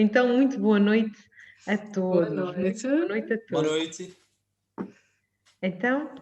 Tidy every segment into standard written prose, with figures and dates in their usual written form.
Então, muito boa noite a Boa todos. Muito noite. boa noite a Boa todos. noite. Então,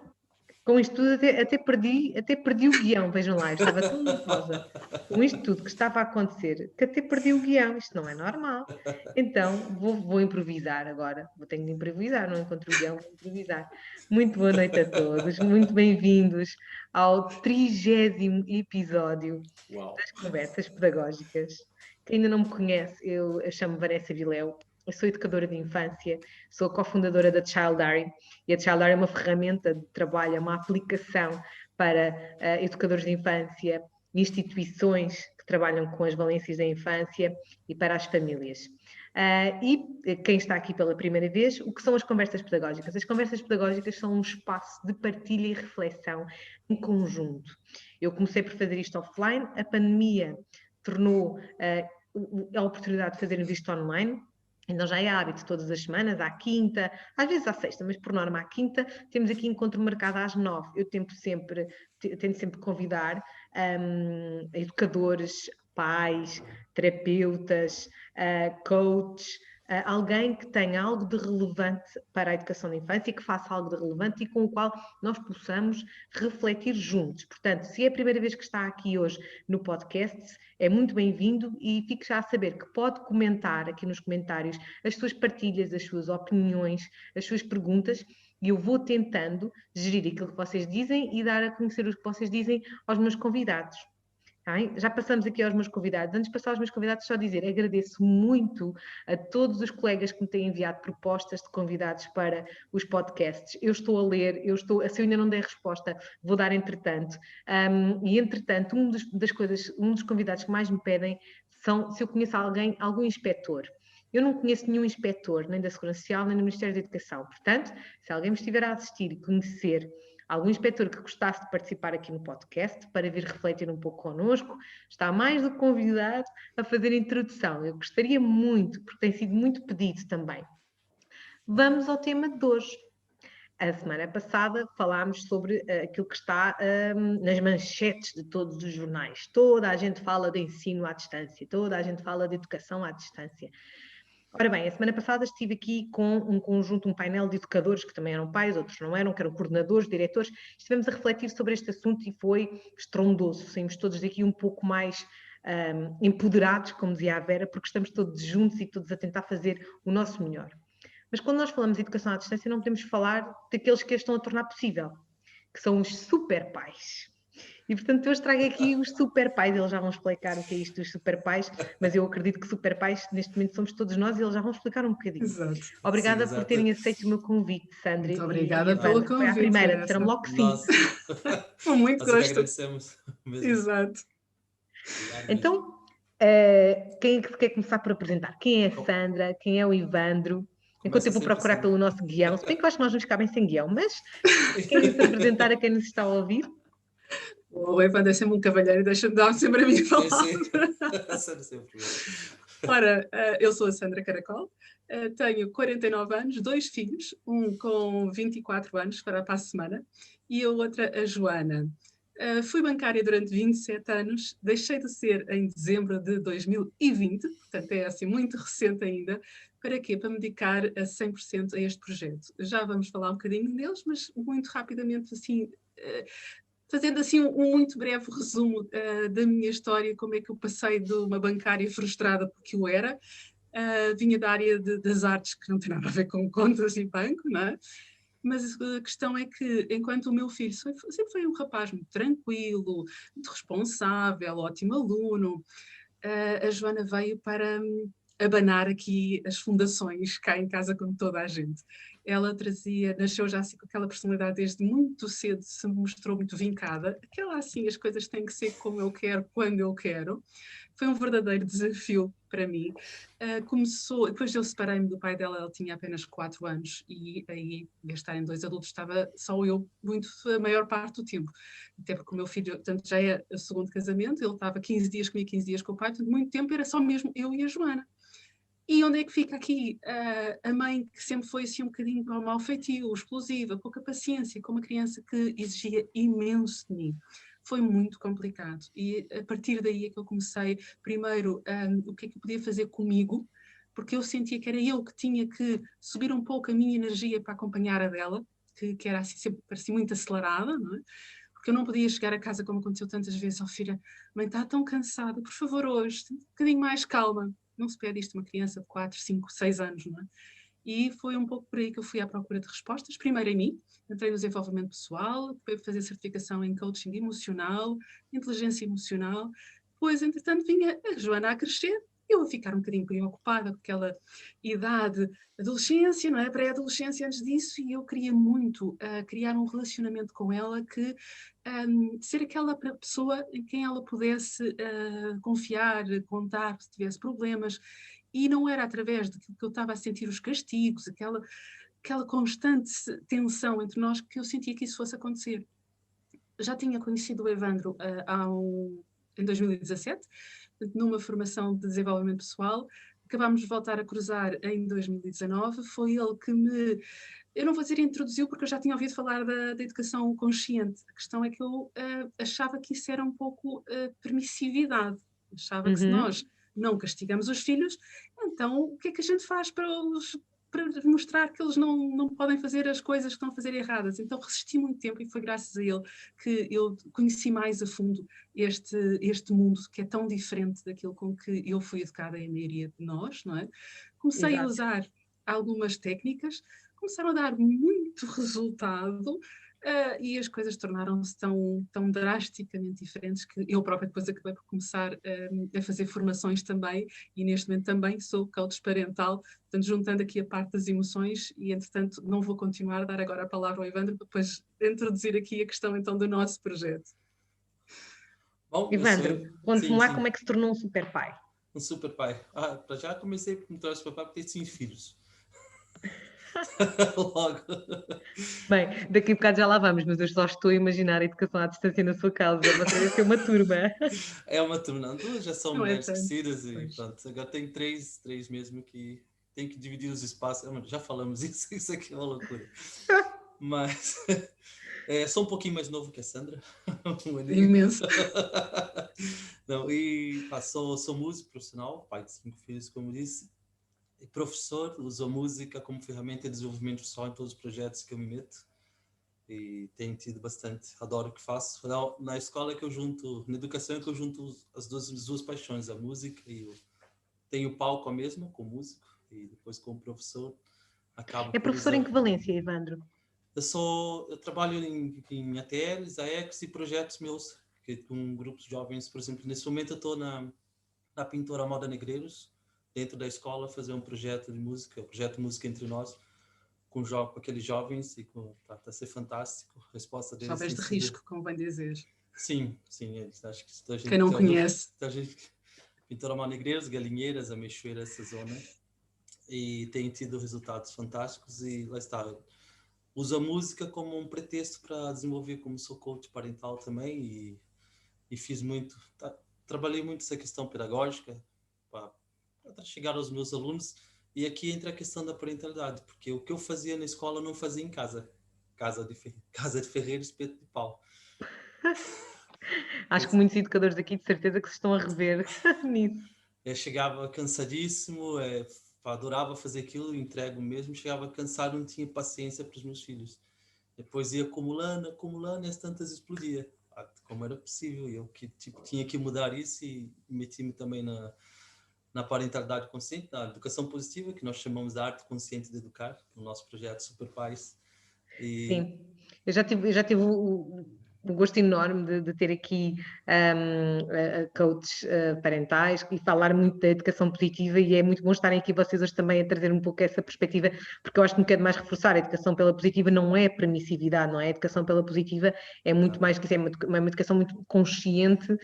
com isto tudo, até perdi o guião. Vejam lá, eu estava tão nervosa com isto tudo que estava a acontecer que até perdi o guião. Isto não é normal. Então, vou improvisar agora. Tenho de improvisar, não encontro o guião, vou improvisar. Muito boa noite a todos. Muito bem-vindos ao 30º episódio Uau. das Conversas Pedagógicas. Quem ainda não me conhece, eu chamo-me Vanessa Viléu. Eu sou educadora de infância, sou cofundadora da Child Diary, e a Child Diary é uma ferramenta de trabalho, é uma aplicação para educadores de infância, instituições que trabalham com as valências da infância e para as famílias. E quem está aqui pela primeira vez, o que são as conversas pedagógicas? As conversas pedagógicas são um espaço de partilha e reflexão em conjunto. Eu comecei por fazer isto offline, a pandemia tornou a oportunidade de fazermos isto online. Então já é hábito todas as semanas, à quinta, às vezes à sexta, mas por norma à quinta, temos aqui encontro marcado às 9. Eu tento sempre convidar educadores, pais, terapeutas, coaches, alguém que tenha algo de relevante para a educação da infância, que faça algo de relevante e com o qual nós possamos refletir juntos. Portanto, se é a primeira vez que está aqui hoje no podcast, é muito bem-vindo e fique já a saber que pode comentar aqui nos comentários as suas partilhas, as suas opiniões, as suas perguntas, e eu vou tentando gerir aquilo que vocês dizem e dar a conhecer o que vocês dizem aos meus convidados. Já passamos aqui aos meus convidados. Antes de passar aos meus convidados, só dizer, agradeço muito a todos os colegas que me têm enviado propostas de convidados para os podcasts. Eu estou a ler, se eu ainda não der resposta, vou dar entretanto. E entretanto, um dos convidados que mais me pedem são se eu conheço algum inspetor. Eu não conheço nenhum inspetor, nem da Segurança Social, nem do Ministério da Educação. Portanto, se alguém me estiver a assistir e conhecer algum inspetor que gostasse de participar aqui no podcast para vir refletir um pouco connosco, está mais do que convidado a fazer a introdução. Eu gostaria muito, porque tem sido muito pedido também. Vamos ao tema de hoje. A semana passada falámos sobre aquilo que está nas manchetes de todos os jornais. Toda a gente fala de ensino à distância, toda a gente fala de educação à distância. Ora bem, a semana passada estive aqui com um painel de educadores que também eram pais, outros não eram, que eram coordenadores, diretores. Estivemos a refletir sobre este assunto e foi estrondoso. Saímos todos daqui um pouco mais empoderados, como dizia a Vera, porque estamos todos juntos e todos a tentar fazer o nosso melhor. Mas quando nós falamos de educação à distância, não podemos falar daqueles que a estão a tornar possível, que são os super pais. E, portanto, eu trago aqui os super pais, eles já vão explicar o que é isto dos super pais, mas eu acredito que super pais, neste momento, somos todos nós e eles já vão explicar um bocadinho. Exato. Obrigada Sim, por terem aceito o meu convite, Sandra. Muito obrigada e pelo Wanda. Foi à convite, primeira, Vanessa. disseram logo que sim. Nossa. Com muito Nós é que gosto. agradecemos mesmo. Exato. Obrigado mesmo. Então, quem é que quer começar por apresentar? Quem é a Sandra? Quem é o Ivandro? Enquanto Começa eu vou sempre procurar assim. pelo nosso guião, se bem que eu acho que nós vamos ficar bem sem guião, mas querem se apresentar a quem nos está a ouvir? O Evandro é sempre um cavalheiro e deixa-me dar sempre a minha Sim, palavra. sim. Sandra sempre. Ora, eu sou a Sandra Caracol, tenho 49 anos, 2 filhos, um com 24 anos, para a semana, e a outra, a Joana. Fui bancária durante 27 anos, deixei de ser em dezembro de 2020, portanto é assim muito recente ainda. Para quê? Para me dedicar a 100% a este projeto. Já vamos falar um bocadinho deles, mas muito rapidamente assim... Fazendo assim um muito breve resumo da minha história, como é que eu passei de uma bancária frustrada porque eu era, vinha da área das artes, que não tem nada a ver com contas e banco, não é? Mas a questão é que, enquanto o meu filho sempre foi um rapaz muito tranquilo, muito responsável, ótimo aluno, a Joana veio para abanar aqui as fundações cá em casa como toda a gente. Ela nasceu já assim com aquela personalidade desde muito cedo, se mostrou muito vincada. Aquela assim, as coisas têm que ser como eu quero, quando eu quero. Foi um verdadeiro desafio para mim. Depois eu separei-me do pai dela, ela tinha apenas 4 anos e aí, em vez de estarem 2 adultos, estava só eu a maior parte do tempo. Até porque o meu filho, portanto, já é o segundo casamento, ele estava 15 dias comigo, 15 dias com o pai, portanto, muito tempo era só mesmo eu e a Joana. E onde é que fica aqui a mãe que sempre foi assim um bocadinho para o mau feitio, explosiva, pouca paciência, com uma criança que exigia imenso de mim? Foi muito complicado. E a partir daí é que eu comecei, primeiro, o que é que eu podia fazer comigo porque eu sentia que era eu que tinha que subir um pouco a minha energia para acompanhar a dela, que era assim, sempre parecia muito acelerada, não é? Porque eu não podia chegar a casa, como aconteceu tantas vezes, oh filha, mãe está tão cansada, por favor hoje, um bocadinho mais calma. Não se pede isto a uma criança de 4, 5, 6 anos, não é? E foi um pouco por aí que eu fui à procura de respostas, primeiro em mim, entrei no desenvolvimento pessoal, depois fazer certificação em coaching emocional, inteligência emocional, depois, entretanto, vinha a Joana a crescer, eu a ficar um bocadinho preocupada com aquela idade, adolescência, não é? Pré-adolescência antes disso, e eu queria muito criar um relacionamento com ela que ser aquela pessoa em quem ela pudesse confiar, contar se tivesse problemas, e não era através daquilo que eu estava a sentir os castigos, aquela constante tensão entre nós que eu sentia que isso fosse acontecer. Já tinha conhecido o Evandro em 2017, numa formação de desenvolvimento pessoal. Acabámos de voltar a cruzar em 2019. Foi ele que eu não vou dizer introduziu, porque eu já tinha ouvido falar da educação consciente. A questão é que eu achava que isso era um pouco permissividade. Achava que se nós não castigamos os filhos, então o que é que a gente faz para mostrar que eles não podem fazer as coisas que estão a fazer erradas? Então resisti muito tempo, e foi graças a ele que eu conheci mais a fundo este mundo que é tão diferente daquilo com que eu fui educada, em maioria de nós, não é? Comecei a usar algumas técnicas, começaram a dar muito resultado, e as coisas tornaram-se tão drasticamente diferentes que eu própria depois acabei por começar a fazer formações também, e neste momento também sou coach parental, portanto juntando aqui a parte das emoções, e entretanto não vou continuar a dar agora a palavra ao Evandro para depois introduzir aqui a questão então do nosso projeto. Bom, Evandro, conte-me lá sim. como é que se tornou um super pai. Um super pai. Para já comecei por me tornar super pai porque tenho 5 filhos. Logo. Bem, daqui a bocado já lá vamos, mas eu só estou a imaginar a educação à distância na sua casa. Você deve ter uma turma. É uma turma, não, duas já são Não é mulheres tanto. crescidas e Pois. pronto. Agora tenho três mesmo que tem que dividir os espaços. Já falamos isso aqui é uma loucura. Mas sou um pouquinho mais novo que a Sandra. Um aninho. Imenso. Não, e sou músico profissional, pai de 5 filhos, como disse, e professor, uso a música como ferramenta de desenvolvimento pessoal em todos os projetos que eu me meto. E tenho tido bastante, adoro o que faço. Na escola que eu junto, na educação é que eu junto as duas paixões, a música e tenho o palco mesmo, com músico, e depois como professor acabo É por professor usar. em que Valência, Evandro? Eu trabalho em ATLs, AECs e projetos meus, com grupos de jovens. Por exemplo, nesse momento eu estou na Pintora Moda Negreiros, dentro da escola, fazer um projeto de música, projeto Música Entre Nós, com aqueles jovens, e tá a ser fantástico. A resposta deles Jovens de risco, como bem dizer. Sim, acho que a gente Quem não conhece. Pintora Moda Negreiros, Galinheiras, Ameixoeira, essa zona, e tem tido resultados fantásticos. E lá está, uso a música como um pretexto para desenvolver, como sou coach parental também, e fiz muito, trabalhei muito essa questão pedagógica para chegar aos meus alunos. E aqui entra a questão da parentalidade, porque o que eu fazia na escola eu não fazia em casa. Casa de ferreiro, espeto de pau. Acho que muitos educadores daqui de certeza que se estão a rever nisso. Eu chegava cansadíssimo, adorava fazer aquilo, entrego mesmo, chegava cansado, não tinha paciência para os meus filhos. Depois ia acumulando, e as tantas explodia. Como era possível? Eu que tinha que mudar isso, e meti-me também na parentalidade consciente, na educação positiva, que nós chamamos de arte consciente de educar, no nosso projeto Super Pais. Sim, eu já tive o gosto enorme de ter aqui coaches parentais e falar muito da educação positiva, e é muito bom estarem aqui vocês hoje também a trazer um pouco essa perspectiva, porque eu acho que me quero mais reforçar. A educação pela positiva não é permissividade, não é? A educação pela positiva é muito mais que isso, é uma educação muito consciente,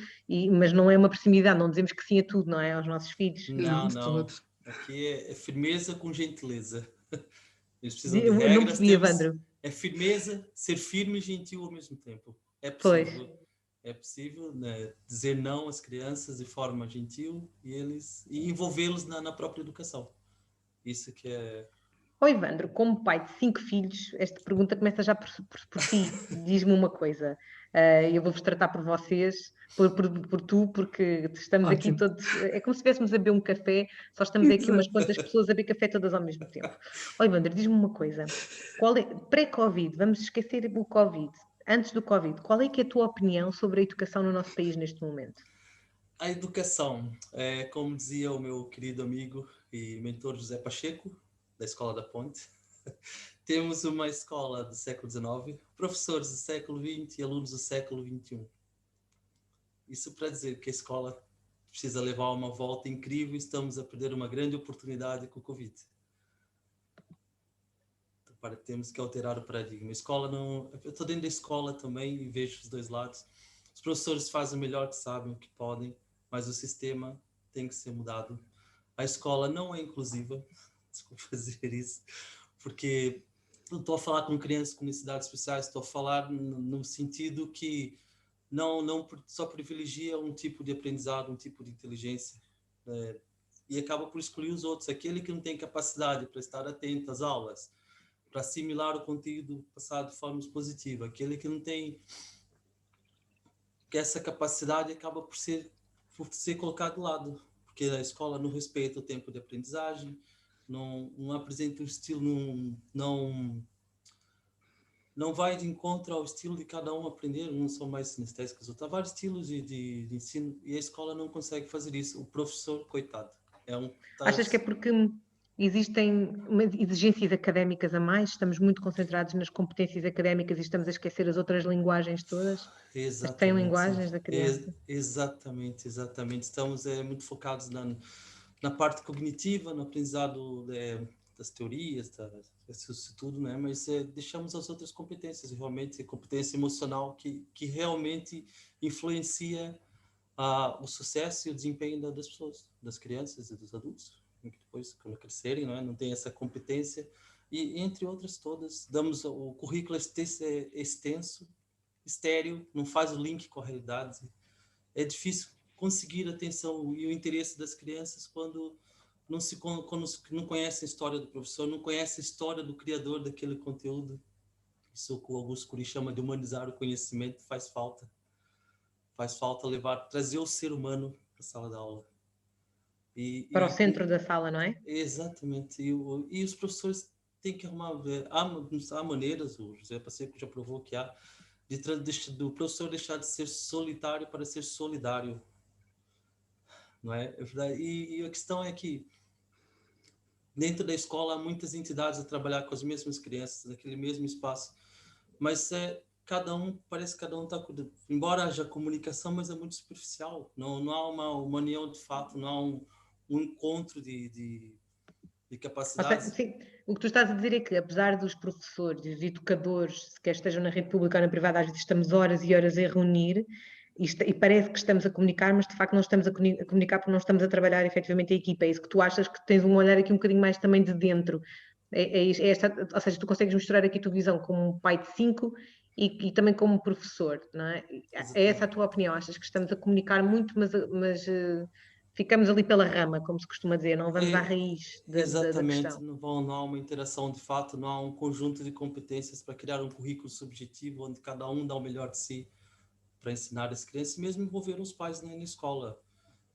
mas não é uma permissividade, não dizemos que sim a tudo, não é? Aos nossos filhos. Não. Todos. Aqui é firmeza com gentileza. Eles precisam de Eu não regras. percebi, Evandro. É firmeza, ser firme e gentil ao mesmo tempo. É Pois. possível. É possível, né, dizer não às crianças de forma gentil e envolvê-los na própria educação. Isso que é Evandro, como pai de 5 filhos, esta pergunta começa já por ti. Diz-me uma coisa. Eu vou-vos tratar por vocês, por tu, porque estamos aqui Ótimo. todos. É como se estivéssemos a beber um café, só estamos aqui umas Exato. quantas pessoas a beber café todas ao mesmo tempo. Evandro, diz-me uma coisa. Pré-Covid, vamos esquecer o Covid. Antes do Covid, qual é que é a tua opinião sobre a educação no nosso país neste momento? A educação, como dizia o meu querido amigo e mentor José Pacheco, da Escola da Ponte, temos uma escola do século XIX, professores do século XX e alunos do século XXI. Isso para dizer que a escola precisa levar uma volta incrível e estamos a perder uma grande oportunidade com o Covid. Então, temos que alterar o paradigma. A escola não... Eu estou dentro da escola também e vejo os dois lados. Os professores fazem o melhor que sabem, o que podem, mas o sistema tem que ser mudado. A escola não é inclusiva, desculpa dizer isso, porque não estou a falar com crianças com necessidades especiais, estou a falar no sentido que não só privilegia um tipo de aprendizado, um tipo de inteligência, e acaba por excluir os outros. Aquele que não tem capacidade para estar atento às aulas, para assimilar o conteúdo passado de forma positiva, aquele que não tem que essa capacidade acaba por ser colocado de lado, porque a escola não respeita o tempo de aprendizagem, não apresenta um estilo, não vai de encontro ao estilo de cada um aprender, uns são mais sinestésicos, outros. Há vários estilos de ensino e a escola não consegue fazer isso. O professor, coitado, Achas que é porque existem exigências académicas a mais? Estamos muito concentrados nas competências académicas e estamos a esquecer as outras linguagens todas? As 100 Exatamente, linguagens da criança? exatamente. Estamos muito focados na parte cognitiva, no aprendizado das teorias, isso tudo, né? Mas deixamos as outras competências, realmente, competência emocional que realmente influencia o sucesso e o desempenho das pessoas, das crianças e dos adultos, que depois, quando crescerem, não tem essa competência. E, entre outras todas, o currículo é extenso, estéril, não faz o link com a realidade. É difícil conseguir a atenção e o interesse das crianças quando não conhece a história do professor, não conhece a história do criador daquele conteúdo. Isso que o Augusto Cury chama de humanizar o conhecimento. Faz falta trazer o ser humano para a sala de aula. Para o centro da sala, não é? Exatamente. E os professores têm que arrumar. Há maneiras, o José Pacheco já provou que há, do professor deixar de ser solitário para ser solidário. Não é? E a questão é que dentro da escola há muitas entidades a trabalhar com as mesmas crianças, naquele mesmo espaço, mas parece que cada um está... Embora haja comunicação, mas é muito superficial. Não há uma união de fato, não há um encontro de capacidades. Sim, o que tu estás a dizer é que, apesar dos professores e dos educadores, quer estejam na rede pública ou na privada, às vezes estamos horas e horas a reunir e parece que estamos a comunicar, mas de facto não estamos a comunicar porque não estamos a trabalhar efetivamente a equipa. É isso que tu achas, que tens um olhar aqui um bocadinho mais também de dentro. Ou seja, tu consegues misturar aqui a tua visão como um pai de 5 e também como professor, não é? É essa a tua opinião? Achas que estamos a comunicar muito, mas ficamos ali pela rama, como se costuma dizer, não vamos à raiz da Exatamente, questão. não há uma interação de fato, não há um conjunto de competências para criar um currículo subjetivo onde cada um dá o melhor de si para ensinar as crianças, mesmo envolver os pais na escola.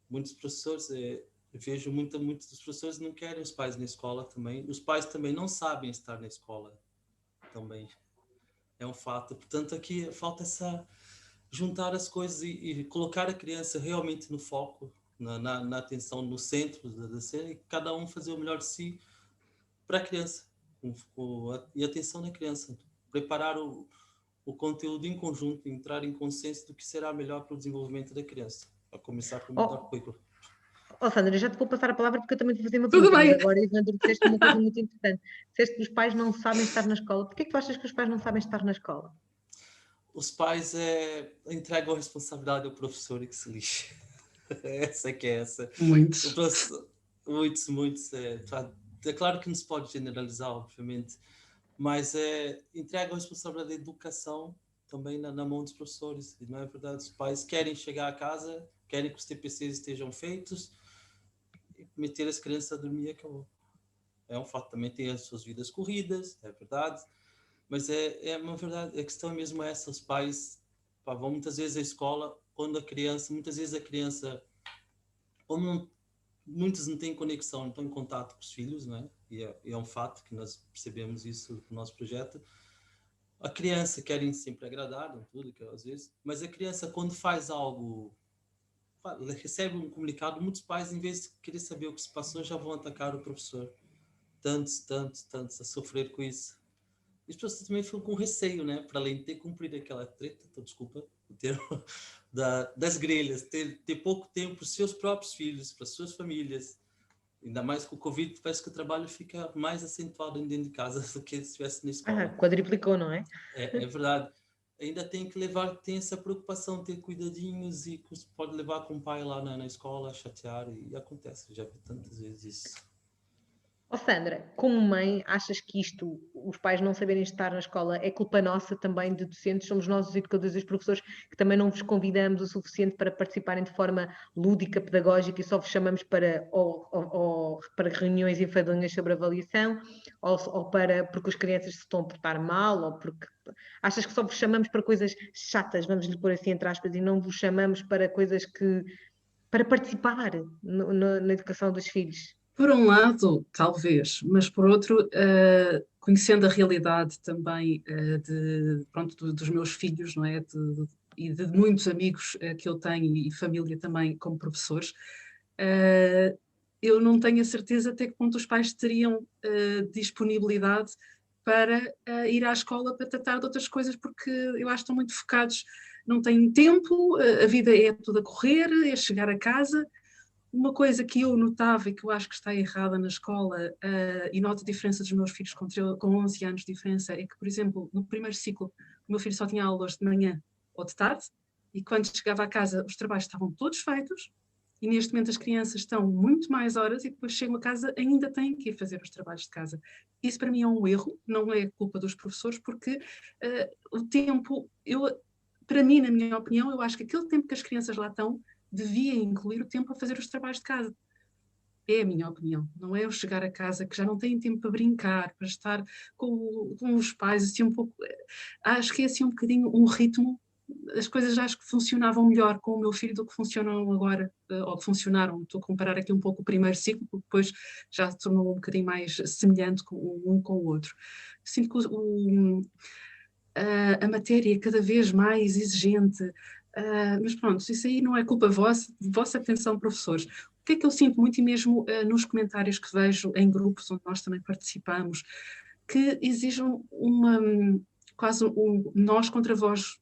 Muitos professores, eu vejo muitos dos professores não querem os pais na escola também. Os pais também não sabem estar na escola também. É um fato. Portanto, aqui falta juntar as coisas e colocar a criança realmente no foco, na atenção, no centro da cena, e cada um fazer o melhor de si para a criança. E atenção na criança. Preparar o conteúdo em conjunto, entrar em consenso do que será melhor para o desenvolvimento da criança. A começar pelo melhor currículo. Sandra, eu já te vou passar a palavra porque eu também te vou fazer uma Tudo pergunta, mas bem. agora, Evandro, disseste uma coisa muito importante. Disseste que os pais não sabem estar na escola. Porquê que tu achas que os pais não sabem estar na escola? Os pais entregam a responsabilidade ao professor e que se lixe. Essa que é essa. O Muitos. professor, muitos. É claro que não se pode generalizar, obviamente, mas entregam a responsabilidade da educação também na mão dos professores. E não é verdade? Os pais querem chegar a casa, querem que os TPCs estejam feitos, e meter as crianças a dormir e acabou. É um fato, também tem as suas vidas corridas, é verdade, mas é uma verdade, a questão mesmo é essa, os pais, pá, vão muitas vezes à escola, muitas vezes a criança, como muitos não têm conexão, não estão em contato com os filhos, não é? E é um fato que nós percebemos isso no nosso projeto. A criança querem sempre agradar, não tudo, que às vezes, mas a criança quando faz algo, recebe um comunicado, muitos pais, em vez de querer saber o que se passou, já vão atacar o professor. Tantos a sofrer com isso. E as pessoas também ficam com receio, né? Para além de ter cumprido aquela treta, então, desculpa o termo, das grelhas, ter pouco tempo para os seus próprios filhos, para as suas famílias. Ainda mais com o Covid, parece que o trabalho fica mais acentuado dentro de casa do que se estivesse na escola. Quadriplicou, não é? É verdade. Ainda tem que tem essa preocupação, ter cuidadinhos e pode levar com o pai lá na escola a chatear e acontece, já vi tantas vezes isso. Sandra, como mãe, achas que os pais não saberem estar na escola, é culpa nossa também de docentes? Somos nós os educadores e os professores que também não vos convidamos o suficiente para participarem de forma lúdica, pedagógica e só vos chamamos para, ou para reuniões enfadonhas sobre avaliação, ou porque as crianças se estão a portar mal, ou porque... Achas que só vos chamamos para coisas chatas, vamos lhe pôr assim entre aspas, e não vos chamamos para coisas para participar na educação dos filhos? Por um lado, talvez, mas por outro, conhecendo a realidade também dos meus filhos, não é? E de muitos amigos que eu tenho e família também como professores, eu não tenho a certeza até que ponto os pais teriam disponibilidade para ir à escola para tratar de outras coisas, porque eu acho que estão muito focados, não têm tempo, a vida é tudo a correr, é chegar a casa. Uma coisa que eu notava e que eu acho que está errada na escola, e noto a diferença dos meus filhos com 11 anos de diferença, é que, por exemplo, no primeiro ciclo, o meu filho só tinha aulas de manhã ou de tarde, e quando chegava a casa os trabalhos estavam todos feitos, e neste momento as crianças estão muito mais horas e depois chegam a casa ainda têm que ir fazer os trabalhos de casa. Isso para mim é um erro, não é culpa dos professores, porque o tempo, para mim, na minha opinião, eu acho que aquele tempo que as crianças lá estão devia incluir o tempo a fazer os trabalhos de casa. É a minha opinião. Não é eu chegar a casa que já não tenho tempo para brincar, para estar com os pais, assim um pouco... Acho que é assim um bocadinho um ritmo. As coisas acho que funcionavam melhor com o meu filho do que funcionam agora, ou que funcionaram. Estou a comparar aqui um pouco o primeiro ciclo, porque depois já se tornou um bocadinho mais semelhante um com o outro. Sinto que a matéria é cada vez mais exigente. Mas pronto, isso aí não é culpa vossa atenção, professores. O que é que eu sinto muito, e mesmo nos comentários que vejo em grupos onde nós também participamos, que exijam quase nós contra vós,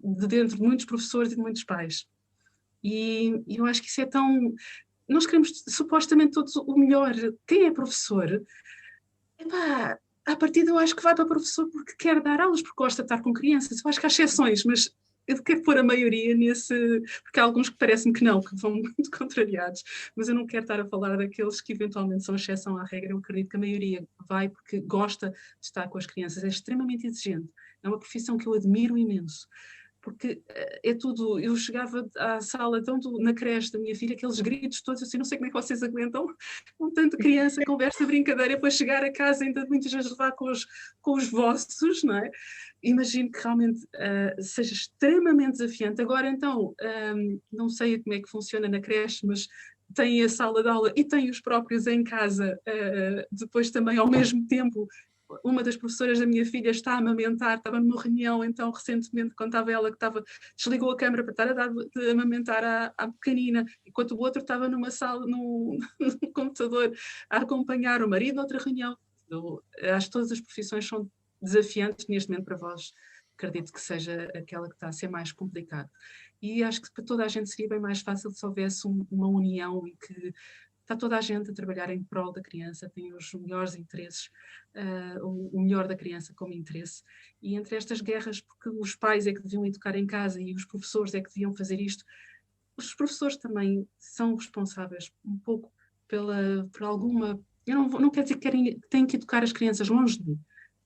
de dentro de muitos professores e de muitos pais. E eu acho que isso é tão... Nós queremos supostamente todos o melhor. Quem é professor, epá, à partida eu acho que vai para professor porque quer dar aulas, porque gosta de estar com crianças. Eu acho que há exceções, mas eu quero pôr a maioria nesse... Porque há alguns que parecem que não, que vão muito contrariados. Mas eu não quero estar a falar daqueles que eventualmente são exceção à regra. Eu acredito que a maioria vai porque gosta de estar com as crianças. É extremamente exigente. É uma profissão que eu admiro imenso. Porque é tudo... Eu chegava à sala, tanto na creche da minha filha, aqueles gritos todos, assim, não sei como é que vocês aguentam, com tanta criança, conversa, brincadeira, depois chegar a casa ainda muitas vezes levar com os vossos, não é? Imagino que realmente seja extremamente desafiante. Agora, então, não sei como é que funciona na creche, mas tem a sala de aula e tem os próprios em casa, depois também ao mesmo tempo. Uma das professoras da minha filha está a amamentar, estava numa reunião, então, recentemente, contava ela que desligou a câmara para estar a dar de amamentar à pequenina, enquanto o outro estava numa sala, no computador, a acompanhar o marido noutra reunião. Eu acho que todas as profissões são desafiantes neste momento para vós. Acredito que seja aquela que está a ser mais complicada. E acho que para toda a gente seria bem mais fácil se houvesse uma união e que está toda a gente a trabalhar em prol da criança, tem os melhores interesses, o melhor da criança como interesse. E entre estas guerras, porque os pais é que deviam educar em casa e os professores é que deviam fazer isto, os professores também são responsáveis um pouco por alguma... Eu não quero dizer que têm que educar as crianças longe de mim.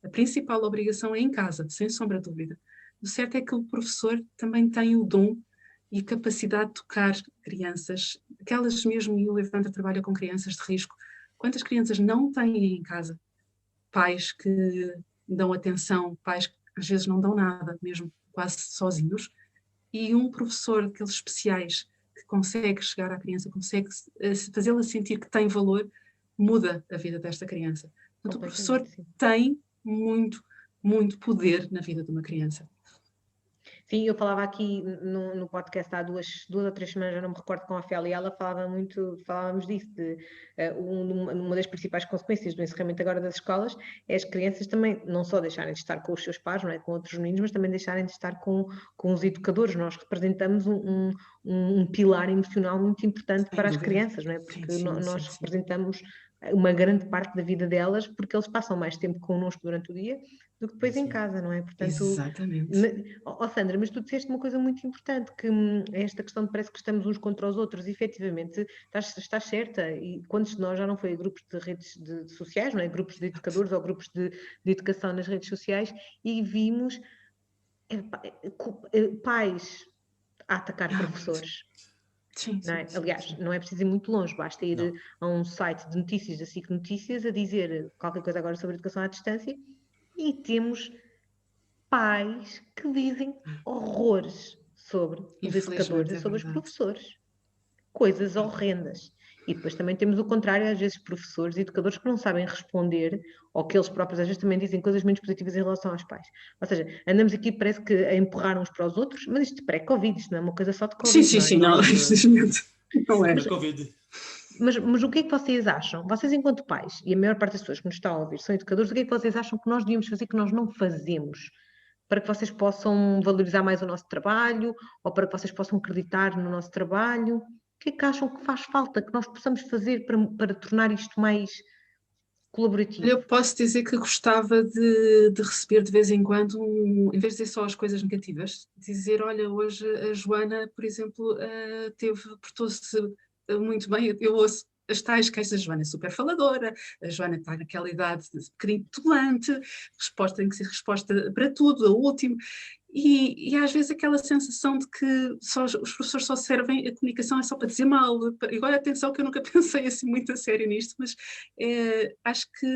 A principal obrigação é em casa, sem sombra de dúvida. O certo é que o professor também tem o dom e capacidade de tocar crianças, aquelas mesmo, e o Levanta trabalha com crianças de risco, Quantas crianças não têm em casa pais que dão atenção, pais que às vezes não dão nada, mesmo quase sozinhos, e um professor daqueles especiais que consegue chegar à criança, consegue fazê-la sentir que tem valor, muda a vida desta criança. Portanto, o professor tem muito, muito poder na vida de uma criança. Sim, eu falava aqui no podcast há 2 ou 3 semanas, já não me recordo, com a Félia, e ela falávamos disso, de uma das principais consequências do encerramento agora das escolas é as crianças também não só deixarem de estar com os seus pais, não é, com outros meninos, mas também deixarem de estar com os educadores. Nós representamos um pilar emocional muito importante para as crianças, não é? Porque nós representamos uma grande parte da vida delas, porque eles passam mais tempo connosco durante o dia do que depois em casa, não é? Portanto, exatamente. Sandra, mas tu disseste uma coisa muito importante, que esta questão de parece que estamos uns contra os outros, e efetivamente estás certa, e quantos de nós já não foi a grupos de redes sociais, não é? Grupos de educadores ou grupos de educação nas redes sociais, e vimos pais a atacar professores. Sim, não é? Aliás, não é preciso ir muito longe, basta ir a um site de notícias da SIC Notícias a dizer qualquer coisa agora sobre educação à distância e temos pais que dizem horrores sobre os educadores e sobre os professores. Coisas horrendas. E depois também temos o contrário, às vezes professores e educadores que não sabem responder, ou que eles próprios às vezes também dizem coisas menos positivas em relação aos pais. Ou seja, andamos aqui parece que a empurrar uns para os outros, mas isto pré-Covid, isto não é uma coisa só de Covid. Sim, não é. Mas o que é que vocês acham? Vocês, enquanto pais, e a maior parte das pessoas que nos estão a ouvir são educadores, o que é que vocês acham que nós devíamos fazer que nós não fazemos? Para que vocês possam valorizar mais o nosso trabalho, ou para que vocês possam acreditar no nosso trabalho? O que é que acham que faz falta, que nós possamos fazer para tornar isto mais colaborativo? Eu posso dizer que gostava de receber de vez em quando, em vez de dizer só as coisas negativas, dizer, olha, hoje a Joana, por exemplo, portou-se muito bem, eu ouço as tais queixas, a Joana é super faladora, a Joana está naquela idade de bocadinho petulante, resposta tem que ser resposta para tudo, a último. E às vezes aquela sensação de que os professores só servem, a comunicação é só para dizer mal. Agora atenção que eu nunca pensei assim muito a sério nisto, mas acho que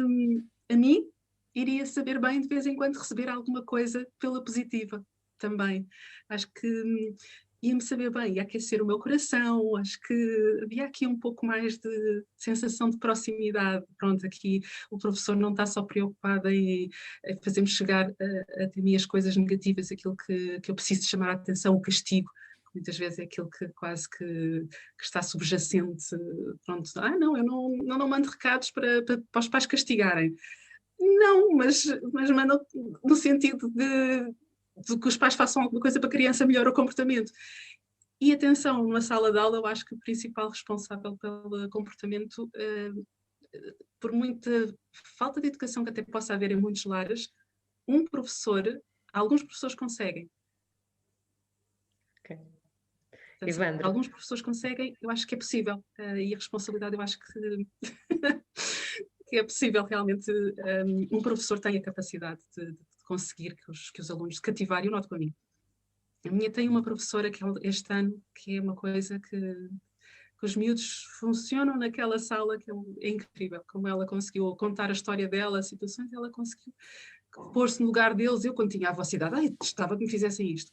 a mim iria saber bem de vez em quando receber alguma coisa pela positiva também. Acho que ia-me saber bem, ia aquecer o meu coração, acho que havia aqui um pouco mais de sensação de proximidade. Pronto, aqui o professor não está só preocupado em fazer-me chegar a mim as coisas negativas, aquilo que eu preciso de chamar a atenção, o castigo, que muitas vezes é aquilo que quase que está subjacente. Pronto, não, eu não mando recados para os pais castigarem. Não, mas mando no sentido de que os pais façam alguma coisa para a criança melhorar o comportamento. E atenção, numa sala de aula, eu acho que o principal responsável pelo comportamento, por muita falta de educação que até possa haver em muitos lares, alguns professores conseguem. Okay. Portanto, alguns professores conseguem, eu acho que é possível. E a responsabilidade, eu acho que que é possível realmente um professor tenha a capacidade de conseguir que os alunos cativarem. Eu noto para mim. A minha tem uma professora que este ano, que é uma coisa que os miúdos funcionam naquela sala, que é incrível, como ela conseguiu contar a história dela, as situações, ela conseguiu pôr-se no lugar deles. Eu, quando tinha a vossa idade, gostava que me fizessem isto.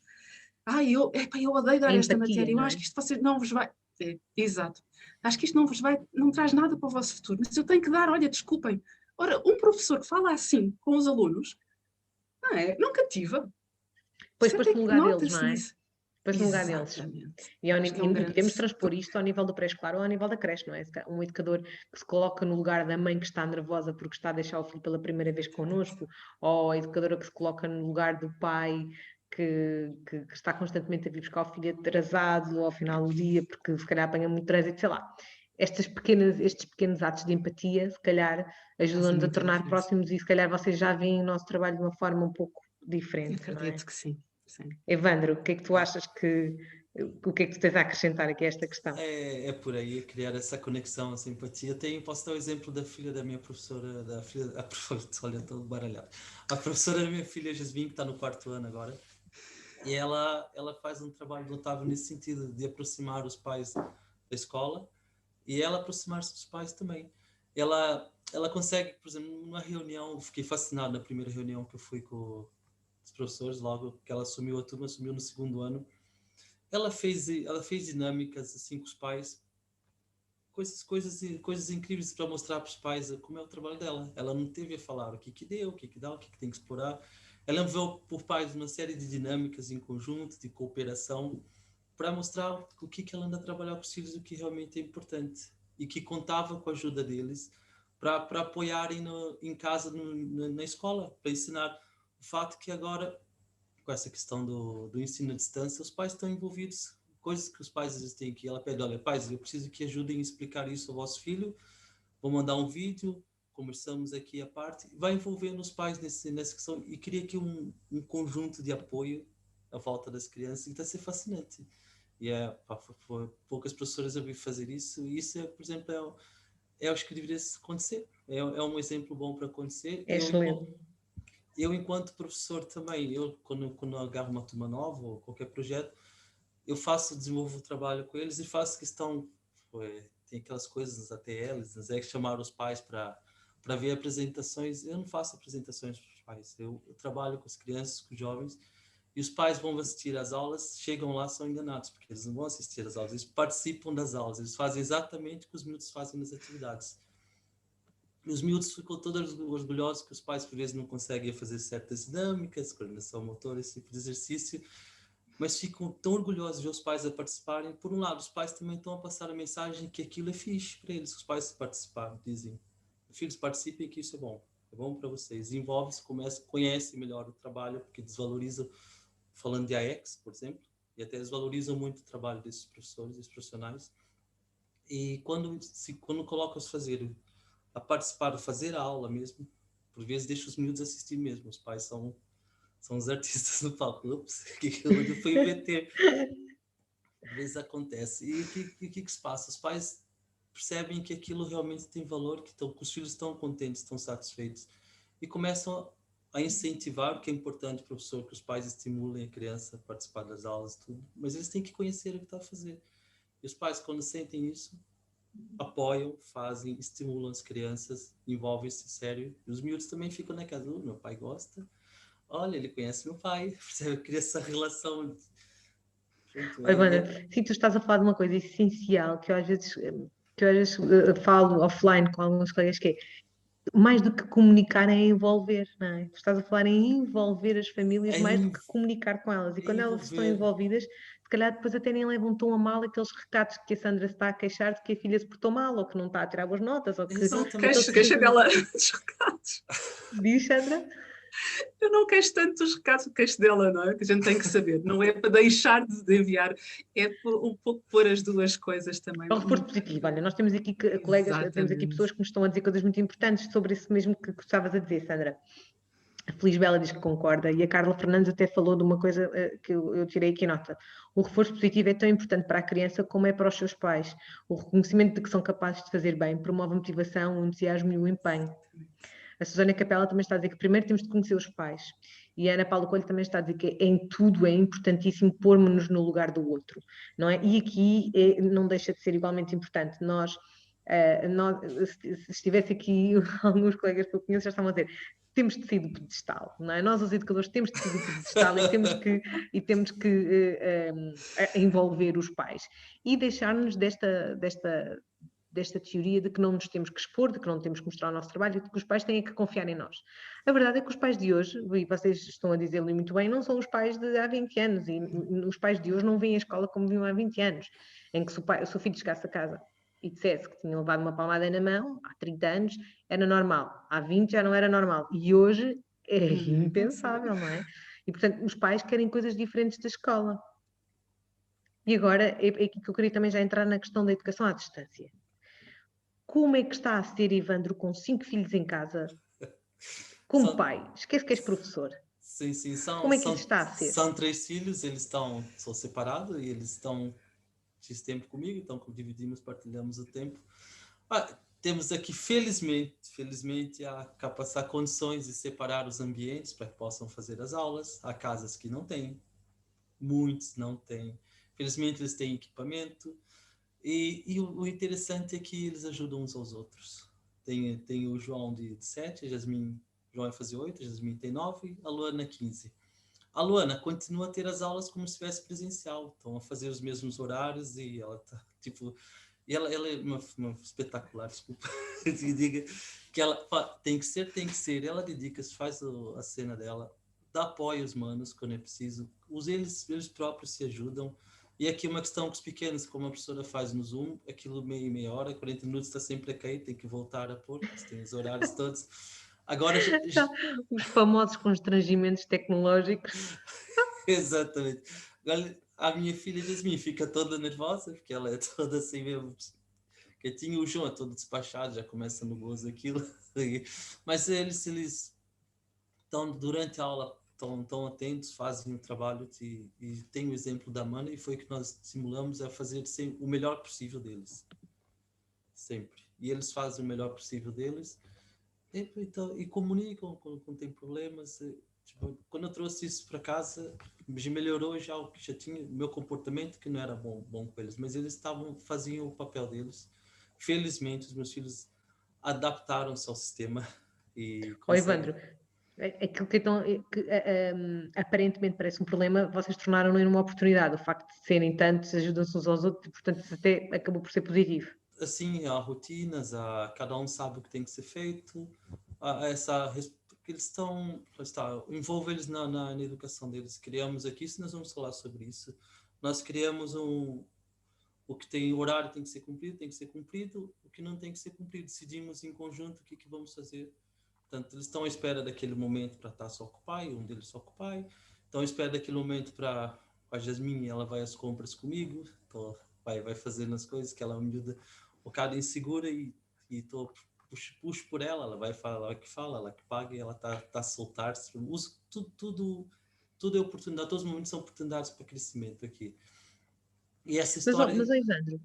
Eu odeio dar esta matéria, eu acho que isto vocês não vos vai... exato. Acho que isto não traz nada para o vosso futuro, mas eu tenho que dar, olha, desculpem. Ora, um professor que fala assim com os alunos, não cativa. Pois-te no lugar deles, não é? Pois no lugar deles. E podemos transpor isto ao nível do pré-escolar ou ao nível da creche, não é? Um educador que se coloca no lugar da mãe que está nervosa porque está a deixar o filho pela primeira vez connosco, ou a educadora que se coloca no lugar do pai que está constantemente a vir buscar o filho atrasado ao final do dia porque se calhar apanha muito trânsito, sei lá. Estes pequenos atos de empatia, se calhar, ajudam-nos a tornar próximos e se calhar vocês já veem o nosso trabalho de uma forma um pouco diferente. Eu acredito que sim. Evandro, o que é que tu achas o que é que tu tens a acrescentar aqui a esta questão? É por aí, criar essa conexão, essa empatia. Posso dar o exemplo da filha da minha professora, olha, estou baralhado. A professora da minha filha, Jasmine, que está no 4º ano agora, e ela faz um trabalho notável nesse sentido, de aproximar os pais da escola, e ela aproximar-se dos pais também. ela consegue, por exemplo, numa reunião, fiquei fascinado na primeira reunião que eu fui com os professores, logo que ela assumiu a turma, assumiu no segundo ano. Ela fez dinâmicas assim com os pais, coisas incríveis para mostrar para os pais como é o trabalho dela. Ela não teve a falar o que deu, o que dá, o que tem que explorar. Ela enviou por pais uma série de dinâmicas em conjunto, de cooperação, para mostrar o que ela anda a trabalhar com os filhos, o que realmente é importante. E que contava com a ajuda deles para apoiarem em casa, na escola, para ensinar. O fato que agora, com essa questão do ensino à distância, os pais estão envolvidos, coisas que os pais às vezes têm que... Ela pede, olha, pais, eu preciso que ajudem a explicar isso ao vosso filho, vou mandar um vídeo, conversamos aqui a parte, vai envolvendo os pais nessa questão e cria aqui um conjunto de apoio à volta das crianças, e está a ser fascinante. E poucas professoras eu vi fazer isso, e isso, por exemplo, é o que deveria acontecer. É um exemplo bom para acontecer. É excelente. Eu, enquanto professor também, quando agarro uma turma nova ou qualquer projeto, eu desenvolvo o trabalho com eles e faço questão, tem aquelas coisas nas ATLs, que chamar os pais para ver apresentações. Eu não faço apresentações para os pais, eu trabalho com as crianças, com os jovens, e os pais vão assistir às aulas, chegam lá, são enganados, porque eles não vão assistir às aulas, eles participam das aulas, eles fazem exatamente o que os miúdos fazem nas atividades. E os miúdos ficam todos orgulhosos que os pais, por vezes, não conseguem fazer certas dinâmicas, coordenação motora, esse tipo de exercício, mas ficam tão orgulhosos de ver os pais a participarem. Por um lado, os pais também estão a passar a mensagem que aquilo é fixe para eles, que os pais participarem, dizem, filhos, participem que isso é bom para vocês. Envolve-se, conhecem melhor o trabalho, porque desvalorizam, falando de AEX, por exemplo, e até desvalorizam muito o trabalho desses professores, desses profissionais. E quando colocam-se a participar, a fazer a aula mesmo, por vezes deixa os miúdos assistir mesmo, os pais são os artistas do palco. Ups, que eu fui meter. Às vezes acontece. E o que se passa? Os pais percebem que aquilo realmente tem valor, que os filhos estão contentes, estão satisfeitos, e começam a incentivar, o que é importante, professor, que os pais estimulem a criança a participar das aulas, tudo, mas eles têm que conhecer o que está a fazer. E os pais, quando sentem isso, apoiam, fazem, estimulam as crianças, envolvem-se sério, e os miúdos também ficam na casa, meu pai gosta, olha, ele conhece meu pai, percebe? Cria essa relação. Olha, Wanda, sim, tu estás a falar de uma coisa essencial que eu às vezes falo offline com alguns colegas, que é mais do que comunicar é envolver, não é? Tu estás a falar em envolver as famílias mais do que comunicar com elas. E quando elas estão envolvidas, se calhar depois até nem levam tão a mal aqueles recados que a Sandra se está a queixar de que a filha se portou mal, ou que não está a tirar boas notas, ou que... Queixa dela dos recados. Diz, Sandra? Eu não queixo tanto dos recados, queixo dela, não é? Que a gente tem que saber. Não é para deixar de enviar, é um pouco pôr as duas coisas também. É um reforço positivo. Olha, nós temos aqui colegas, temos aqui pessoas que nos estão a dizer coisas muito importantes sobre isso mesmo que gostavas a dizer, Sandra. A Feliz Bela diz que concorda, e a Carla Fernandes até falou de uma coisa que eu tirei aqui nota. O reforço positivo é tão importante para a criança como é para os seus pais. O reconhecimento de que são capazes de fazer bem promove a motivação, o entusiasmo e o empenho. A Susana Capela também está a dizer que primeiro temos de conhecer os pais. E a Ana Paula Coelho também está a dizer que em tudo é importantíssimo pôr-nos no lugar do outro, não é? E aqui não deixa de ser igualmente importante. Se estivesse aqui alguns colegas que eu conheço já estavam a dizer, temos de sair do pedestal, não é? Nós, os educadores, temos de sair do pedestal e temos que envolver os pais e deixar-nos desta teoria de que não nos temos que expor, de que não temos que mostrar o nosso trabalho, de que os pais têm que confiar em nós. A verdade é que os pais de hoje, e vocês estão a dizê-lo muito bem, não são os pais de há 20 anos, e os pais de hoje não veem a escola como viam há 20 anos, em que se o seu filho chegasse a casa e dissesse que tinha levado uma palmada na mão, há 30 anos, era normal, há 20 já não era normal, e hoje é impensável, não é? E, portanto, os pais querem coisas diferentes da escola. E agora, é aqui que eu queria também já entrar na questão da educação à distância. Como é que está a ser, Ivandro, com 5 filhos em casa, como pai? Esquece que és professor. Sim, como é que isso está a ser? São 3 filhos, eles são separados e eles estão X tempo comigo, então dividimos, partilhamos o tempo. Temos aqui, felizmente, a condições de separar os ambientes para que possam fazer as aulas. Há casas que não têm, muitos não têm. Felizmente, eles têm equipamento. E o interessante é que eles ajudam uns aos outros. Tem o João de 7, a Jasmine, João vai fazer 8, a Jasmine tem 9, a Luana 15. A Luana continua a ter as aulas como se estivesse presencial, estão a fazer os mesmos horários e ela tá, tipo, e ela é uma espetacular, desculpa, que diga que ela tem que ser, ela dedica-se, faz a cena dela, dá apoio aos manos quando é preciso, eles próprios se ajudam. E aqui uma questão com os pequenos, como a professora faz no Zoom, aquilo meia hora, 40 minutos está sempre a cair, tem que voltar a pôr, tem os horários todos. Agora os famosos constrangimentos tecnológicos. exatamente. Agora, a minha filha Jasmine fica toda nervosa, porque ela é toda assim mesmo. Quietinho, o João é todo despachado, já começa no gozo aquilo. Mas eles estão, durante a aula, estão atentos, fazem o trabalho e tem o exemplo da Mana e foi o que nós simulamos a fazer o melhor possível deles. Sempre. E eles fazem o melhor possível deles e comunicam quando tem problemas. Tipo, quando eu trouxe isso para casa, melhorou já o que já tinha, o meu comportamento, que não era bom com eles, mas eles faziam o papel deles. Felizmente, os meus filhos adaptaram-se ao sistema e conseguem. Evandro, aquilo que aparentemente parece um problema, vocês tornaram-no em uma oportunidade. O facto de serem tantos, ajudam-se uns aos outros, e portanto isso até acabou por ser positivo. Assim, há rotinas, cada um sabe o que tem que ser feito, porque eles envolve eles na educação deles. Criamos aqui, se nós vamos falar sobre isso, nós criamos o que tem horário tem que ser cumprido, o que não tem que ser cumprido, decidimos em conjunto o que vamos fazer. Portanto, eles estão à espera daquele momento para estar só com o pai, um deles só com o pai, estão à espera daquele momento para a Jasmine, ela vai às compras comigo, então vai fazendo as coisas que ela é uma miúda um bocado insegura e puxo por ela vai falar, ela que paga e ela está a soltar-se. Tudo é oportunidade, todos os momentos são oportunidades para crescimento aqui. E essa história... Mas Evandro,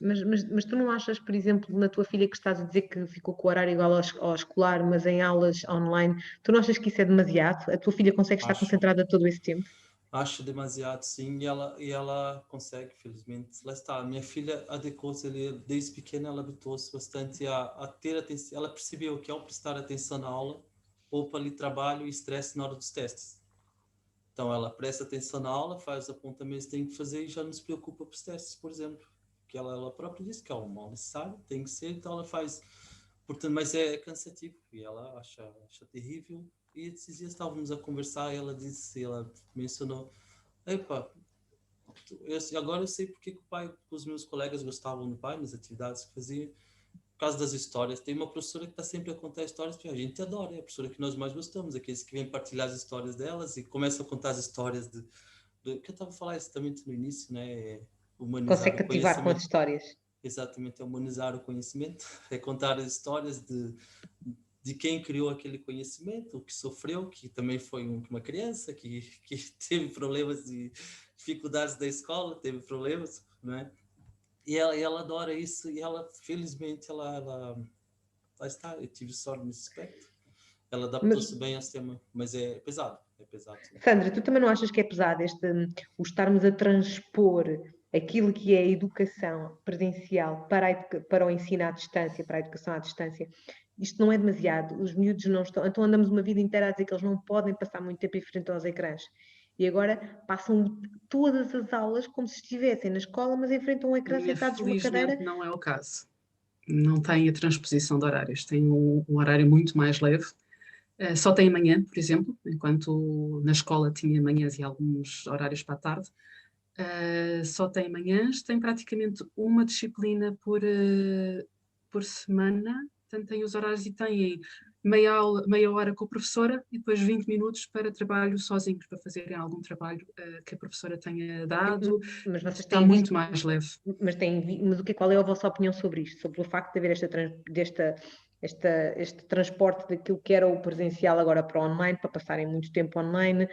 mas tu não achas, por exemplo, na tua filha que estás a dizer que ficou com o horário igual ao escolar, mas em aulas online, tu não achas que isso é demasiado? A tua filha consegue estar concentrada todo esse tempo? Acho demasiado, sim, e ela consegue, felizmente. Lá está, minha filha adequou-se, desde pequena ela habituou-se bastante a ter atenção, ela percebeu que ao prestar atenção na aula, poupa ali trabalho e estresse na hora dos testes. Então ela presta atenção na aula, faz os apontamentos que tem que fazer e já não se preocupa com os testes, por exemplo. Que ela própria disse que é um mal necessário, tem que ser, então ela faz. Portanto, mas é cansativo e ela acha terrível. E esses dias estávamos a conversar e ela mencionou, epa, agora eu sei porque que os meus colegas gostavam do pai, nas atividades que fazia, por causa das histórias. Tem uma professora que está sempre a contar histórias, porque a gente adora, é a professora que nós mais gostamos, aqueles que vêm partilhar as histórias delas e começam a contar as histórias que eu estava a falar isso também no início, né? Humanizar consegue cativar com as histórias. Exatamente, é humanizar o conhecimento, é contar as histórias de quem criou aquele conhecimento, o que sofreu, que também foi uma criança, que teve problemas de dificuldades da escola, teve problemas, né? E ela adora isso, e ela, felizmente, ela está, eu tive sorte nesse aspecto, ela adaptou-se bem ao sistema, mas é pesado. Sandra, tu também não achas que é pesado o estarmos a transpor aquilo que é a educação presencial para o ensino à distância, para a educação à distância? Isto não é demasiado, os miúdos não estão, então andamos uma vida inteira a dizer que eles não podem passar muito tempo em frente aos ecrãs. E agora passam todas as aulas como se estivessem na escola, mas enfrentam um ecrã sentados numa cadeira. Felizmente não é o caso. Não tem a transposição de horários, tem um horário muito mais leve. Só tem manhã, por exemplo, enquanto na escola tinha manhãs e alguns horários para a tarde. Só tem manhãs, tem praticamente uma disciplina por semana, portanto tem os horários e tem meia hora com a professora e depois 20 minutos para trabalho sozinhos, para fazerem algum trabalho que a professora tenha dado. Mas vocês está muito mais leve. Mas qual é a vossa opinião sobre isto? Sobre o facto de haver este transporte daquilo que era o presencial agora para o online, para passarem muito tempo online,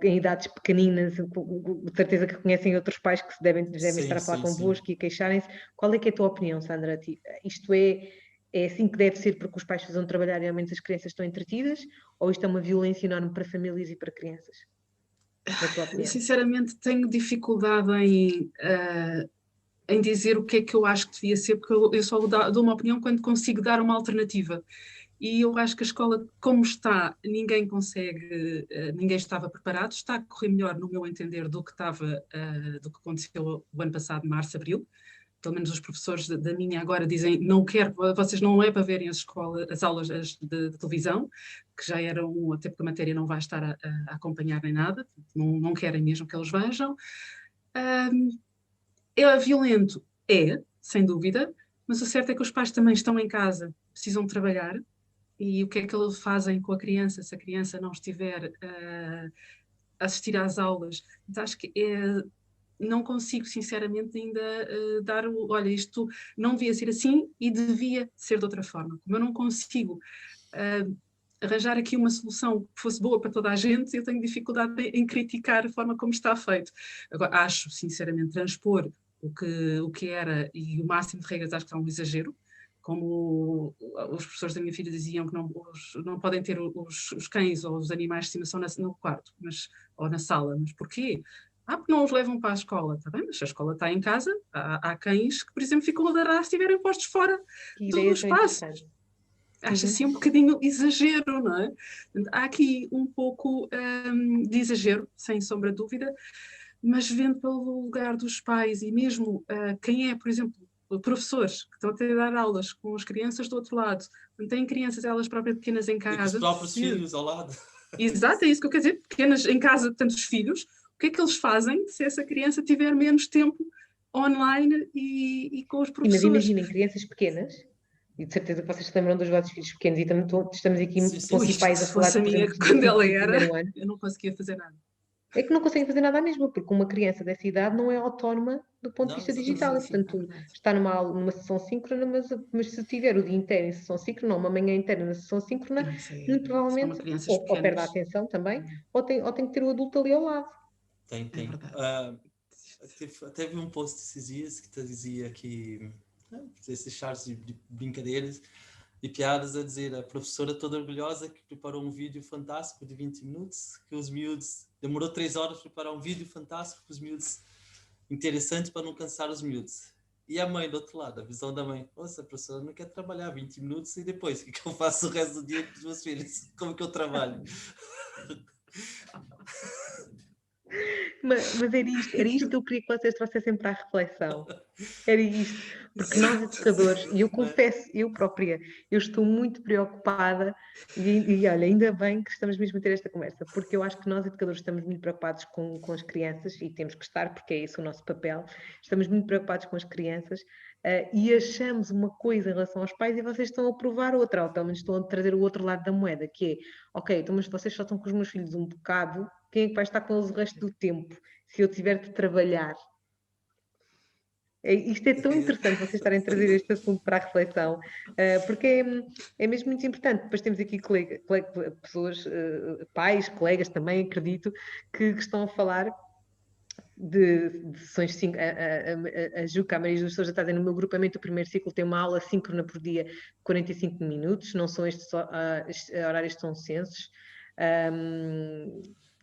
em idades pequeninas, com certeza que conhecem outros pais que devem estar a falar convosco e queixarem-se. Qual é que é a tua opinião, Sandra? Isto é assim que deve ser porque os pais precisam trabalhar e ao menos as crianças estão entretidas? Ou isto é uma violência enorme para famílias e para crianças? Na tua opinião? Sinceramente, tenho dificuldade em em dizer o que é que eu acho que devia ser, porque eu só dou uma opinião quando consigo dar uma alternativa. E eu acho que a escola, como está, ninguém consegue, ninguém estava preparado, está a correr melhor, no meu entender, do que aconteceu o ano passado, março, abril. Pelo menos os professores da minha agora dizem, não quero, vocês não é para verem as aulas de televisão, que já eram, até porque a matéria não vai estar a acompanhar nem nada, não querem mesmo que eles vejam. É violento, sem dúvida, mas o certo é que os pais também estão em casa, precisam trabalhar, e o que é que eles fazem com a criança, se a criança não estiver a assistir às aulas? Então, acho que não consigo, sinceramente, ainda dar olha, isto não devia ser assim e devia ser de outra forma. Como eu não consigo arranjar aqui uma solução que fosse boa para toda a gente, eu tenho dificuldade em criticar a forma como está feito. Agora, acho, sinceramente, transpor o que era e o máximo de regras acho que é um exagero, como os professores da minha filha diziam que não podem ter os cães ou os animais de estimação no quarto, ou na sala. Mas porquê? Porque não os levam para a escola, está bem? Mas se a escola está em casa, há cães que, por exemplo, ficam a ladrar se estiverem postos fora Que do ideia tão espaço. interessante. Acho assim um bocadinho exagero, não é? Há aqui um pouco de exagero, sem sombra de dúvida, mas vendo pelo lugar dos pais e mesmo quem é, por exemplo, professores que estão a dar aulas com as crianças do outro lado, não têm crianças elas próprias pequenas em E com os casa. próprios filhos ao lado. Exato, é isso que eu quero dizer, pequenas em casa, tantos filhos, o que é que eles fazem se essa criança tiver menos tempo online e com os Mas professores? imaginem, crianças pequenas, e de certeza que vocês se lembram dos vossos filhos pequenos, e estamos aqui, Sim, estão aqui Isto, pais a se falar, fosse a por minha exemplo, dos quando filhos ela do era, primeiro ano. eu não conseguia fazer nada. É que não conseguem fazer nada à mesma, porque uma criança dessa idade não é autónoma do ponto de Não, vista Sim, digital. sim, E, sim, é portanto, verdade. está numa sessão síncrona, mas se tiver o dia inteiro em sessão síncrona, ou uma manhã inteira na sessão síncrona, Não sei, muito se foram provavelmente crianças ou perde a pequenas, atenção também, ou tem que ter o adulto ali ao lado. Tem, é tem. verdade. Teve um post esses dias que te dizia que esses charts de brincadeiras e piadas a dizer a professora toda orgulhosa que preparou um vídeo fantástico de 20 minutos, que os miúdos demorou 3 horas para preparar um vídeo fantástico que os miúdos interessante para não cansar os miúdos. E a mãe do outro lado, a visão da mãe, nossa, a professora não quer trabalhar 20 minutos e depois, o que eu faço o resto do dia com os meus filhos? Como que eu trabalho? Mas era isto que eu queria que vocês trouxessem para a reflexão. Era isto, porque nós educadores, e eu confesso, eu própria, eu estou muito preocupada, e olha, ainda bem que estamos mesmo a ter esta conversa, porque eu acho que nós educadores estamos muito preocupados com as crianças, e temos que estar, porque é esse o nosso papel, estamos muito preocupados com as crianças, e achamos uma coisa em relação aos pais e vocês estão a provar outra, ou pelo menos estão a trazer o outro lado da moeda, que é, ok, então mas vocês só estão com os meus filhos um bocado, quem é que vai estar com eles o resto do tempo, se eu tiver de trabalhar? Isto é tão interessante vocês estarem a trazer este assunto para a reflexão, porque é mesmo muito importante. Depois temos aqui pessoas, pais, colegas também, acredito, que estão a falar de sessões. A Juca, a Maria Jesus Sousa está dizendo, no meu grupamento, o primeiro ciclo tem uma aula síncrona por dia, 45 minutos, não são estes horários tão censos.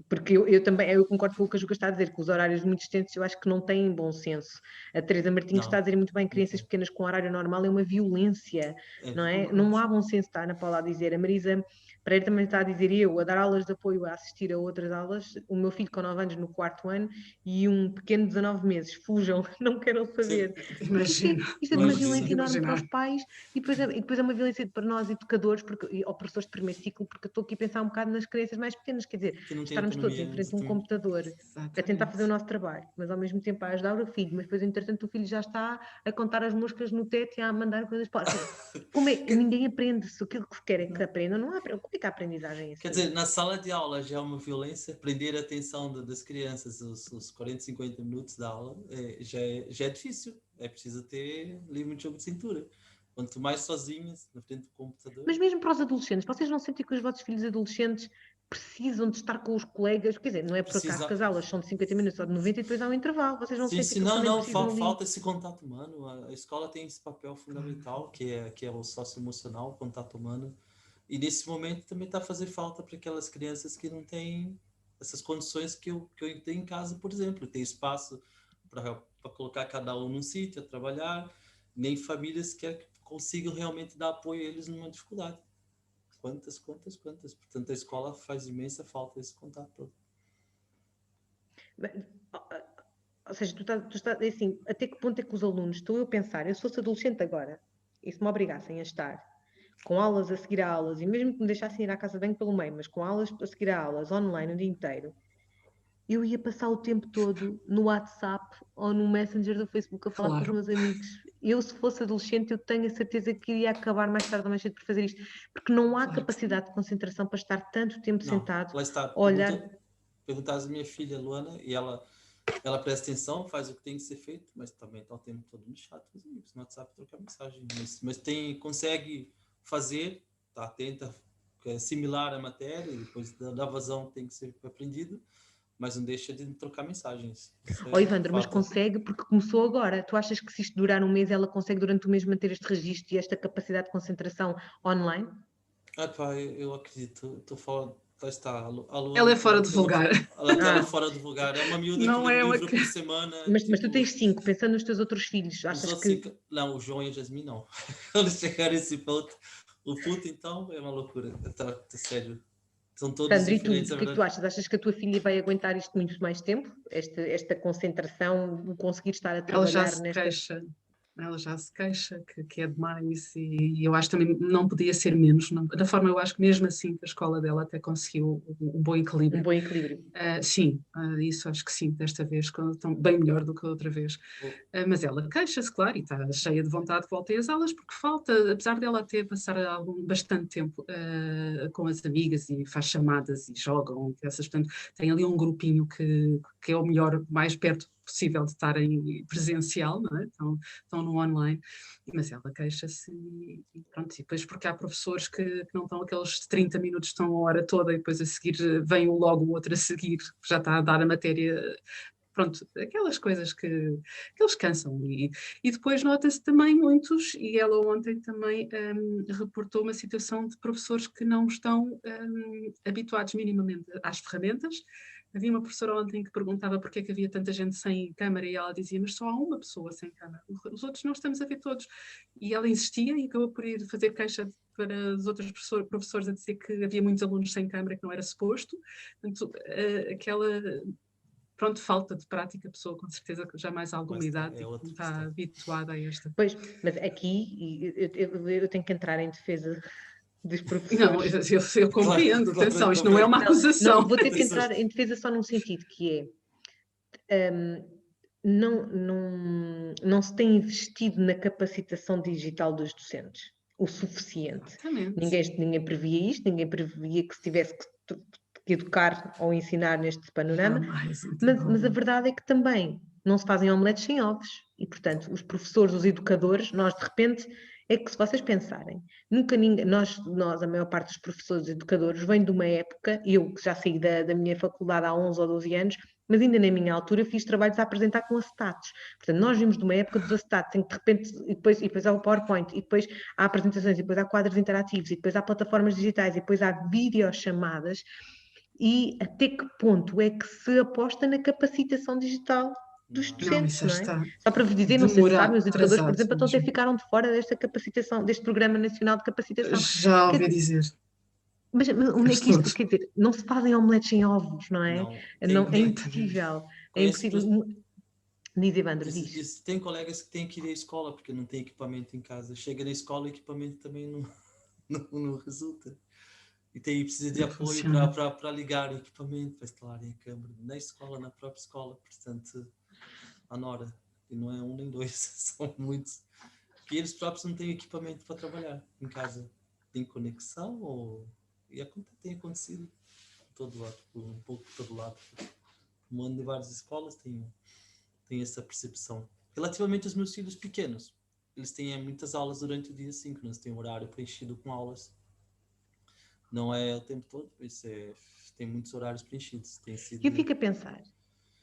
Porque eu também eu concordo com o que a Juca está a dizer, que os horários muito extensos eu acho que não têm bom senso. A Teresa Martins está a dizer muito bem, crianças pequenas com horário normal é uma violência, não é? Não há bom senso, está a Ana Paula a dizer. A Marisa Pereira também está a dizer, eu a dar aulas de apoio, a assistir a outras aulas, o meu filho com 9 anos no 4º ano e um pequeno de 19 meses, fujam, não queiram saber. Imagino. Isto é de uma violência enorme para os pais e depois é uma violência para nós educadores ou professores de primeiro ciclo, porque eu estou aqui a pensar um bocado nas crianças mais pequenas, quer dizer, Que não tem estarmos todos em autonomia, frente a um exatamente. computador a tentar fazer o Exatamente. nosso trabalho, mas ao mesmo tempo a ajudar o filho, mas depois entretanto o filho já está a contar as moscas no teto e a mandar coisas para como é que ninguém aprende? Se aquilo que se quer é que aprendam, não há, como é que a aprendizagem é assim? Quer dizer, na sala de aula já é uma violência, prender a atenção das crianças os 40, 50 minutos da aula já é difícil. É preciso ter livre de jogo de cintura. Quanto mais sozinhas, na frente do computador. Mas mesmo para os adolescentes, vocês não sentem que os vossos filhos adolescentes precisam de estar com os colegas? Quer dizer, não é por acaso que as aulas são de 50 minutos ou de 90 e depois há um intervalo. Vocês não sentem que eles também precisam ali? Falta esse contato humano. A escola tem esse papel fundamental, que é o socioemocional, o contato humano. E nesse momento também está a fazer falta para aquelas crianças que não têm essas condições que eu tenho em casa, por exemplo. Tem espaço para colocar cada um num sítio a trabalhar, nem famílias que consigam realmente dar apoio a eles numa dificuldade. Quantas. Portanto, a escola faz imensa falta esse contato todo. Ou seja, tu estás assim, até que ponto é que os alunos, estou eu a pensar, eu se fosse adolescente agora, e se me obrigassem a estar com aulas a seguir a aulas, e mesmo que me deixassem ir à casa de banho pelo meio, mas com aulas a seguir a aulas online o dia inteiro, eu ia passar o tempo todo no WhatsApp ou no Messenger do Facebook a falar com os meus amigos. Eu, se fosse adolescente, eu tenho a certeza que iria acabar mais tarde ou mais cedo por fazer isto, porque não há capacidade de concentração para estar tanto tempo sentado Lá está. a olhar. Perguntas à minha filha Luana, e ela presta atenção, faz o que tem que ser feito, mas também está o tempo todo no chat com os amigos, no WhatsApp, trocar mensagem. Mas consegue fazer, está atenta, assimilar a matéria, e depois da vazão tem que ser aprendido, mas não deixa de trocar mensagens. Ivandro, mas consegue porque começou agora. Tu achas que se isto durar um mês, ela consegue durante o mês manter este registro e esta capacidade de concentração online? Eu acredito, estou fora. Está, a Luana, ela é fora de vulgar. Ela é fora de vulgar. É uma miúda que lê um livro por semana. Mas tu tens 5, pensando nos teus outros filhos. Achas que... Não, o João e a Jasmine não. Quando chegar esse ponto, o puto então é uma loucura. Tá sério. São todos Sandra, diferentes. e tu, o que é que tu achas? Achas que a tua filha vai aguentar isto muito mais tempo? Esta concentração, conseguir estar a trabalhar Ela já se queixa que é demais e eu acho que também não podia ser menos. Da forma, eu acho que mesmo assim que a escola dela até conseguiu um bom equilíbrio. Um bom equilíbrio. Sim, isso acho que sim, desta vez estão bem melhor do que a outra vez. Mas ela queixa-se, claro, e está cheia de vontade de voltar às aulas porque falta, apesar dela até passar bastante tempo com as amigas e faz chamadas e jogam, portanto, tem ali um grupinho que é o melhor, mais perto possível de estarem presencial, não é? Estão no online, mas ela queixa-se e pronto, e depois porque há professores que não estão aqueles 30 minutos, estão a hora toda e depois a seguir vem logo o outro a seguir, já está a dar a matéria, pronto, aquelas coisas que eles cansam e depois nota-se também muitos, e ela ontem também reportou uma situação de professores que não estão habituados minimamente às ferramentas. Havia uma professora ontem que perguntava porque é que havia tanta gente sem câmara e ela dizia, mas só há uma pessoa sem câmara, os outros não estamos a ver todos. E ela insistia e acabou por ir fazer queixa para os outros professores a dizer que havia muitos alunos sem câmara que não era suposto. Portanto, aquela... Pronto, falta de prática, a pessoa com certeza que já mais alguma idade não está habituada a esta. Pois, mas aqui eu tenho que entrar em defesa dos professores. Não, eu compreendo, claro, atenção, isto não é uma acusação. Não, vou ter que entrar em defesa só num sentido, que é, não se tem investido na capacitação digital dos docentes o suficiente. Ninguém previa isto, ninguém previa que se tivesse que educar ou ensinar neste panorama, mas a verdade é que também não se fazem omeletes sem ovos, e portanto os professores, os educadores, nós de repente, é que se vocês pensarem, nunca ninguém, nós a maior parte dos professores e educadores vem de uma época, eu que já saí da minha faculdade há 11 ou 12 anos, mas ainda na minha altura fiz trabalhos a apresentar com acetatos. Portanto, nós vimos de uma época dos acetatos, em que de repente, e depois há o PowerPoint, e depois há apresentações, e depois há quadros interativos, e depois há plataformas digitais, e depois há videochamadas, e até que ponto é que se aposta na capacitação digital dos docentes, não é? Só para vos dizer, não sei se sabem, os educadores, por exemplo, até ficaram de fora desta capacitação, deste Programa Nacional de Capacitação. Já ouvi dizer. Mas onde é que isto, quer dizer, não se fazem omeletes sem ovos, não é? Não, é impossível. É impossível. Diz, Evandro, diz. Tem colegas que têm que ir à escola porque não tem equipamento em casa. Chega na escola e o equipamento também não resulta. E precisa de apoio para ligar o equipamento, para instalarem a câmera na escola, na própria escola. Portanto, a Nora, e não é um nem dois, são muitos. Que eles próprios não têm equipamento para trabalhar em casa. Tem conexão e tem acontecido de todo lado, um pouco de todo lado. No ano de várias escolas tem essa percepção. Relativamente aos meus filhos pequenos, eles têm muitas aulas durante o dia síncronas, tem um horário preenchido com aulas. Não é o tempo todo, tem muitos horários preenchidos. Eu fico a pensar,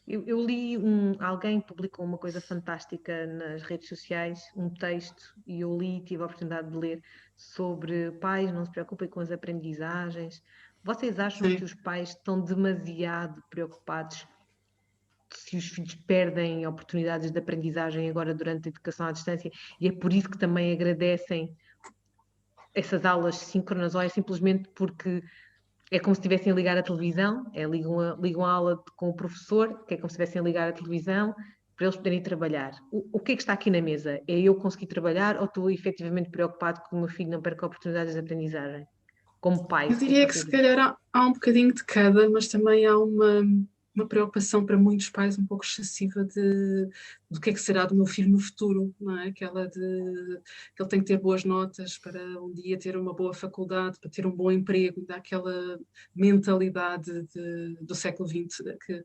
eu li, alguém publicou uma coisa fantástica nas redes sociais, um texto, e eu li e tive a oportunidade de ler, sobre pais não se preocupem com as aprendizagens. Vocês acham que os pais estão demasiado preocupados se os filhos perdem oportunidades de aprendizagem agora durante a educação à distância, e é por isso que também agradecem essas aulas síncronas, ou é simplesmente porque é como se estivessem a ligar a televisão, ligam a aula com o professor, que é como se estivessem a ligar a televisão, para eles poderem trabalhar. O que é que está aqui na mesa? É eu conseguir trabalhar ou estou efetivamente preocupado que o meu filho não perca oportunidades de aprendizagem? Como pai, Eu diria que se calhar há um bocadinho de cada, mas também há uma preocupação para muitos pais um pouco excessiva do que é que será do meu filho no futuro, não é? Aquela de que ele tem que ter boas notas para um dia ter uma boa faculdade, para ter um bom emprego, daquela mentalidade do século XX que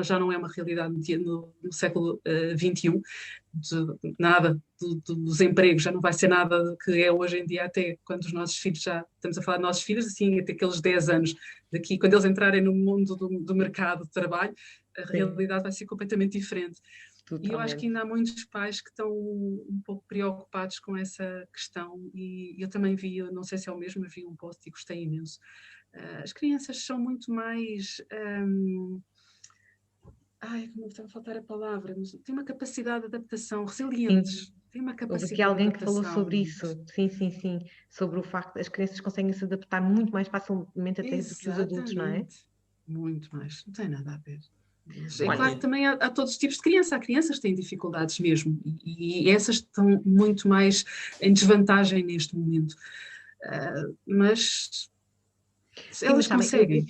já não é uma realidade no século XXI, nada dos empregos, já não vai ser nada do que é hoje em dia, até quando os nossos filhos, já estamos a falar de nossos filhos, assim, até aqueles 10 anos daqui, quando eles entrarem no mundo do mercado de trabalho, a realidade vai ser completamente diferente. Totalmente. E eu acho que ainda há muitos pais que estão um pouco preocupados com essa questão, e eu também vi, não sei se é o mesmo, mas vi um post e gostei imenso. As crianças são muito mais... como está a faltar a palavra, mas tem uma capacidade de adaptação, resilientes. Sim. Tem uma capacidade. Houve aqui alguém que falou sobre isso. Sim. Sobre o facto de as crianças conseguem se adaptar muito mais facilmente até do que os adultos, não é? Muito mais. Não tem nada a ver. Mas é claro que também há todos os tipos de criança. Há crianças que têm dificuldades mesmo. E essas estão muito mais em desvantagem neste momento. Mas elas conseguem.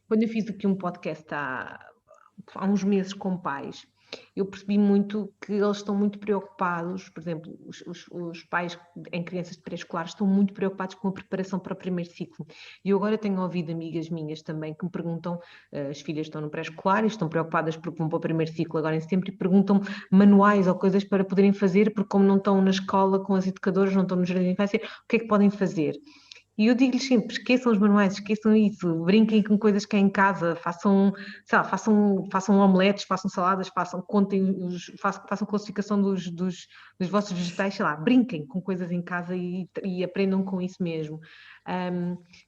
Quando eu fiz aqui um podcast há uns meses com pais, eu percebi muito que eles estão muito preocupados, por exemplo, os pais em crianças de pré-escolar estão muito preocupados com a preparação para o primeiro ciclo. E eu agora tenho ouvido amigas minhas também que me perguntam, as filhas estão no pré-escolar e estão preocupadas porque vão para o primeiro ciclo agora em setembro, e perguntam manuais ou coisas para poderem fazer, porque como não estão na escola com as educadoras, não estão no jardim de infância, o que é que podem fazer? E eu digo-lhes sempre, esqueçam os manuais, esqueçam isso, brinquem com coisas que é em casa, façam omeletes, façam saladas, façam classificação dos vossos vegetais, sei lá, brinquem com coisas em casa e aprendam com isso mesmo.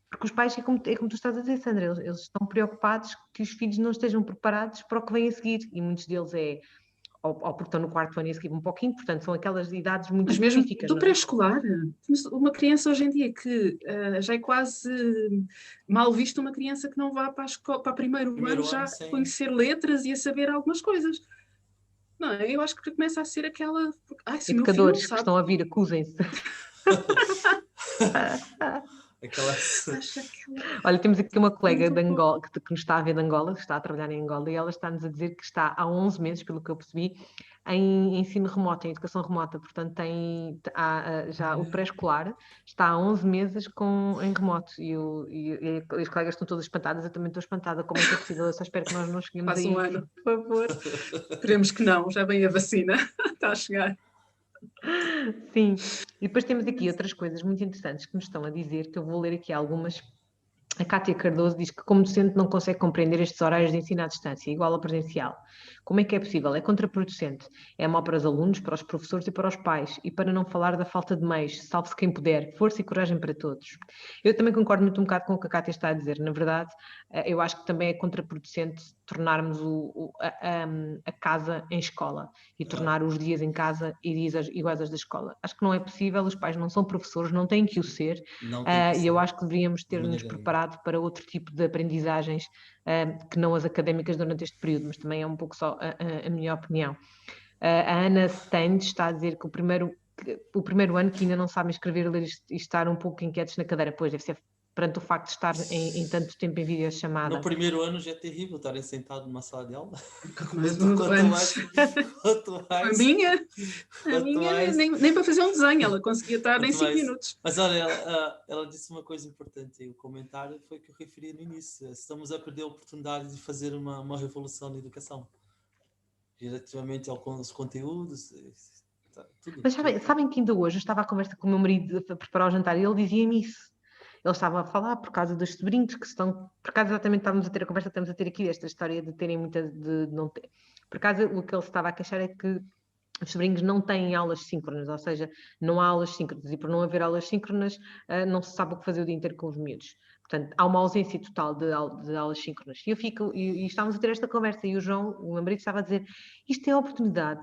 Porque os pais, é como tu estás a dizer, Sandra, eles estão preocupados que os filhos não estejam preparados para o que vem a seguir, e muitos deles ou porque estão no quarto ano e a seguir um pouquinho, portanto são aquelas idades muito específicas. Mas mesmo do pré-escolar, uma criança hoje em dia que já é quase mal visto uma criança que não vá para o primeiro ano já a conhecer letras e a saber algumas coisas. Não, eu acho que começa a ser aquela... Educadores que estão a vir, acusem-se. Olha, temos aqui uma colega de Angola, que nos está a ver de Angola, que está a trabalhar em Angola, e ela está-nos a dizer que está há 11 meses, pelo que eu percebi, em ensino remoto, em educação remota. Portanto, já o pré-escolar está há 11 meses em remoto. E as colegas estão todas espantadas, eu também estou espantada. Como é que é possível? Eu só espero que nós não cheguemos aí. Passa um ano, por favor. Esperemos que não, já vem a vacina, está a chegar. Sim, e depois temos aqui outras coisas muito interessantes que nos estão a dizer, que eu vou ler aqui algumas. A Cátia Cardoso diz que, como docente, não consegue compreender estes horários de ensino à distância, igual ao presencial. Como é que é possível? É contraproducente. É mau para os alunos, para os professores e para os pais. E para não falar da falta de meios, salve-se quem puder. Força e coragem para todos. Eu também concordo muito um bocado com o que a Cátia está a dizer. Na verdade, eu acho que também é contraproducente tornarmos a casa em escola e tornar os dias em casa e dias iguais aos da escola. Acho que não é possível, os pais não são professores, não têm que o ser. E eu acho que deveríamos ter-nos preparado para outro tipo de aprendizagens que não as académicas durante este período, mas também é um pouco só a minha opinião. A Ana Stendes está a dizer que o primeiro ano que ainda não sabem escrever, ler e estar um pouco inquietos na cadeira, pois deve ser perante o facto de estar em tanto tempo em videochamada. No primeiro ano já é terrível estarem sentados numa sala de aula. Quanto mais. A minha nem para fazer um desenho, ela conseguia estar em 5 minutos. Mas olha, ela disse uma coisa importante, o comentário foi que eu referi no início. Estamos a perder a oportunidade de fazer uma revolução na educação. Relativamente aos conteúdos... Tudo. Mas sabem que ainda hoje eu estava à conversa com o meu marido a preparar o jantar e ele dizia-me isso. Ele estava a falar por causa dos sobrinhos que estão... Por acaso exatamente estávamos a ter a conversa, estamos a ter aqui esta história de terem muita... de não ter. Por acaso o que ele estava a queixar é que os sobrinhos não têm aulas síncronas, ou seja, não há aulas síncronas, e por não haver aulas síncronas, não se sabe o que fazer o dia inteiro com os miúdos. Portanto, há uma ausência total de aulas síncronas. E estávamos a ter esta conversa, e o João, o meu marido, estava a dizer, isto é a oportunidade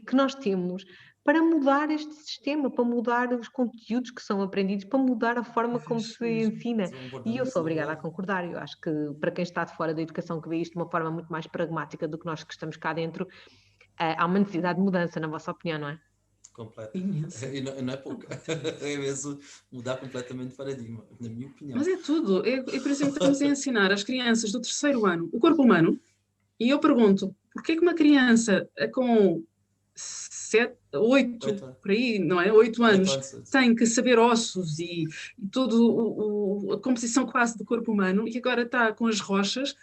que nós temos para mudar este sistema, para mudar os conteúdos que são aprendidos, para mudar a forma como se ensina. E eu sou obrigada a concordar. Eu acho que para quem está de fora da educação, que vê isto de uma forma muito mais pragmática do que nós que estamos cá dentro, há uma necessidade de mudança, na vossa opinião, não é? Completa. E não é pouco. É mesmo mudar completamente o paradigma, na minha opinião. Mas é tudo. Por exemplo, estamos a ensinar às crianças do 3º ano o corpo humano, e eu pergunto, porquê que uma criança com 8, por aí, não é? 8 anos, tem que saber ossos e toda a composição quase do corpo humano, e agora está com as rochas,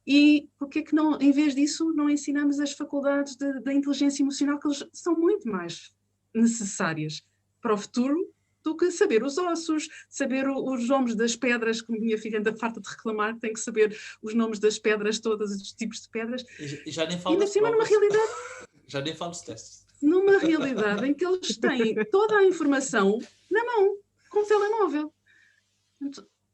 e porquê que não, em vez disso, não ensinamos as faculdades da inteligência emocional, que eles são muito mais necessárias para o futuro do que saber os ossos, saber os nomes das pedras, que a minha filha anda farta de reclamar, tem que saber os nomes das pedras, todos os tipos de pedras. E já nem falo ainda cima numa realidade... Já nem falo dos testes. Numa realidade em que eles têm toda a informação na mão, com o telemóvel.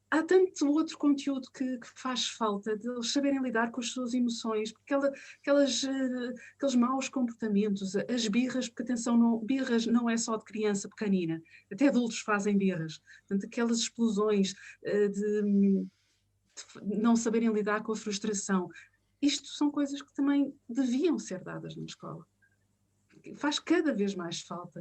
Há tanto outro conteúdo que faz falta de eles saberem lidar com as suas emoções, porque aqueles maus comportamentos, as birras, porque atenção, birras não é só de criança pequenina, até adultos fazem birras. Portanto, aquelas explosões de não saberem lidar com a frustração. Isto são coisas que também deviam ser dadas na escola. Faz cada vez mais falta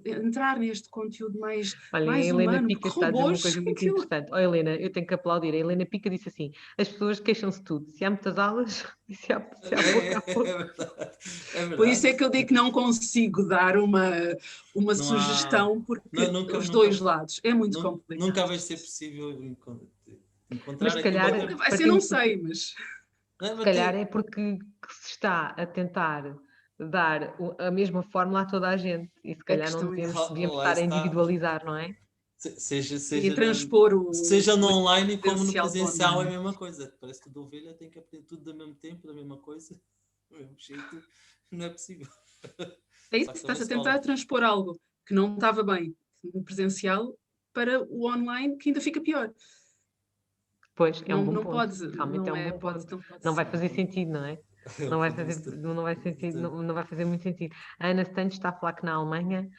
entrar neste conteúdo mais Olha, mais a Helena humano, Pica está a dizer uma coisa muito interessante. Olha, Helena, eu tenho que aplaudir. A Helena Pica disse assim, as pessoas queixam-se de tudo. Se há muitas aulas e se há pouco, há pouco. É verdade. Por isso é que eu digo que não consigo dar uma sugestão, porque os dois lados é muito complicado. Nunca vai ser possível encontrar... Mas se calhar... Nunca vai ser, não sei, mas... Se calhar é porque se está a tentar dar a mesma fórmula a toda a gente, e se calhar não devíamos estar a individualizar, não é? Seja transpor seja no online como no presencial é a mesma coisa. Parece que a ovelha tem que aprender tudo ao mesmo tempo, da mesma coisa, do mesmo jeito. Não é possível. É isso, estás a tentar transpor algo que não estava bem no presencial para o online, que ainda fica pior. Pois, é um bom não ponto. Pode, realmente é um bom ponto. Não vai fazer sentido, não é? Não vai fazer muito sentido. A Ana Santos está a falar que na Alemanha,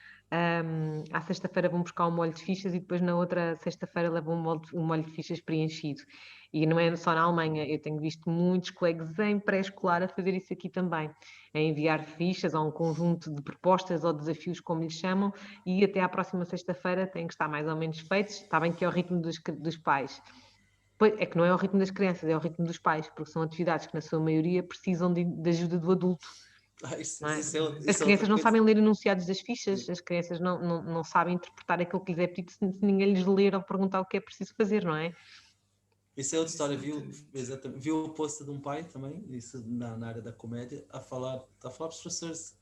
à sexta-feira vão buscar um molho de fichas e depois na outra sexta-feira levam um molho de fichas preenchido. E não é só na Alemanha, eu tenho visto muitos colegas em pré-escolar a fazer isso aqui também, a enviar fichas ou um conjunto de propostas ou desafios, como lhes chamam, e até à próxima sexta-feira têm que estar mais ou menos feitos. Está bem que é o ritmo dos pais. É que não é ao ritmo das crianças, é ao ritmo dos pais, porque são atividades que, na sua maioria, precisam de ajuda do adulto. As crianças não sabem ler enunciados das fichas, as crianças não sabem interpretar aquilo que lhes é pedido se ninguém lhes ler ou perguntar o que é preciso fazer, não é? Isso é outra história. Viu o post de um pai também, isso na área da comédia, a falar para os professores: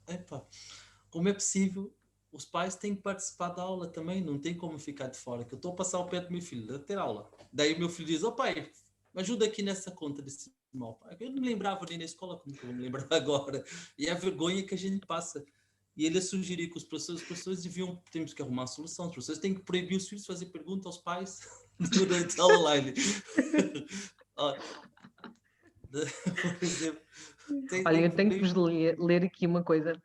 como é possível? Os pais têm que participar da aula também, não tem como ficar de fora, que eu estou a passar o pé do meu filho, a ter aula. Daí o meu filho diz: pai, me ajuda aqui nessa conta desse mal. Eu não me lembrava nem na escola, como que eu vou me lembrar agora. E é a vergonha que a gente passa. E ele sugeriu que os professores temos que arrumar uma solução. Os professores têm que proibir os filhos de fazer perguntas aos pais durante a aula online. Por exemplo, olha, eu tenho que vos ler aqui uma coisa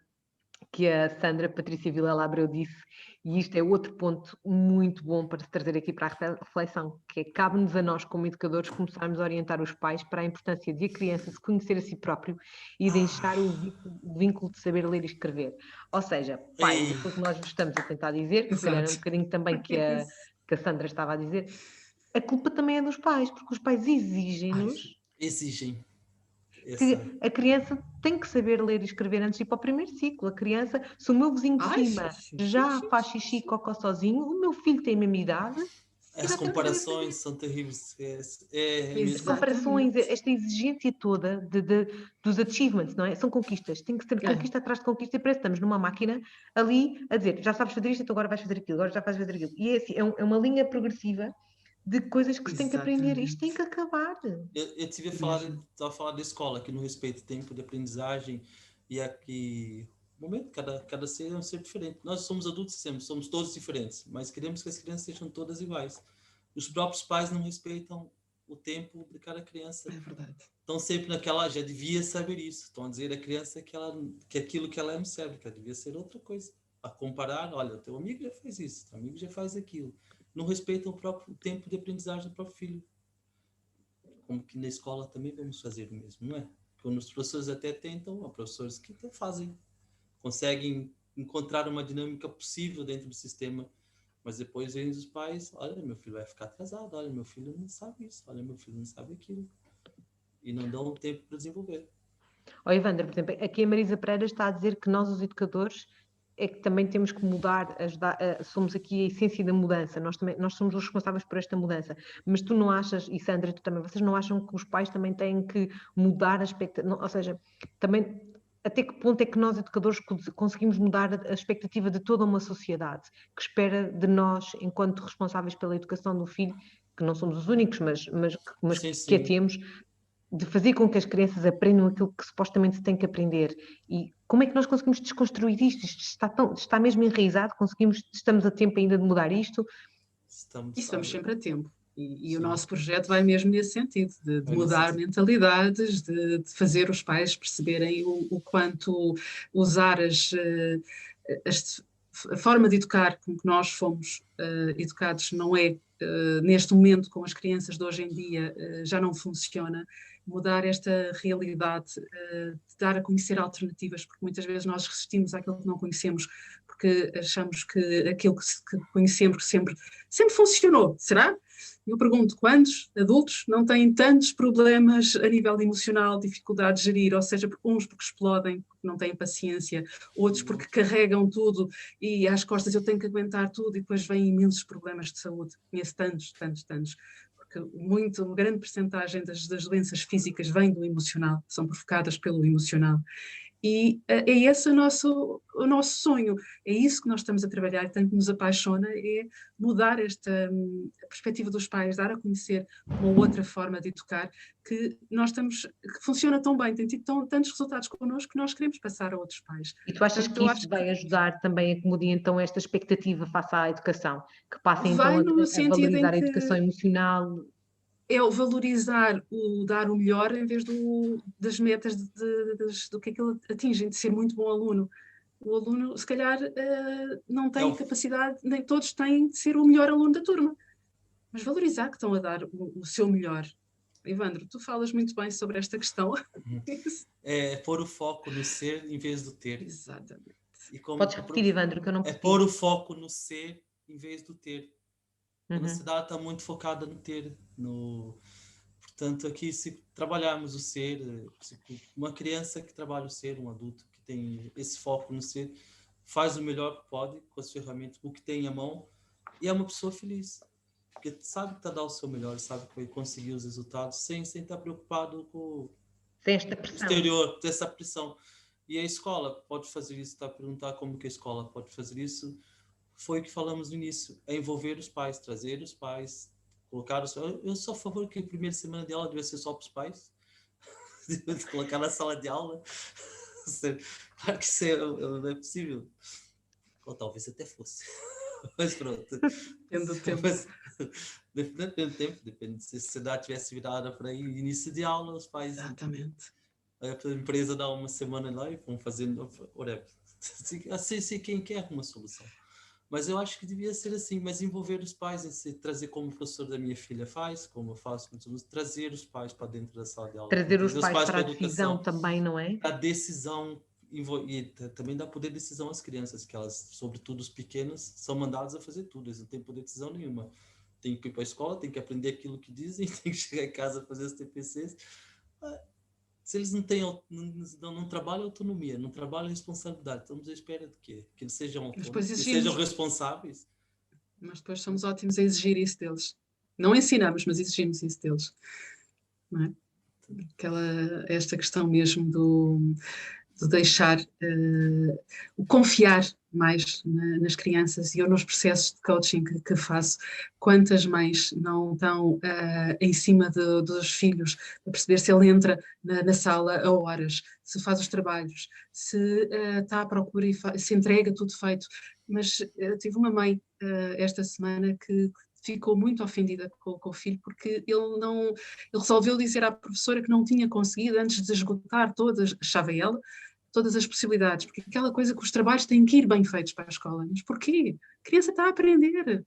que a Sandra Patrícia Vilela Abreu disse, e isto é outro ponto muito bom para se trazer aqui para a reflexão, que é cabe-nos a nós, como educadores, começarmos a orientar os pais para a importância de a criança se conhecer a si próprio e deixar o vínculo de saber ler e escrever. Ou seja, pais, aquilo que nós estamos a tentar dizer, que se calhar é um bocadinho também que a Sandra estava a dizer, a culpa também é dos pais, porque os pais exigem-nos... Exigem. Que a criança tem que saber ler e escrever antes de ir para o primeiro ciclo. A criança, se o meu vizinho de cima já faz xixi e cocó sozinho, o meu filho tem a mesma idade. As comparações são terríveis. As comparações, esta exigência toda dos achievements, não é? São conquistas. Tem que ser conquista atrás de conquista e parece que estamos numa máquina ali a dizer, já sabes fazer isto, então agora vais fazer aquilo, agora já vais fazer aquilo. E é assim, é uma linha progressiva de coisas que se tem que aprender. Isto tem que acabar. Eu estive a falar da escola, que no respeito ao tempo de aprendizagem, e aqui momento, cada ser é um ser diferente. Nós somos adultos sempre, somos todos diferentes, mas queremos que as crianças sejam todas iguais. Os próprios pais não respeitam o tempo de cada criança. É verdade. Estão sempre naquela, já devia saber isso. Estão a dizer à criança que aquilo que ela não serve, que ela devia ser outra coisa. A comparar, olha, o teu amigo já faz isso, o teu amigo já faz aquilo. Não respeitam o próprio tempo de aprendizagem do próprio filho. Como que na escola também vamos fazer o mesmo, não é? Quando os professores até tentam, há professores que até fazem, conseguem encontrar uma dinâmica possível dentro do sistema, mas depois vem os pais, olha, meu filho vai ficar atrasado, olha, meu filho não sabe isso, olha, meu filho não sabe aquilo. E não dão tempo para desenvolver. Evandro, por exemplo, aqui a Marisa Pereira está a dizer que nós, os educadores, é que também temos que mudar, ajudar, somos aqui a essência da mudança, nós somos os responsáveis por esta mudança, mas tu não achas, e Sandra, tu também, vocês não acham que os pais também têm que mudar a expectativa, ou seja, também até que ponto é que nós, educadores, conseguimos mudar a expectativa de toda uma sociedade que espera de nós, enquanto responsáveis pela educação do filho, que não somos os únicos, mas Sim, que a sim. temos, de fazer com que as crianças aprendam aquilo que supostamente se tem que aprender. E como é que nós conseguimos desconstruir isto? Isto está mesmo enraizado? Estamos a tempo ainda de mudar isto? Estamos sempre a tempo. E o Sim. nosso projeto vai mesmo nesse sentido, de mudar mentalidades, de fazer os pais perceberem o quanto usar a forma de educar com que nós fomos educados não é, neste momento, com as crianças de hoje em dia, já não funciona. Mudar esta realidade, de dar a conhecer alternativas, porque muitas vezes nós resistimos àquilo que não conhecemos, porque achamos que aquilo que conhecemos sempre funcionou, será? Eu pergunto, quantos adultos não têm tantos problemas a nível emocional, dificuldade de gerir, ou seja, uns porque explodem, porque não têm paciência, outros porque carregam tudo e às costas eu tenho que aguentar tudo e depois vêm imensos problemas de saúde. Conheço tantos, porque uma grande percentagem das doenças físicas vem do emocional, são provocadas pelo emocional. E é esse o nosso sonho, é isso que nós estamos a trabalhar, tanto nos apaixona, é mudar esta perspectiva dos pais, dar a conhecer uma outra forma de educar, que funciona tão bem, tem tido tantos resultados connosco que nós queremos passar a outros pais. E tu achas que isso vai ajudar também a que mude então esta expectativa face à educação? Que passem então a valorizar a educação emocional? É o valorizar, dar o melhor em vez das metas do que é que ele atinge, de ser muito bom aluno. O aluno, se calhar, não tem capacidade, nem todos têm de ser o melhor aluno da turma. Mas valorizar que estão a dar o seu melhor. Evandro, tu falas muito bem sobre esta questão. É pôr o foco no ser em vez do ter. Exatamente. Podes repetir, Evandro, que eu não percebi. É pôr o foco no ser em vez do ter. A sociedade está muito focada no ter. Portanto, aqui, se trabalharmos o ser, uma criança que trabalha o ser, um adulto que tem esse foco no ser, faz o melhor que pode com as ferramentas, o que tem à mão, e é uma pessoa feliz. Porque sabe que está a dar o seu melhor, sabe que vai conseguir os resultados sem estar preocupado com esta pressão. O exterior, dessa pressão. E a escola pode fazer isso, está a perguntar como que a escola pode fazer isso. Foi o que falamos no início, é envolver os pais, trazer os pais, colocar os... Eu sou a favor que a primeira semana de aula deve ser só para os pais, de colocar na sala de aula. Claro que isso não é possível. Ou talvez até fosse. Mas pronto. Depende do tempo. Depende do tempo, depende. Se a sociedade tivesse virada para aí, início de aula, os pais... Exatamente. A empresa dá uma semana lá e vão fazendo... Assim, quem quer uma solução. Mas eu acho que devia ser assim, mas envolver os pais, trazer como o professor da minha filha faz, como eu faço, trazer os pais para dentro da sala de aula. Trazer os pais para a decisão também, não é? A decisão, e também dá poder de decisão às crianças, que elas, sobretudo os pequenos, são mandados a fazer tudo, eles não têm poder de decisão nenhuma. Tem que ir para a escola, tem que aprender aquilo que dizem, tem que chegar em casa a fazer os TPCs. Se eles não trabalham autonomia, não trabalham responsabilidade, estamos à espera de quê? Que eles sejam autônomos, que sejam responsáveis. Mas depois somos ótimos a exigir isso deles. Não ensinamos, mas exigimos isso deles. Não é? Esta questão mesmo do deixar, o confiar mais nas crianças, e eu nos processos de coaching que faço, quantas mães não estão em cima dos filhos, para perceber se ele entra na sala a horas, se faz os trabalhos, se está à procura e se entrega tudo feito. Mas tive uma mãe esta semana que ficou muito ofendida com o filho, porque ele resolveu dizer à professora que não tinha conseguido, antes de esgotar todas, achava ela, todas as possibilidades, porque aquela coisa que os trabalhos têm que ir bem feitos para a escola. Mas porquê? A criança está a aprender,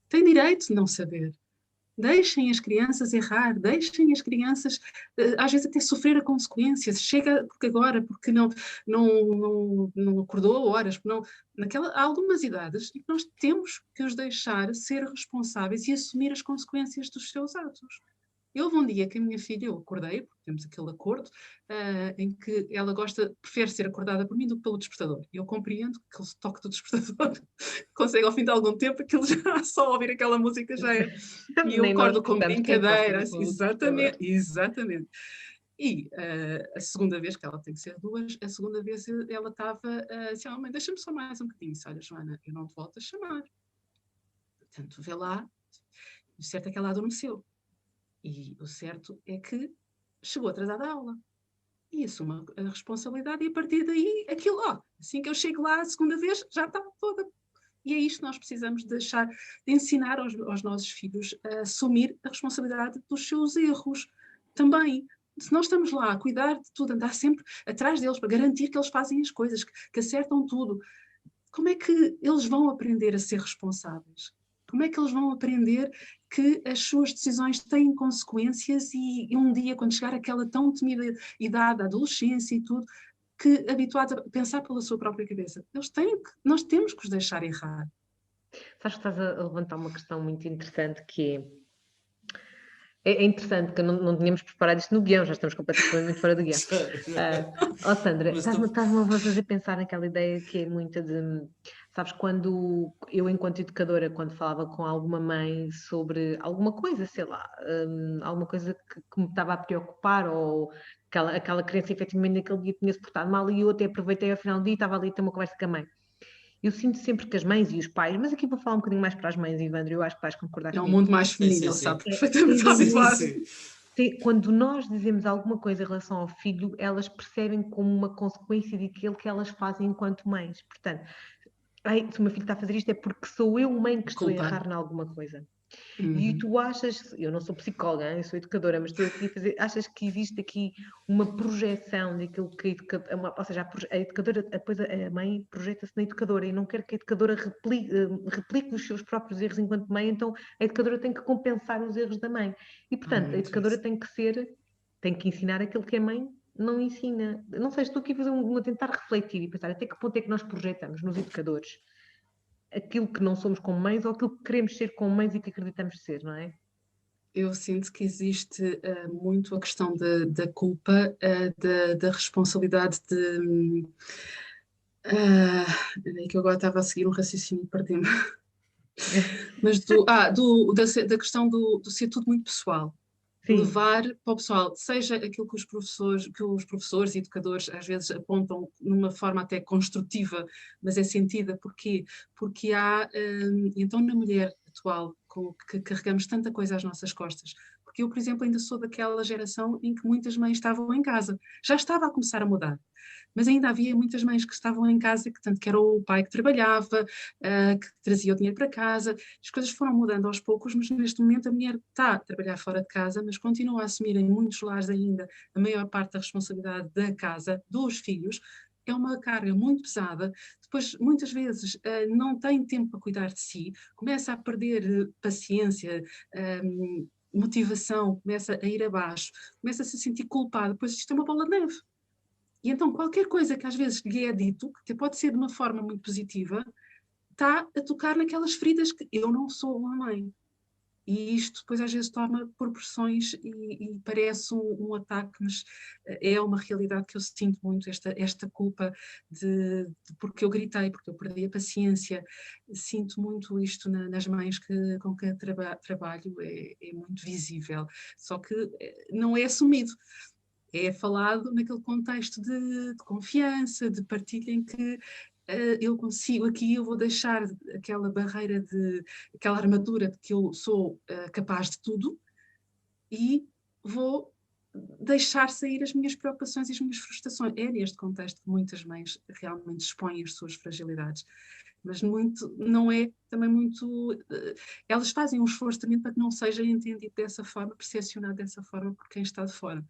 tem direito de não saber. Deixem as crianças errar, deixem as crianças, às vezes até sofrer a consequências. Chega porque agora, porque não acordou horas, há algumas idades em que nós temos que os deixar ser responsáveis e assumir as consequências dos seus atos. Houve um dia que a minha filha, eu acordei, porque temos aquele acordo, em que ela prefere ser acordada por mim do que pelo despertador. Eu compreendo que o toque do despertador consegue, ao fim de algum tempo, aquilo já só ouvir aquela música já é. E eu acordo com brincadeira. Exatamente, exatamente. E a segunda vez, que ela tem que ser duas, a segunda vez ela estava assim, mãe, deixa-me só mais um bocadinho. Disse, olha, Joana, eu não te volto a chamar. Portanto, vê lá. O certo é que ela adormeceu. E o certo é que chegou atrasada à aula. E assume a responsabilidade, e a partir daí, aquilo, assim que eu chego lá a segunda vez, já está toda. E é isto que nós precisamos de ensinar aos nossos filhos a assumir a responsabilidade dos seus erros. Também, se nós estamos lá a cuidar de tudo, andar sempre atrás deles para garantir que eles fazem as coisas, que acertam tudo, como é que eles vão aprender a ser responsáveis? Como é que eles vão aprender que as suas decisões têm consequências e um dia, quando chegar àquela tão temida idade, da adolescência e tudo, que habituados a pensar pela sua própria cabeça, nós temos que os deixar errar. Sabes que estás a levantar uma questão muito interessante, que é interessante, que não tínhamos preparado isto no guião, já estamos completamente fora do guião. Sandra, estás-me a fazer pensar naquela ideia que é muita de... Sabes, quando eu, enquanto educadora, quando falava com alguma mãe sobre alguma coisa, sei lá, alguma coisa que me estava a preocupar, ou aquela criança efetivamente naquele dia tinha-se portado mal, e eu até aproveitei ao final do dia e estava ali a ter uma conversa com a mãe. Eu sinto sempre que as mães e os pais, mas aqui vou falar um bocadinho mais para as mães, Ivandro, eu acho que vais concordar comigo. É um mundo mais feminino, ele sabe perfeitamente habituado. Quando nós dizemos alguma coisa em relação ao filho, elas percebem como uma consequência daquilo que elas fazem enquanto mães. Portanto, se o meu filho está a fazer isto é porque sou eu, mãe, que estou a errar em alguma coisa. E tu achas, eu não sou psicóloga, eu sou educadora, mas estou aqui a fazer, achas que existe aqui uma projeção daquilo que ou seja, a educadora, depois a mãe projeta-se na educadora e não quer que a educadora replique os seus próprios erros enquanto mãe, então a educadora tem que compensar os erros da mãe. E, portanto, a educadora tem que ensinar aquilo que a mãe não ensina. Não sei, estou aqui a tentar refletir e pensar até que ponto é que nós projetamos nos educadores aquilo que não somos como mães ou aquilo que queremos ser como mães e que acreditamos ser, não é? Eu sinto que existe muito a questão da culpa, da responsabilidade de... que eu agora estava a seguir um raciocínio e perdi-me. Mas da questão do ser tudo muito pessoal. Sim. Levar para o pessoal, seja aquilo que os professores e educadores às vezes apontam numa forma até construtiva, mas é sentida. Porquê? Porque há, então na mulher atual, que carregamos tanta coisa às nossas costas, porque eu, por exemplo, ainda sou daquela geração em que muitas mães estavam em casa, já estava a começar a mudar. Mas ainda havia muitas mães que estavam em casa, que era o pai que trabalhava, que trazia o dinheiro para casa. As coisas foram mudando aos poucos, mas neste momento a mulher está a trabalhar fora de casa, mas continua a assumir em muitos lares ainda a maior parte da responsabilidade da casa, dos filhos. É uma carga muito pesada. Depois, muitas vezes, não tem tempo para cuidar de si, começa a perder paciência, motivação, começa a ir abaixo, começa a se sentir culpado. Depois isto é uma bola de neve. E então qualquer coisa que às vezes lhe é dito, que pode ser de uma forma muito positiva, está a tocar naquelas feridas que eu não sou uma mãe. E isto depois às vezes toma proporções e parece um ataque, mas é uma realidade que eu sinto muito, esta culpa porque eu gritei, porque eu perdi a paciência. Sinto muito isto nas mães com quem trabalho, é muito visível, só que não é assumido. É falado naquele contexto de confiança, de partilha, em que eu consigo aqui, eu vou deixar aquela barreira aquela armadura de que eu sou capaz de tudo e vou deixar sair as minhas preocupações e as minhas frustrações. É neste contexto que muitas mães realmente expõem as suas fragilidades. Mas não é também muito... elas fazem um esforço também para que não seja entendido dessa forma, percepcionado dessa forma por quem está de fora.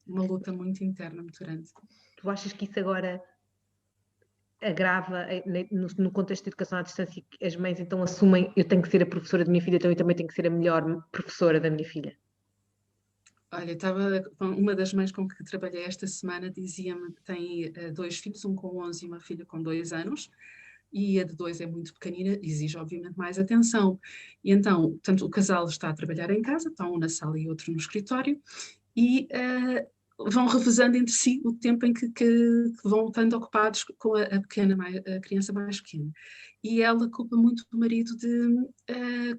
Uma luta muito interna, muito grande. Tu achas que isso agora agrava no contexto de educação à distância, que as mães então assumem eu tenho que ser a professora da minha filha, então eu também tenho que ser a melhor professora da minha filha? Olha, estava uma das mães com que trabalhei esta semana, dizia-me que tem 2 filhos, um com 11 e uma filha com 2 anos, e a de 2 é muito pequenina, exige obviamente mais atenção. E então, portanto, o casal está a trabalhar em casa, está um na sala e outro no escritório, e vão revezando entre si o tempo em que vão estando ocupados com a criança mais pequena. E ela culpa muito o marido de,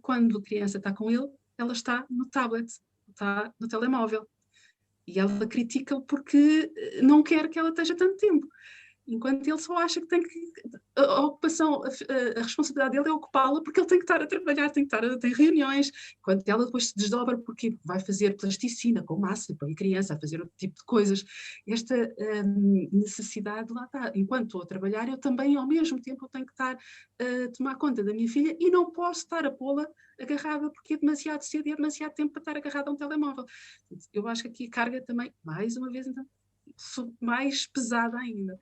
quando a criança está com ele, ela está no tablet, está no telemóvel. E ela critica-o porque não quer que ela esteja tanto tempo. Enquanto ele só acha que tem que... A ocupação, a responsabilidade dele é ocupá-la porque ele tem que estar a trabalhar, tem reuniões. Enquanto ela depois se desdobra porque vai fazer plasticina com massa, põe a criança a fazer outro tipo de coisas. Esta necessidade lá está. Enquanto estou a trabalhar, eu também, ao mesmo tempo, eu tenho que estar a tomar conta da minha filha e não posso estar a pô-la agarrada porque é demasiado cedo e é demasiado tempo para estar agarrada a um telemóvel. Eu acho que aqui a carga também, mais uma vez, então, mais pesada ainda.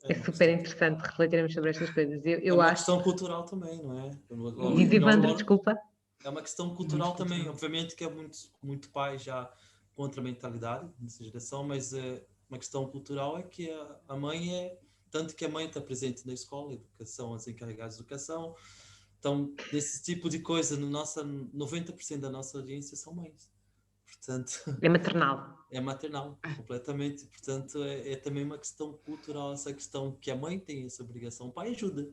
É super interessante refletirmos sobre estas coisas. É uma questão cultural também, não é? Diz Evandro, desculpa. É uma questão cultural também. Obviamente que é muito pai já contra a mentalidade nessa geração, mas uma questão cultural é que a mãe tanto que a mãe está presente na escola, educação, as encarregadas de educação. Então, desse tipo de coisa, 90% da nossa audiência são mães. Portanto, é maternal. É maternal, completamente. Portanto, é também uma questão cultural, essa questão que a mãe tem essa obrigação. O pai ajuda,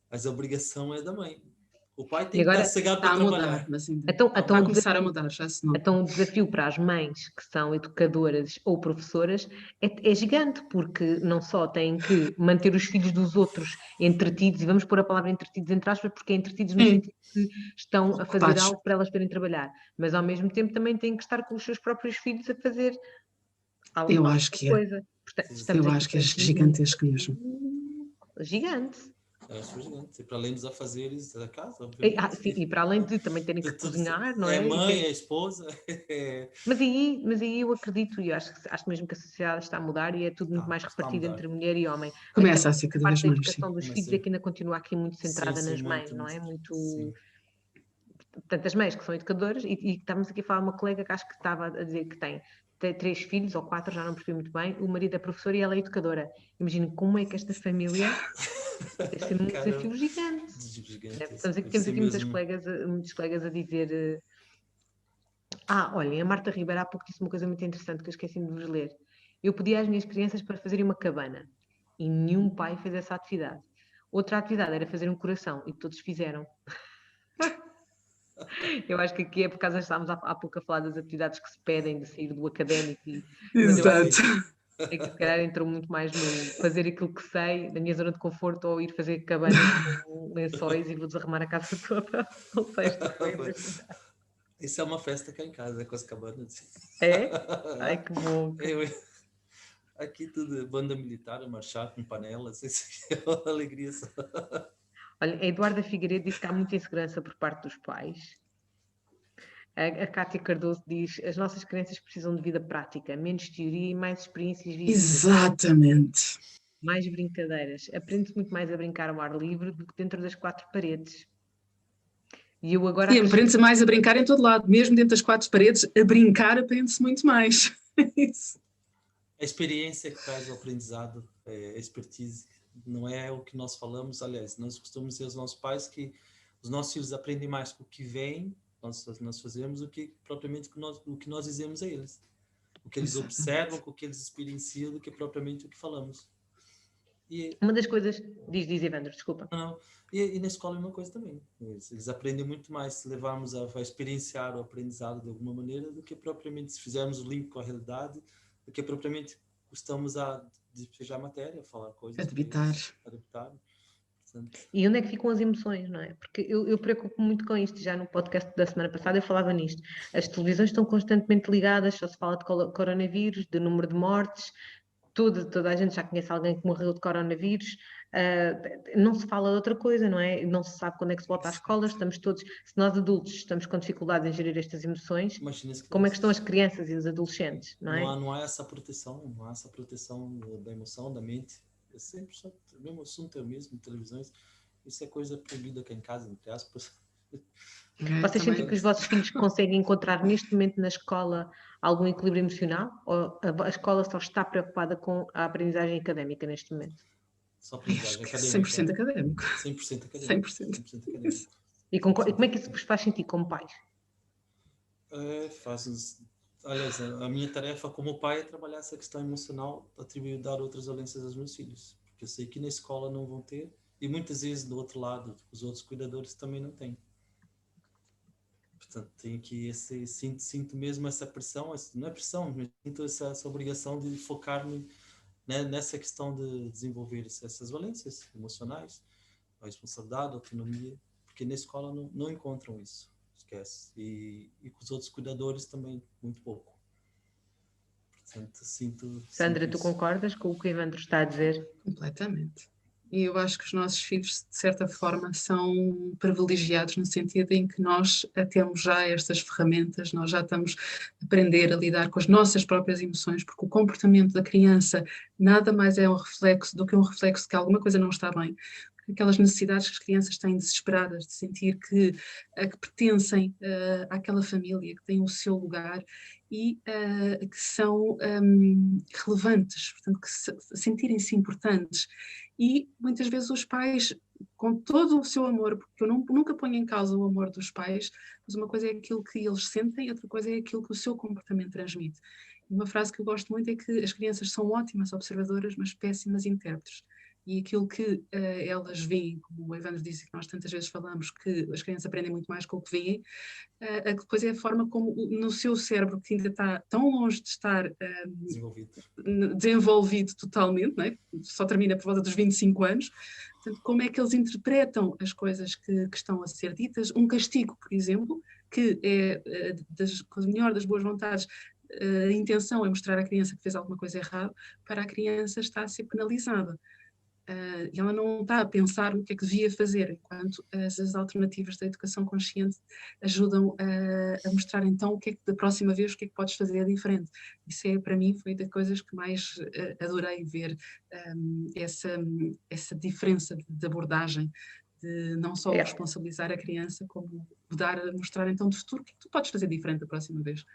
mas a obrigação é da mãe. O pai tem que estar cegado para trabalhar. Mas ainda então, vai começar a mudar, já se nota. Então o desafio para as mães que são educadoras ou professoras é gigante, porque não só têm que manter os filhos dos outros entretidos, e vamos pôr a palavra entretidos entre aspas, porque é entretidos no sentido que estão a fazer algo para elas poderem trabalhar, mas ao mesmo tempo também têm que estar com os seus próprios filhos a fazer alguma coisa. Portanto, eu acho que é gigantesco mesmo. Gigante. É gigante. E para além dos afazeres da casa, obviamente. Sim, e para além de também terem que cozinhar, não é? É mãe, é esposa. Mas aí eu acredito, e acho mesmo que a sociedade está a mudar e é tudo muito mais repartido entre mulher e homem. Começa a ser cada vez mais. A educação dos filhos é que ainda continua aqui muito centrada nas mães, não é? Muito... Portanto, as mães que são educadoras, e estávamos aqui a falar uma colega que acho que estava a dizer que tem 3 filhos ou 4, já não percebi muito bem, o marido é professor e ela é educadora. Imagino como é que esta família deve ser um desafio gigante. Temos aqui muitos colegas a dizer... olhem, a Marta Ribeiro há pouco disse uma coisa muito interessante que eu esqueci de vos ler. Eu pedi às minhas crianças para fazerem uma cabana e nenhum pai fez essa atividade. Outra atividade era fazer um coração e todos fizeram. Eu acho que aqui é por causa que estávamos há pouco a falar das atividades que se pedem de sair do académico. Exato. É que se calhar entrou muito mais no fazer aquilo que sei, da minha zona de conforto, ou ir fazer cabanas com lençóis e vou desarrumar a casa toda. Não sei, isso é uma festa cá em casa, com as cabanas. É? Ai, que bom. Aqui tudo, banda militar, a marchar com panelas, isso é uma alegria só. Olha, a Eduarda Figueiredo disse que há muita insegurança por parte dos pais. A Cátia Cardoso diz: as nossas crianças precisam de vida prática, menos teoria e mais experiências vividas. Exatamente. Mais brincadeiras. Aprende-se muito mais a brincar ao ar livre do que dentro das 4 paredes. E eu agora... Sim, aprende-se mais a brincar em todo lado. Mesmo dentro das 4 paredes, a brincar aprende-se muito mais. Isso. A experiência que traz o aprendizado, a expertise, não é o que nós falamos. Aliás, nós costumamos dizer aos nossos pais que os nossos filhos aprendem mais com o que vem, nós fazemos, do que propriamente o que nós dizemos a eles. O que eles observam, o que eles experienciam, do que propriamente o que falamos. Uma das coisas... Diz Evandro, desculpa. Não. E na escola é uma coisa também. Eles aprendem muito mais se levarmos a experienciar o aprendizado de alguma maneira do que propriamente se fizermos o link com a realidade, do que propriamente gostamos a despejar matéria, falar coisas. Adaptar. E onde é que ficam as emoções, não é? Porque eu preocupo muito com isto, já no podcast da semana passada eu falava nisto. As televisões estão constantemente ligadas, só se fala de coronavírus, de número de mortes, toda a gente já conhece alguém que morreu de coronavírus, não se fala de outra coisa, não é? Não se sabe quando é que se volta às escolas, estamos todos, se nós adultos estamos com dificuldades em gerir estas emoções, como é que estão as crianças e os adolescentes, não é? Não há essa proteção, da emoção, da mente. É sempre só o mesmo assunto, é o mesmo, televisões. Isso é coisa proibida aqui em casa, entre aspas. Vocês sentem que os vossos filhos conseguem encontrar neste momento na escola algum equilíbrio emocional? Ou a escola só está preocupada com a aprendizagem académica neste momento? Só aprendizagem académica. 100% académico. 100% académico. 100% académico. E como é que isso vos faz sentir como pais? Aliás, a minha tarefa como pai é trabalhar essa questão emocional, atribuir, dar outras valências aos meus filhos. Porque eu sei que na escola não vão ter, e muitas vezes do outro lado, os outros cuidadores também não têm. Portanto, tenho que sinto mesmo essa pressão, não é pressão, mas sinto essa obrigação de focar-me, né, nessa questão de desenvolver essas valências emocionais, a responsabilidade, a autonomia, porque na escola não encontram isso. Esquece. E com os outros cuidadores também, muito pouco. Portanto, Sandra, tu concordas com o que o Evandro está a dizer? Completamente. E eu acho que os nossos filhos, de certa forma, são privilegiados no sentido em que nós temos já estas ferramentas, nós já estamos a aprender a lidar com as nossas próprias emoções, porque o comportamento da criança nada mais é um reflexo do que um reflexo de que alguma coisa não está bem. Aquelas necessidades que as crianças têm desesperadas de sentir que pertencem àquela família, que têm o seu lugar e que são relevantes, portanto, que sentirem-se importantes. E muitas vezes os pais, com todo o seu amor, porque eu nunca ponho em causa o amor dos pais, mas uma coisa é aquilo que eles sentem, outra coisa é aquilo que o seu comportamento transmite. E uma frase que eu gosto muito é que as crianças são ótimas observadoras, mas péssimas intérpretes. E aquilo que elas veem, como o Evandro disse, que nós tantas vezes falamos, que as crianças aprendem muito mais com o que veem, depois é a forma como no seu cérebro, que ainda está tão longe de estar desenvolvido totalmente, não é? Só termina por volta dos 25 anos, portanto, como é que eles interpretam as coisas que estão a ser ditas. Um castigo, por exemplo, que é com a melhor das boas vontades, a intenção é mostrar à criança que fez alguma coisa errada, para a criança está a ser penalizada. E ela não está a pensar no que é que devia fazer, enquanto as alternativas da educação consciente ajudam a mostrar então o que é que da próxima vez o que é que podes fazer diferente. Isso para mim foi das coisas que mais adorei ver, essa diferença de abordagem, de não só responsabilizar a criança, como mostrar então de futuro o que é que tu podes fazer diferente da próxima vez.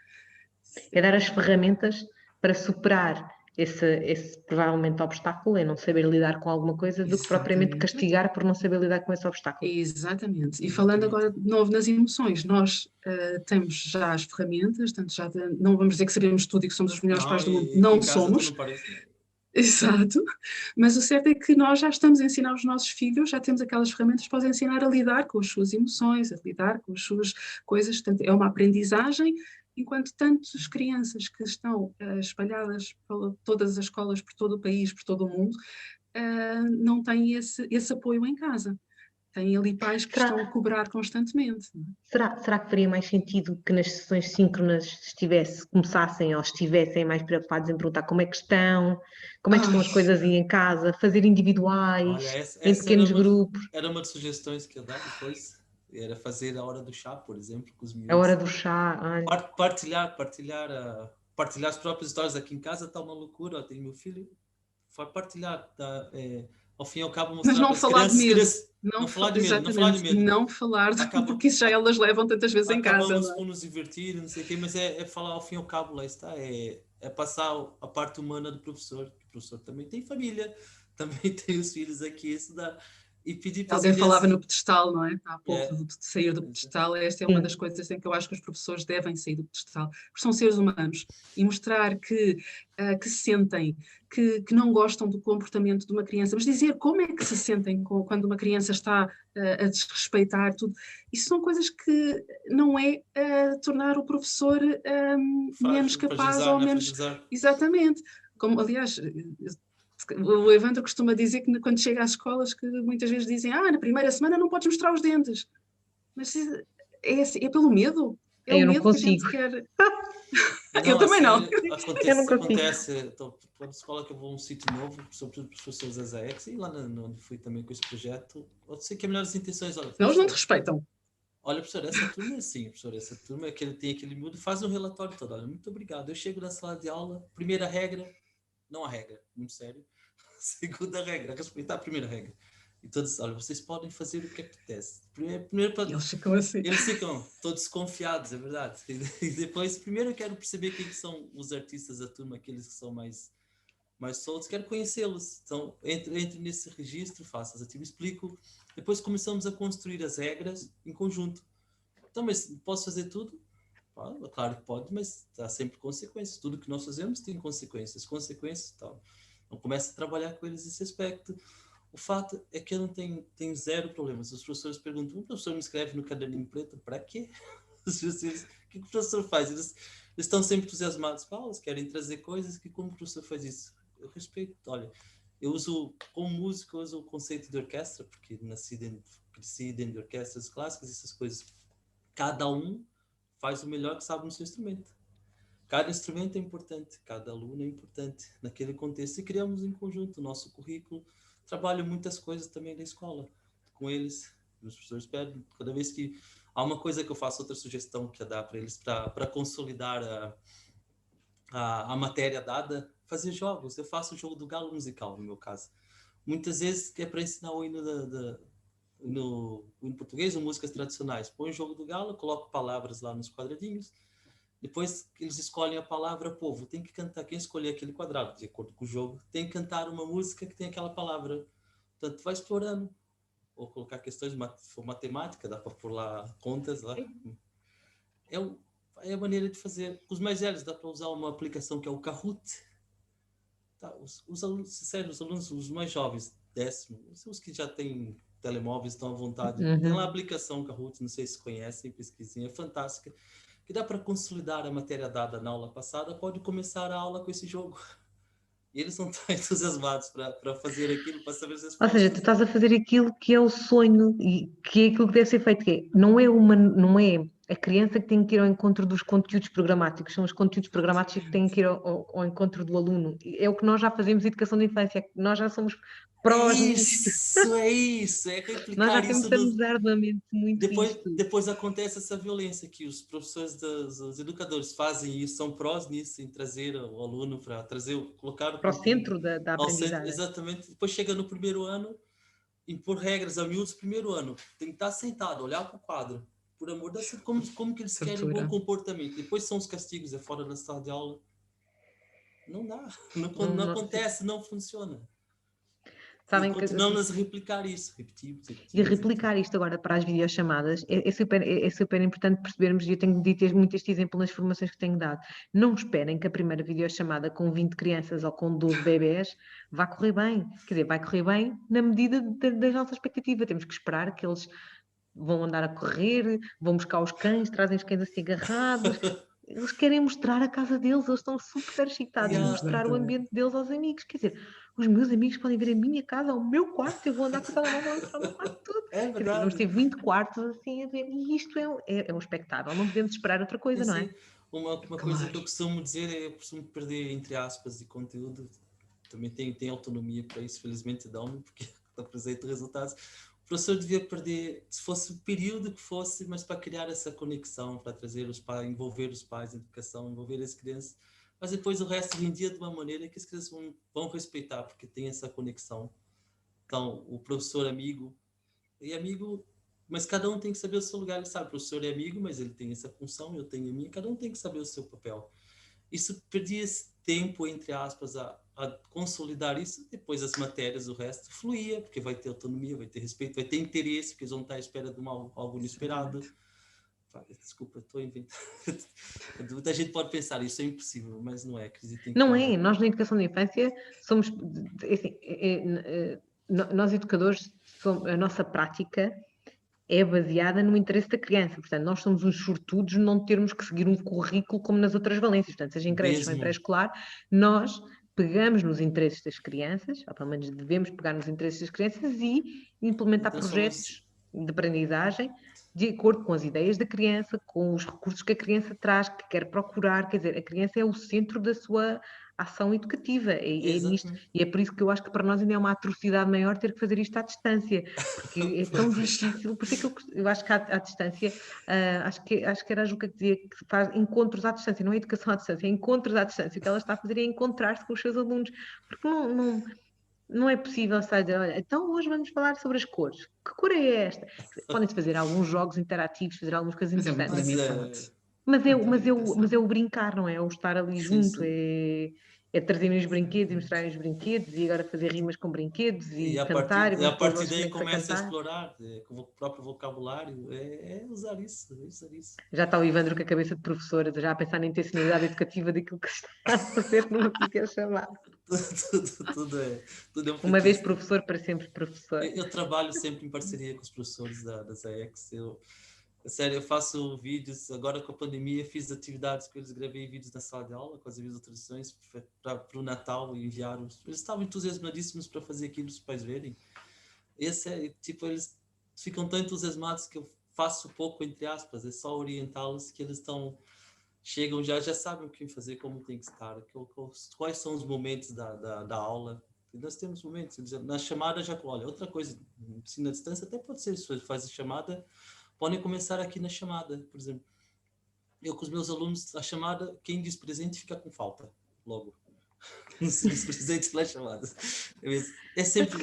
É dar as ferramentas para superar esse provavelmente obstáculo, é não saber lidar com alguma coisa, do que propriamente castigar por não saber lidar com esse obstáculo. Exatamente. E falando agora de novo nas emoções, nós temos já as ferramentas, portanto não vamos dizer que sabemos tudo e que somos os melhores pais do mundo, não somos. Exato, mas o certo é que nós já estamos a ensinar os nossos filhos, já temos aquelas ferramentas para os ensinar a lidar com as suas emoções, a lidar com as suas coisas, portanto é uma aprendizagem, enquanto tantas crianças que estão espalhadas por todas as escolas, por todo o país, por todo o mundo, não têm esse apoio em casa. Têm ali pais que estão a cobrar constantemente. Será que faria mais sentido que nas sessões síncronas começassem ou estivessem mais preocupados em perguntar como é que estão as coisas aí em casa, fazer individuais, em pequenos grupos? Era uma das sugestões que eu dava depois. Era fazer a hora do chá, por exemplo, com os miúdos. A hora do chá. Partilhar as próprias histórias. Aqui em casa está uma loucura. Eu tenho meu filho. Partilhar. Ao fim e ao cabo, mostrar. Mas não falar de medo. Não falar de medo. Não falar de medo, porque isso já elas levam tantas vezes em casa. Acabamos por nos divertir, não sei o quê, mas é falar ao fim e ao cabo, lá está. É passar a parte humana do professor. O professor também tem família, também tem os filhos aqui a estudar. E pedir para alguém falava no pedestal, não é? Há pouco de sair do pedestal. Esta é uma das coisas em que eu acho que os professores devem sair do pedestal, porque são seres humanos, e mostrar que se sentem, que não gostam do comportamento de uma criança, mas dizer como é que se sentem quando uma criança está a desrespeitar tudo. Isso são coisas que não é tornar o professor menos capaz ou menos... Exatamente. Como, aliás, o Evandro costuma dizer que quando chega às escolas que muitas vezes dizem na primeira semana não podes mostrar os dentes. Mas é pelo medo? É o Eu não medo que a gente consigo. quer... Eu Não, a também não. sério, Eu não consigo. acontece. Então, para a escola que eu vou a um sítio novo, sobretudo professores da ZAEX, e lá onde fui também com esse projeto, eu sei que é melhores intenções. Olha, Não, eles não te respeitam. olha, professor, essa turma é assim, professor, essa turma é que ele tem aquele mundo, faz um relatório todo. Olha, muito obrigado. Eu chego na sala de aula, primeira regra, não há regra, muito sério. Segunda regra, respeitar a primeira regra. E todos, olha, vocês podem fazer o que apetece. Primeiro E eles ficam assim. eles ficam todos desconfiados, é verdade. E depois, primeiro eu quero perceber quem que são os artistas da turma, aqueles que são mais soltos, quero conhecê-los. Então, entre nesse registro, faço as atividades, explico. Depois começamos a construir as regras em conjunto. Então, mas posso fazer tudo? Claro que pode, mas há sempre consequências. Tudo que nós fazemos tem consequências. Consequências e tal. Então, começo a trabalhar com eles nesse aspecto. O fato é que eu não tenho zero problemas. Os professores perguntam, o professor me escreve no caderninho preto, para quê? O que o professor faz? Eles estão sempre entusiasmados. Eles querem trazer coisas que como o professor faz isso? Eu respeito. Olha, eu uso, como músico, eu uso o conceito de orquestra, porque cresci dentro de orquestras clássicas, essas coisas. Cada um faz o melhor que sabe no seu instrumento. Cada instrumento é importante, cada aluno é importante naquele contexto. E criamos em conjunto o nosso currículo. Trabalho muitas coisas também da escola com eles. Os professores pedem, cada vez que há uma coisa que eu faço, outra sugestão que dá para eles, para consolidar a matéria dada, fazer jogos. Eu faço o jogo do galo musical, no meu caso. Muitas vezes que é para ensinar o hino em português ou músicas tradicionais. Põe o jogo do galo, coloco palavras lá nos quadradinhos. Depois que eles escolhem a palavra povo, tem que cantar, quem escolher aquele quadrado, de acordo com o jogo, tem que cantar uma música que tem aquela palavra. Portanto, vai explorando. Ou colocar questões de matemática, dá para pôr lá contas lá. É a maneira de fazer. Com os mais velhos, dá para usar uma aplicação que é o Kahoot. Tá, os alunos, sério, os alunos, os mais jovens, os que já têm telemóveis, estão à vontade. Tem lá a aplicação Kahoot, não sei se conhecem, pesquisinha, é fantástica, que dá para consolidar a matéria dada na aula passada, pode começar a aula com esse jogo. E eles não estão entusiasmados para fazer aquilo, para saber as respostas. Ou seja, tu estás a fazer aquilo que é o sonho e que é aquilo que deve ser feito, que não é a criança que tem que ir ao encontro dos conteúdos programáticos, são os conteúdos programáticos que têm que ir ao encontro do aluno. É o que nós já fazemos em educação de infância, nós já somos prós nisto. É isso, é replicar nós já isso. pensamos arduamente muito nisto. Depois acontece essa violência que os professores, os educadores fazem isso, são prós nisso, em trazer o aluno para colocar para o centro da aprendizagem. Exatamente. Depois chega no primeiro ano, impor regras a miúdos, primeiro ano, tem que estar sentado, olhar para o quadro. Por amor de Deus, como que eles querem bom comportamento? Depois são os castigos, é fora da sala de aula. Não dá, não acontece, não funciona. Sabem e continuamos a replicar isso, repetimos. E replicar isto agora para as videochamadas é super importante percebermos, e eu tenho dito muito este exemplo nas formações que tenho dado. Não esperem que a primeira videochamada com 20 crianças ou com 12 bebés vá correr bem. Quer dizer, vai correr bem na medida da nossa expectativa. Temos que esperar que eles vão andar a correr, vão buscar os cães, trazem os cães assim agarrados. Eles querem mostrar a casa deles, eles estão super excitados em mostrar o ambiente deles aos amigos. Quer dizer, os meus amigos podem ver a minha casa, o meu quarto, eu vou andar com o telemóvel a mostrar o meu quarto todo. É verdade. Quer dizer, vamos ter 20 quartos assim a ver, e isto é um espetáculo, não podemos esperar outra coisa, não é? Uma coisa que eu costumo dizer é, eu costumo perder, entre aspas, de conteúdo, também tem autonomia para isso, felizmente dão-me, porque apresento resultados. O professor devia perder, se fosse o período que fosse, mas para criar essa conexão, para trazer os pais, envolver os pais em educação, envolver as crianças, mas depois o resto vendia de uma maneira que as crianças vão respeitar, porque tem essa conexão. Então, o professor amigo, mas cada um tem que saber o seu lugar. Ele sabe, o professor é amigo, mas ele tem essa função, eu tenho a minha, cada um tem que saber o seu papel. Isso perdia esse tempo, entre aspas, a consolidar isso, depois as matérias, o resto fluía, porque vai ter autonomia, vai ter respeito, vai ter interesse, porque eles vão estar à espera de algo inesperado. Desculpa, estou inventando. Muita gente pode pensar, isso é impossível, mas não é. Não é, nós na educação da infância somos, assim, nós educadores, a nossa prática é baseada no interesse da criança. Portanto, nós somos uns sortudos não termos que seguir um currículo como nas outras valências. Portanto, seja em creche ou em pré-escolar, nós pegamos nos interesses das crianças, ou pelo menos devemos pegar nos interesses das crianças e implementar Então projetos de aprendizagem de acordo com as ideias da criança, com os recursos que a criança traz, que quer procurar. Quer dizer, a criança é o centro da sua ação educativa. Exatamente. E é por isso que eu acho que para nós ainda é uma atrocidade maior ter que fazer isto à distância, porque é tão difícil. Por isso é que eu acho que à distância, acho que era a Juca que dizia que faz encontros à distância, não é educação à distância, é encontros à distância. O que ela está a fazer é encontrar-se com os seus alunos, porque não é possível só dizer, olha, então hoje vamos falar sobre as cores. Que cor é esta? Podem-se fazer alguns jogos interativos, fazer algumas coisas Mas é muito interessantes. limitado. Mas é o brincar, não é? É o estar ali Sim, junto, sim. é trazerem os brinquedos e mostrarem os brinquedos e agora fazer rimas com brinquedos E e a cantar e partir, e a vamos pôr os partir vossos daí bonecos a começa a cantar. explorar com o próprio vocabulário, é usar isso, é usar isso. Já está o Ivandro com a cabeça de professora, já a pensar na intencionalidade educativa daquilo que está a fazer numa videochamada. Tudo é um Uma vez pretexto. professor, para sempre professor. Eu trabalho sempre em parceria com os professores das AEX. Sério, eu faço vídeos, agora com a pandemia fiz atividades com eles, gravei vídeos na sala de aula com as ilustrações para o Natal e enviar. Eles estavam entusiasmadíssimos para fazer aquilo para os pais verem. Tipo, eles ficam tão entusiasmados que eu faço pouco, entre aspas, é só orientá-los que eles chegam já sabem o que fazer, como tem que estar, quais são os momentos da aula. E nós temos momentos, na chamada já, olha, outra coisa, ensino à distância até pode ser, se faz a chamada, podem começar aqui na chamada, por exemplo. Eu com os meus alunos, a chamada, quem diz presente fica com falta, logo. Não se diz presente na chamada. É sempre...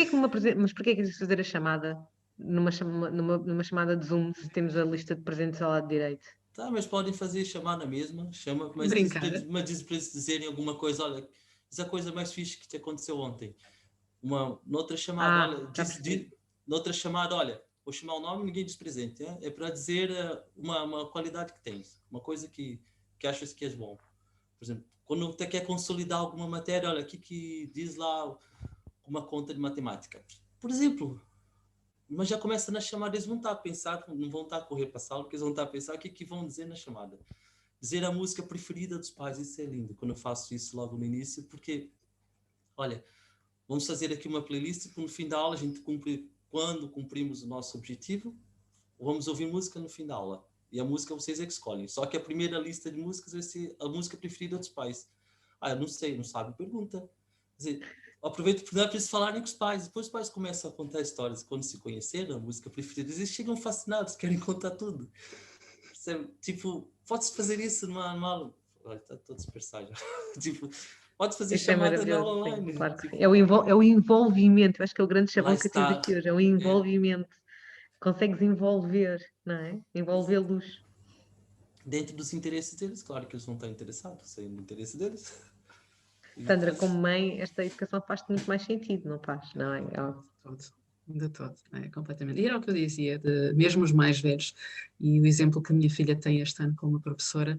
Mas porquê que existe fazer a chamada numa chamada de Zoom se temos a lista de presentes ao lado direito? Tá, mas podem fazer chamada mesmo, mas Brincar. diz para eles dizerem alguma coisa, olha, essa coisa mais fixe que te aconteceu ontem. Noutra chamada, olha, Já percebi. noutra chamada, olha, vou chamar o nome, ninguém diz presente, é para dizer uma qualidade que tens, uma coisa que achas que és bom. Por exemplo, quando você quer consolidar alguma matéria, olha, aqui que diz lá uma conta de matemática. Por exemplo, mas já começa na chamada, eles vão estar a pensar, não vão estar a correr para a sala, porque eles vão estar a pensar o que vão dizer na chamada. Dizer a música preferida dos pais, isso é lindo, quando eu faço isso logo no início, porque, olha, vamos fazer aqui uma playlist, porque no fim da aula a gente quando cumprimos o nosso objetivo, vamos ouvir música no fim da aula. E a música vocês é que escolhem. Só que a primeira lista de músicas vai ser a música preferida dos pais. Eu não sei, não sabe, pergunta. Quer dizer, aproveito para eles falarem com os pais. Depois os pais começam a contar histórias. Quando se conheceram, a música preferida, eles chegam fascinados, querem contar tudo. Tipo, pode-se fazer isso numa aula. Olha, está todo dispersado já. Tipo, pode fazer Isso é chamada na maravilhoso, online. sim, claro que Tipo, sim. É o envolvimento, acho que é o grande lá chavão que eu tive está. aqui hoje, é o envolvimento. Consegues envolver, não é? Envolvê-los. Dentro dos interesses deles, claro que eles vão estar interessados, saindo do interesse deles. Sandra, como mãe, esta educação faz muito mais sentido, não faz? Não é? De todo, completamente. E era o que eu dizia, mesmo os mais velhos, e o exemplo que a minha filha tem este ano com uma professora,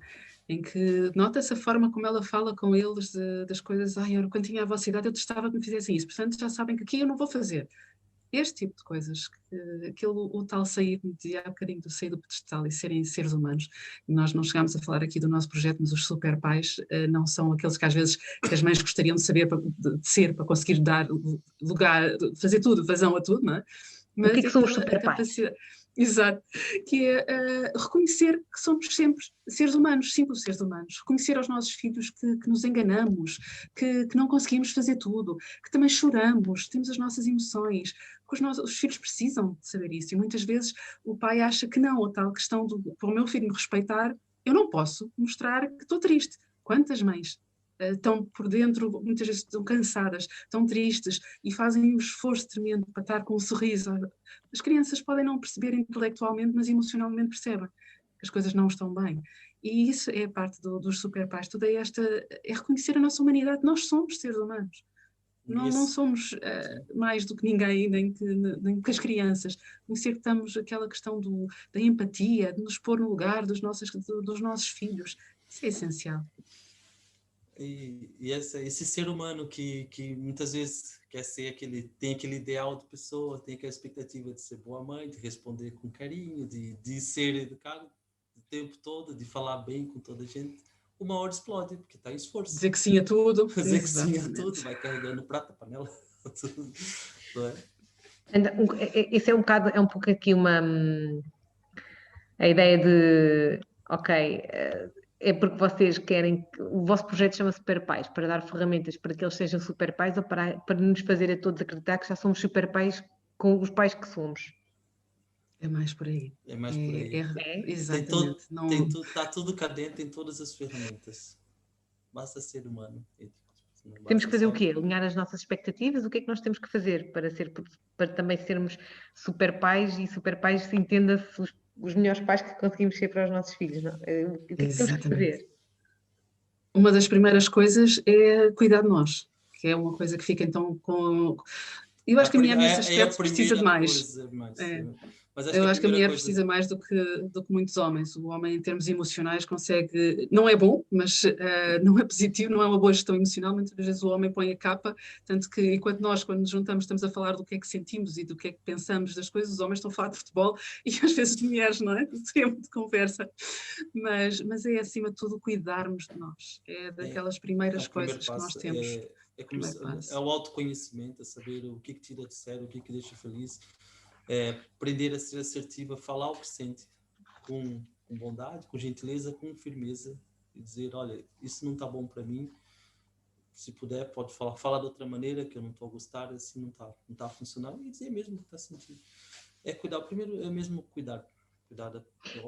em que nota-se a forma como ela fala com eles das coisas, quando tinha a vossa idade eu testava que me fizessem isso, portanto já sabem que aqui eu não vou fazer. Este tipo de coisas, o tal sair, me dizia há bocadinho do sair do pedestal e serem seres humanos. Nós não chegámos a falar aqui do nosso projeto, mas os super pais não são aqueles que às vezes que as mães gostariam de saber, de ser, para conseguir dar lugar, fazer tudo, vazão a tudo, não é? O que é Mas que são os a super pais? capacidade, exato, que é reconhecer que somos sempre seres humanos, simples seres humanos, reconhecer aos nossos filhos que nos enganamos, que não conseguimos fazer tudo, que também choramos, temos as nossas emoções, que os filhos precisam de saber isso, e muitas vezes o pai acha que não, a tal questão para o meu filho me respeitar, eu não posso mostrar que estou triste. Quantas mães estão por dentro, muitas vezes estão cansadas, estão tristes e fazem um esforço tremendo para estar com um sorriso. As crianças podem não perceber intelectualmente, mas emocionalmente percebem que as coisas não estão bem. E isso é a parte dos super pais. Tudo é reconhecer a nossa humanidade. Nós somos seres humanos. Não somos mais do que ninguém, nem que as crianças. Conhecer que estamos aquela questão da empatia, de nos pôr no lugar dos nossos filhos. Isso é essencial. E esse ser humano que muitas vezes tem aquele ideal de pessoa, tem aquela expectativa de ser boa mãe, de responder com carinho, de ser educado o tempo todo, de falar bem com toda a gente. uma hora explode, porque está em esforço. Dizer que sim a tudo. Dizer que sim a tudo, vai carregando prato, panela, tudo. Não é? Isso é um bocado, é um pouco aqui a ideia de, ok, é porque vocês querem, o vosso projeto chama-se Super Pais, para dar ferramentas para que eles sejam super pais ou para nos fazer a todos acreditar que já somos super pais com os pais que somos. É mais por aí. É mais por aí. Exatamente. Está tudo cá dentro, tem todas as ferramentas. Basta ser humano. Temos que fazer o quê? Alinhar as nossas expectativas? O que é que nós temos que fazer para também sermos super pais e super pais, entenda-se os melhores pais que conseguimos ser para os nossos filhos? Não? O que é que temos que fazer? Uma das primeiras coisas é cuidar de nós, que é uma coisa que fica então com... Eu acho que a mulher nesse aspecto precisa de mais. Eu acho que a mulher precisa mais do que muitos homens. O homem, em termos emocionais, consegue... Não é bom, mas não é positivo, não é uma boa gestão emocional. Muitas vezes o homem põe a capa, tanto que enquanto nós, quando nos juntamos, estamos a falar do que é que sentimos e do que é que pensamos das coisas, os homens estão a falar de futebol e às vezes de mulheres, não é? Tempo de conversa. Mas é, acima de tudo, cuidarmos de nós. É daquelas primeiras coisas que nós temos. É o autoconhecimento, é saber o que tira de sério, o que deixa feliz, aprender a ser assertiva, falar o que sente com bondade, com gentileza, com firmeza e dizer, olha, isso não está bom para mim, se puder pode falar de outra maneira que eu não estou a gostar, assim não tá funcionando, e dizer mesmo o que está sentindo. Cuidar, primeiro é mesmo cuidar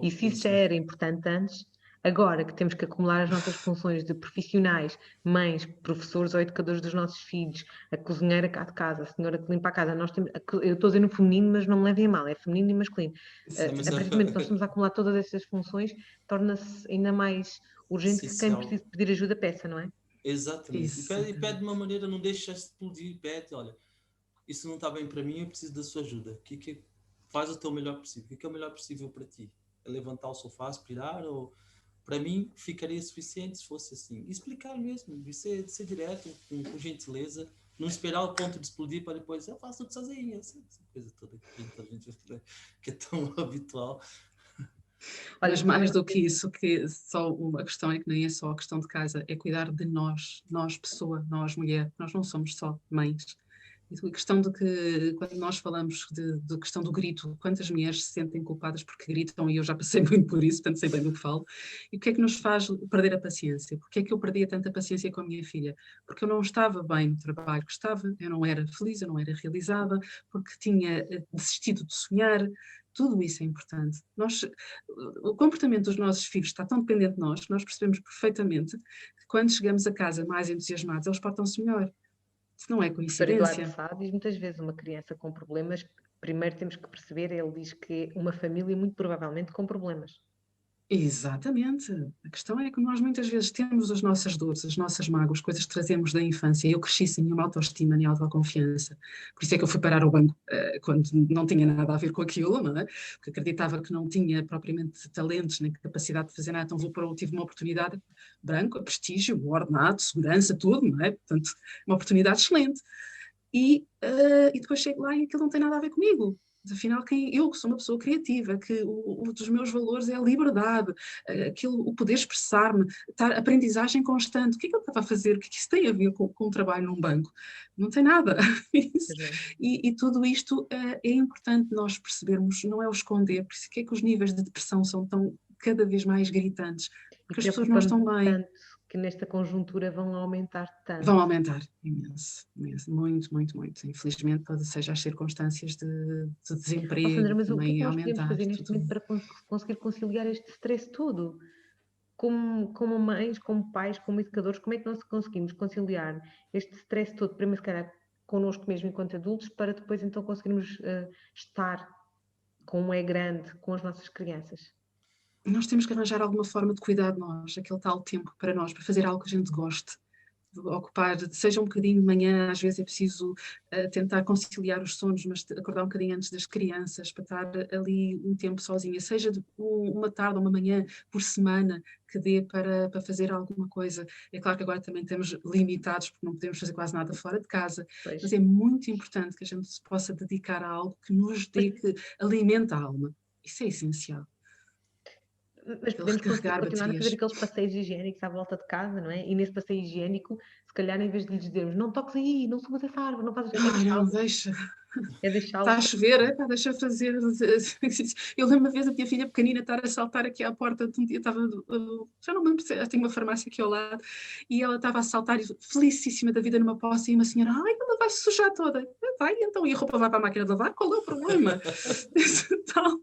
e se isso já era importante antes, agora que temos que acumular as nossas funções de profissionais, mães, professores ou educadores dos nossos filhos, a cozinheira cá de casa, a senhora que limpa a casa, eu estou a dizer no feminino, mas não me levem a mal, é feminino e masculino. A partir do momento que nós estamos a acumular todas essas funções, torna-se ainda mais urgente que quem precisa pedir ajuda peça, não é? Exatamente. E pede de uma maneira, não deixa explodir, pede, olha, isso não está bem para mim, eu preciso da sua ajuda. Faz o teu melhor possível. O que é o melhor possível para ti? É levantar o sofá, aspirar? Ou para mim ficaria suficiente se fosse assim? E explicar mesmo, de ser direto, com gentileza, não esperar o ponto de explodir para depois eu faço tudo sozinho, essa coisa toda que é tão habitual. Mas mais do que isso, que só uma questão é que nem é só a questão de casa, é cuidar de nós pessoa, nós mulher, nós não somos só mães. A questão de que, quando nós falamos de questão do grito, quantas mulheres se sentem culpadas porque gritam, e eu já passei muito por isso, portanto sei bem do que falo, e o que é que nos faz perder a paciência? Porque é que eu perdia tanta paciência com a minha filha? Porque eu não estava bem no trabalho que estava, eu não era feliz, eu não era realizada, porque tinha desistido de sonhar. Tudo isso é importante. O comportamento dos nossos filhos está tão dependente de nós, que nós percebemos perfeitamente que quando chegamos a casa mais entusiasmados, eles portam-se melhor. Isso não é coincidência. Eduardo Sá diz muitas vezes uma criança com problemas, primeiro temos que perceber, ele diz que uma família muito provavelmente com problemas. Exatamente. A questão é que nós muitas vezes temos as nossas dores, as nossas mágoas, coisas que trazemos da infância. Eu cresci sem nenhuma autoestima nem autoconfiança. Por isso é que eu fui parar ao banco quando não tinha nada a ver com aquilo, não é? Porque acreditava que não tinha propriamente talentos nem capacidade de fazer nada. Então tive uma oportunidade, branco, prestígio, ordenado, segurança, tudo, não é? Portanto, uma oportunidade excelente. E depois chego lá e aquilo não tem nada a ver comigo. Afinal, eu que sou uma pessoa criativa, que um dos meus valores é a liberdade, o poder expressar-me, aprendizagem constante. O que é que ele estava a fazer? O que é que isso tem a ver com o trabalho num banco? Não tem nada. E tudo isto é importante nós percebermos, não é o esconder, por isso é que os níveis de depressão são cada vez mais gritantes, porque as pessoas não estão bem. Tanto que nesta conjuntura vão aumentar tanto. Vão aumentar imenso, muito, muito, muito. Infelizmente, todas sejam as circunstâncias de desemprego, Sandra, mas o que é que nós podemos fazer neste momento para conseguir conciliar este stress todo? Como mães, como pais, como educadores, como é que nós conseguimos conciliar este stress todo, primeiro se calhar connosco mesmo enquanto adultos, para depois então conseguirmos estar com um grande com as nossas crianças? Nós temos que arranjar alguma forma de cuidar de nós, aquele tal tempo para nós, para fazer algo que a gente goste, de ocupar, seja um bocadinho de manhã, às vezes é preciso tentar conciliar os sonos, mas acordar um bocadinho antes das crianças, para estar ali um tempo sozinha, seja uma tarde ou uma manhã por semana, que dê para fazer alguma coisa. É claro que agora também estamos limitados, porque não podemos fazer quase nada fora de casa, mas é muito importante que a gente se possa dedicar a algo que nos dê, que alimente a alma. Isso é essencial. Mas podemos recarregar continuar a fazer baterias. aqueles passeios higiênicos à volta de casa, não é? E nesse passeio higiênico, se calhar em vez de lhes dizermos não toques aí, não subas essa árvore, não fazes, Ai, não, deixa. é Está a deixá-los. chover, epá, deixa fazer. Eu lembro uma vez a minha filha pequenina estar a saltar aqui à porta de um dia, estava, já não me lembro, eu tenho uma farmácia aqui ao lado, e ela estava a saltar, felicíssima da vida numa poça, e uma senhora, ai, ela vai se sujar toda. Vai, então, e a roupa vai para a máquina de lavar, qual é o problema? Tal.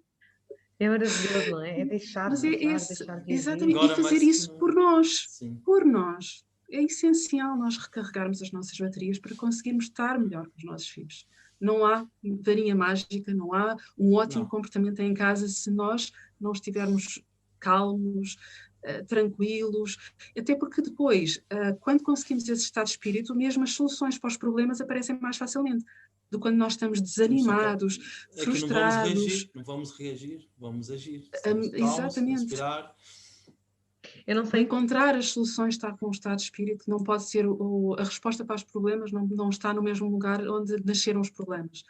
É maravilhoso, não é? É deixar Mas é passar, esse, deixar reagir. exatamente, e Agora fazer mais que isso por não. nós, Sim. por nós. É essencial nós recarregarmos as nossas baterias para conseguirmos estar melhor com os nossos filhos. Não há varinha mágica, não há um ótimo Não. comportamento em casa se nós não estivermos calmos, tranquilos, até porque depois, quando conseguimos esse estado de espírito, mesmo as soluções para os problemas aparecem mais facilmente do que quando nós estamos Sim, só que desanimados, é que não vamos frustrados. reagir, não vamos reagir, vamos agir. Estamos calmos, Exatamente. respirar. Eu não O sei, encontrar as soluções está com o estado de espírito, não pode ser a resposta para os problemas, não está no mesmo lugar onde nasceram os problemas.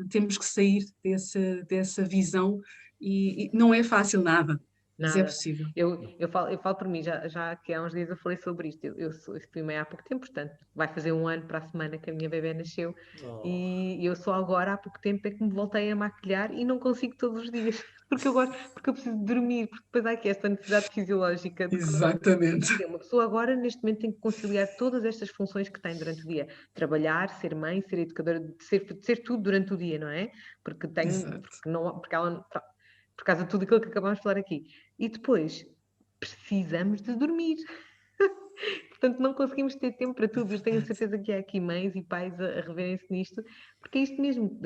Temos que sair dessa visão e não é fácil nada, mas é nada. possível. Eu falo por mim, já que há uns dias eu falei sobre isto. Eu fui mãe há pouco tempo, portanto, vai fazer um ano para a semana que a minha bebé nasceu. Oh, E eu só agora, há pouco tempo, é que me voltei a maquilhar e não consigo todos os dias. Porque eu preciso de dormir, porque depois há aqui esta necessidade fisiológica de Exatamente. uma pessoa agora, neste momento, tem que conciliar todas estas funções que tem durante o dia. Trabalhar, ser mãe, ser educadora, de ser tudo durante o dia, não é? Porque Exato. porque ela, por causa de tudo aquilo que acabamos de falar aqui. E depois, precisamos de dormir. Portanto, não conseguimos ter tempo para tudo. Eu tenho certeza que há aqui mães e pais a reverem-se nisto, porque é isto mesmo.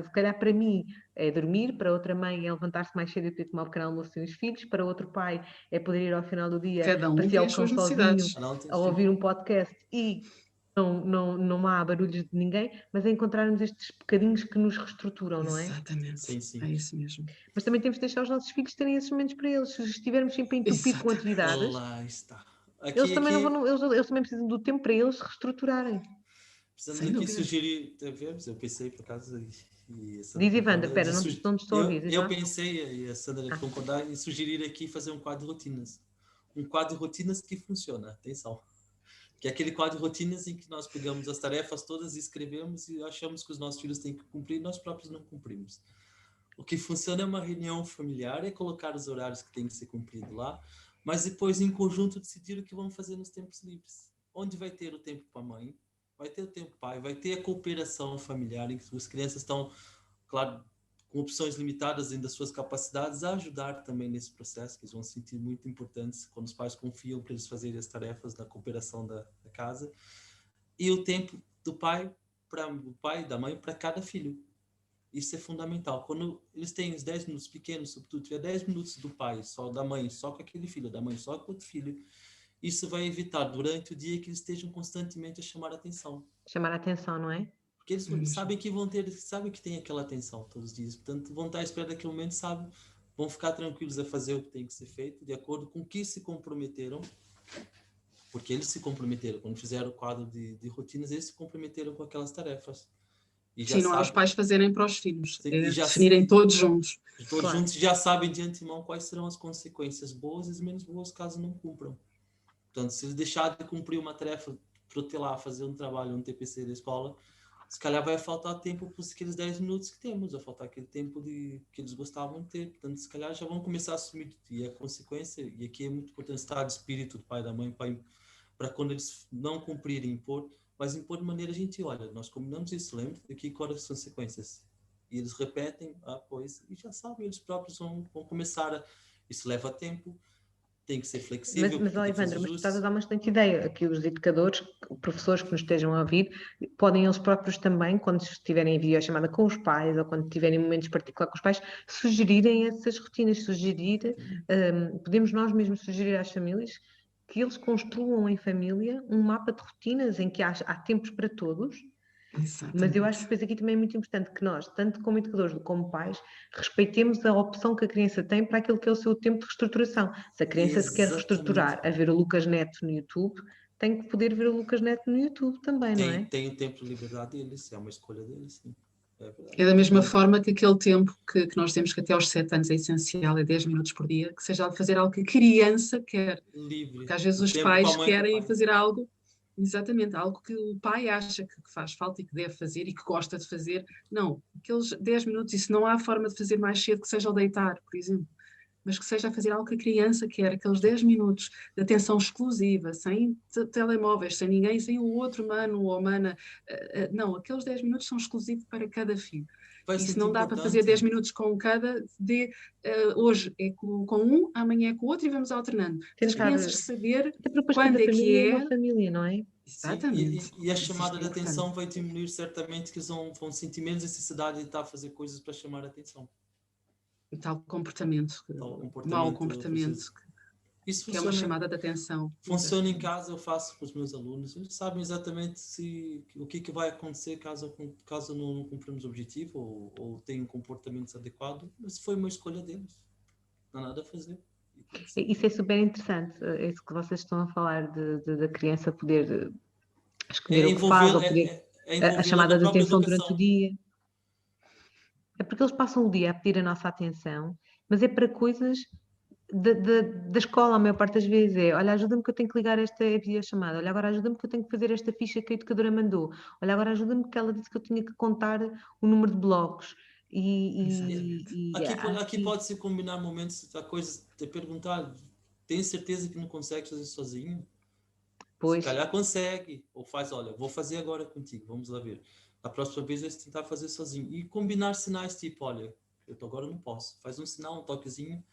Se calhar para mim é dormir, para outra mãe é levantar-se mais cedo e poder tomar o pequeno almoço com os filhos, para outro pai é poder ir ao final do dia Cada um passear tem o as cão suas sozinho, necessidades. não tem a ouvir um podcast e não há barulhos de ninguém, mas é encontrarmos estes bocadinhos que nos reestruturam, não é? Exatamente. Sim, sim. É isso mesmo. Mas também temos de deixar os nossos filhos terem esses momentos para eles. Se os estivermos sempre a entupir com Exatamente. atividades, Lá está. eles Aqui, também não aqui, vão, eles também precisam do tempo para eles reestruturarem. precisamos Sem aqui dúvida. sugerir, vemos, eu pensei por acaso, e a Sandra Diz Ivandra, concorda, espera, não te estou a ouvir, diz eu lá. pensei, e a Sandra concordar, em sugerir aqui fazer um quadro de rotinas. Um quadro de rotinas que funciona, atenção. Que é aquele quadro de rotinas em que nós pegamos as tarefas todas e escrevemos e achamos que os nossos filhos têm que cumprir e nós próprios não cumprimos. O que funciona é uma reunião familiar, é colocar os horários que têm que ser cumpridos lá, mas depois, em conjunto, decidir o que vamos fazer nos tempos livres. Onde vai ter o tempo para a mãe, vai ter o tempo para o pai, vai ter a cooperação familiar, em que as crianças estão, claro, com opções limitadas dentro das suas capacidades, a ajudar também nesse processo, que eles vão se sentir muito importantes quando os pais confiam para eles fazerem as tarefas da cooperação da casa. E o tempo do pai, da mãe, para cada filho. Isso é fundamental. Quando eles têm os 10 minutos pequenos, sobretudo, tiver 10 minutos do pai, só da mãe, só com aquele filho, da mãe, só com outro filho, isso vai evitar durante o dia que eles estejam constantemente a chamar a atenção. Chamar a atenção, não é? Porque eles sabem que vão ter, sabem que tem aquela atenção todos os dias. Portanto, vão estar à espera daquele momento, sabem, vão ficar tranquilos a fazer o que tem que ser feito, de acordo com o que se comprometeram. Porque eles se comprometeram. Quando fizeram o quadro de rotinas, eles se comprometeram com aquelas tarefas. E já Sim, não é os pais fazerem para os filhos, sim, é e já, definirem todos juntos. todos Claro. juntos já sabem de antemão quais serão as consequências boas e menos boas caso não cumpram. Portanto, se eles deixarem de cumprir uma tarefa, protelar, fazer um trabalho, um TPC da escola, se calhar vai faltar tempo para aqueles 10 minutos que temos, vai faltar aquele tempo que eles gostavam de ter. Portanto, se calhar já vão começar a assumir. E a consequência, e aqui é muito importante estar de espírito do pai e da mãe, para quando eles não cumprirem, impor, mas impor de maneira gentil. Olha, nós combinamos isso, lembra? Aqui quais as consequências? E eles repetem, pois, e já sabem, eles próprios vão começar a... Isso leva tempo, tem que ser flexível. Mas Evandra, mas tu estás a dar uma excelente ideia. Que os educadores, professores que nos estejam a ouvir, podem eles próprios também, quando estiverem em videochamada com os pais ou quando tiverem momentos particulares com os pais, sugerirem essas rotinas, podemos nós mesmos sugerir às famílias que eles construam em família um mapa de rotinas em que há tempos para todos. Exatamente. Mas eu acho que depois aqui também é muito importante que nós, tanto como educadores como pais, respeitemos a opção que a criança tem para aquilo que é o seu tempo de reestruturação. Se a criança se quer reestruturar a ver o Lucas Neto no YouTube, tem que poder ver o Lucas Neto no YouTube também, não é? Tem o tempo de liberdade deles, é uma escolha deles, sim. É da mesma forma que aquele tempo que nós temos que até aos 7 anos é essencial, é 10 minutos por dia, que seja fazer algo que a criança quer. Livre. Porque às vezes os Tempo com a pais mãe e com o querem pai. fazer algo, exatamente, algo que o pai acha que faz falta e que deve fazer e que gosta de fazer. Não, aqueles 10 minutos, isso não há forma de fazer mais cedo que seja ao deitar, por exemplo. Mas que seja a fazer algo que a criança quer, aqueles 10 minutos de atenção exclusiva, sem telemóveis, sem ninguém, sem o outro mano ou mana. Não, aqueles 10 minutos são exclusivos para cada filho. Vai E se sentir não dá para fazer importante. 10 minutos com cada, hoje é com um, amanhã é com o outro e vamos alternando. As Tentar, crianças saber até porque depois quando cada é que família é uma é. família, não é? Sim, Exatamente. e a Isso chamada é de importante. atenção vai diminuir certamente, que eles vão sentir menos necessidade de estar a fazer coisas para chamar a atenção. E tal comportamento, mau comportamento, Isso que é uma chamada de atenção. Funciona em casa, eu faço com os meus alunos. Eles sabem exatamente o que vai acontecer caso não cumprimos o objetivo ou tenham comportamentos adequados. Mas foi uma escolha deles. Não há nada a fazer. Isso é super interessante, isso que vocês estão a falar da criança poder escolher o que faz, ou poder, a chamada de atenção durante o dia. É porque eles passam o dia a pedir a nossa atenção, mas é para coisas da escola, a maior parte das vezes é: olha, ajuda-me que eu tenho que ligar esta videochamada, olha, agora ajuda-me que eu tenho que fazer esta ficha que a educadora mandou, olha, agora ajuda-me que ela disse que eu tinha que contar o número de blocos. Aqui pode-se combinar momentos, a coisa de perguntar: tem certeza que não consegue fazer sozinho? Pois. Se calhar consegue, ou faz: olha, vou fazer agora contigo, vamos lá ver. A próxima vez eu tentar fazer sozinho. E combinar sinais tipo: olha, agora não posso. Faz um sinal, um toquezinho,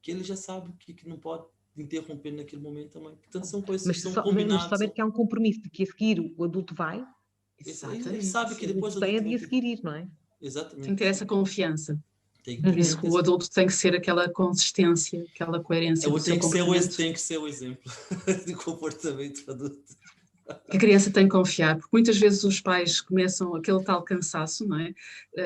que ele já sabe que não pode interromper naquele momento também. Portanto, são coisas que são combinadas. Mas saber que há um compromisso de que a seguir o adulto vai. Exatamente. Ele sabe que depois o tem a de a seguir ir, não é? Exatamente. Tem que ter essa confiança. Por isso que o adulto tem que ser aquela consistência, aquela coerência do seu comportamento. Tem que ser o exemplo de comportamento adulto. Que a criança tem que confiar, porque muitas vezes os pais começam aquele tal cansaço, não é?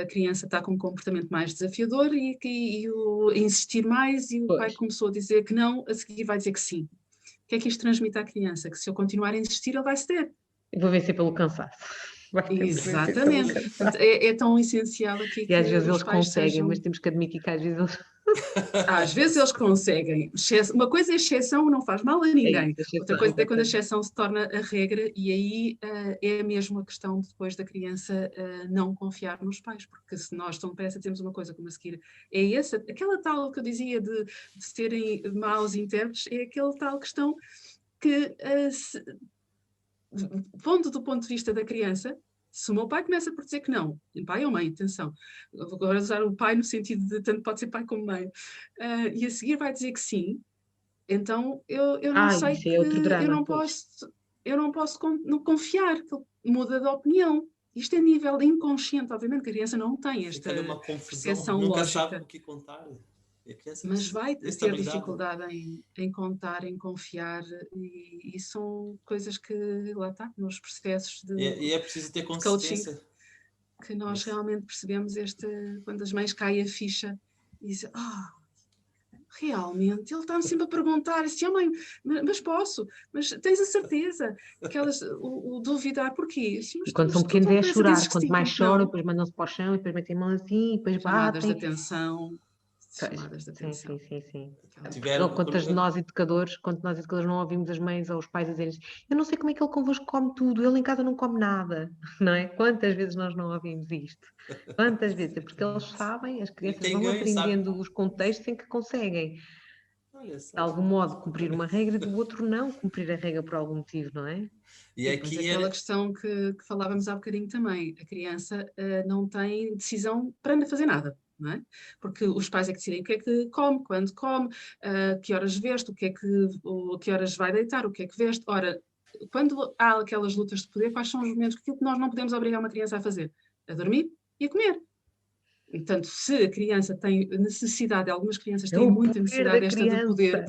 A criança está com um comportamento mais desafiador e o insistir mais, e o pai começou a dizer que não, a seguir vai dizer que sim. O que é que isto transmite à criança? Que se eu continuar a insistir, ele vai ceder. Eu vou vencer pelo cansaço. Exatamente. Portanto, é tão essencial aqui que às vezes eles conseguem, sejam... mas temos que admitir que às vezes eles... Às vezes eles conseguem. Uma coisa é exceção, não faz mal a ninguém. Outra coisa é quando a exceção se torna a regra, e aí é mesmo a questão depois da criança não confiar nos pais, porque se nós tão depressa temos uma coisa como a seguir, aquela tal que eu dizia de serem maus intérpretes, é aquela tal questão que, pondo do ponto de vista da criança, se o meu pai começa por dizer que não, pai ou mãe, atenção, vou agora usar o pai no sentido de tanto pode ser pai como mãe, e a seguir vai dizer que sim, então eu não sei que eu não posso não confiar, que ele muda de opinião. Isto é nível inconsciente, obviamente que a criança não tem esta percepção nunca lógica. Sabe o que contar. Mas vai ter dificuldade em contar, em confiar, e são coisas que, lá está, nos processos de e é preciso ter consistência. Coaching, que nós realmente percebemos quando as mães caem a ficha e dizem: realmente, ele está-me sempre a perguntar assim: oh mãe, mas posso? Mas tens a certeza? Que elas, o duvidar, porquê? Assim, e quando são pequenos é a chorar, quanto mais choram, depois mandam-se para o chão, e depois metem a mão assim, e depois chamadas batem. de atenção. Chamadas de atenção. Sim. Quanto nós educadores não ouvimos as mães ou os pais a dizerem: eu não sei como é que ele convosco come tudo, ele em casa não come nada, não é? Quantas vezes nós não ouvimos isto? Quantas vezes? É porque eles sabem, as crianças vão aprendendo os contextos em que conseguem, de algum modo, cumprir uma regra e do outro não cumprir a regra por algum motivo, não é? E aqui aquela questão que falávamos há bocadinho também, a criança não tem decisão para fazer nada. Não é? Porque os pais é que decidem o que é que come, quando come, que horas veste, que horas vai deitar, o que é que veste. Ora, quando há aquelas lutas de poder, quais são os momentos que nós não podemos obrigar uma criança a fazer? A dormir e a comer. Portanto, se a criança tem necessidade, algumas crianças têm muita necessidade desta do poder,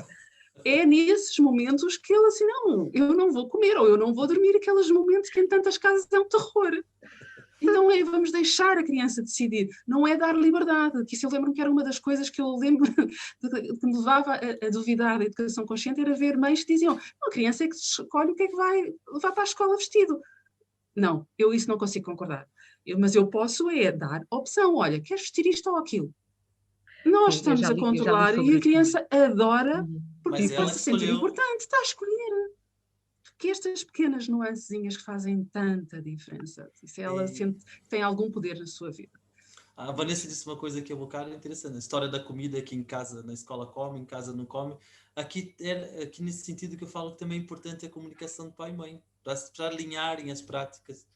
é nesses momentos que ele assim: não, eu não vou comer ou eu não vou dormir, aqueles momentos que em tantas casas é um terror. Então vamos deixar a criança decidir, não é dar liberdade, que isso eu lembro-me que era uma das coisas que eu lembro que me levava a duvidar da educação consciente, era ver mães que diziam: a criança é que escolhe o que é que vai levar para a escola vestido. Não, eu isso não consigo concordar. Mas eu posso dar opção, olha, queres vestir isto ou aquilo? Nós Sim, estamos a eu já li controlar e sobre a isso. criança adora porque Mas ela está-se a sentir escolheu. importante, está a escolher. Que estas pequenas nuancezinhas que fazem tanta diferença, se ela sente que tem algum poder na sua vida. A Vanessa disse uma coisa que é um bocado interessante. A história da comida aqui em casa, na escola come, em casa não come. Aqui nesse sentido que eu falo que também é importante a comunicação de pai e mãe, para alinharem as práticas.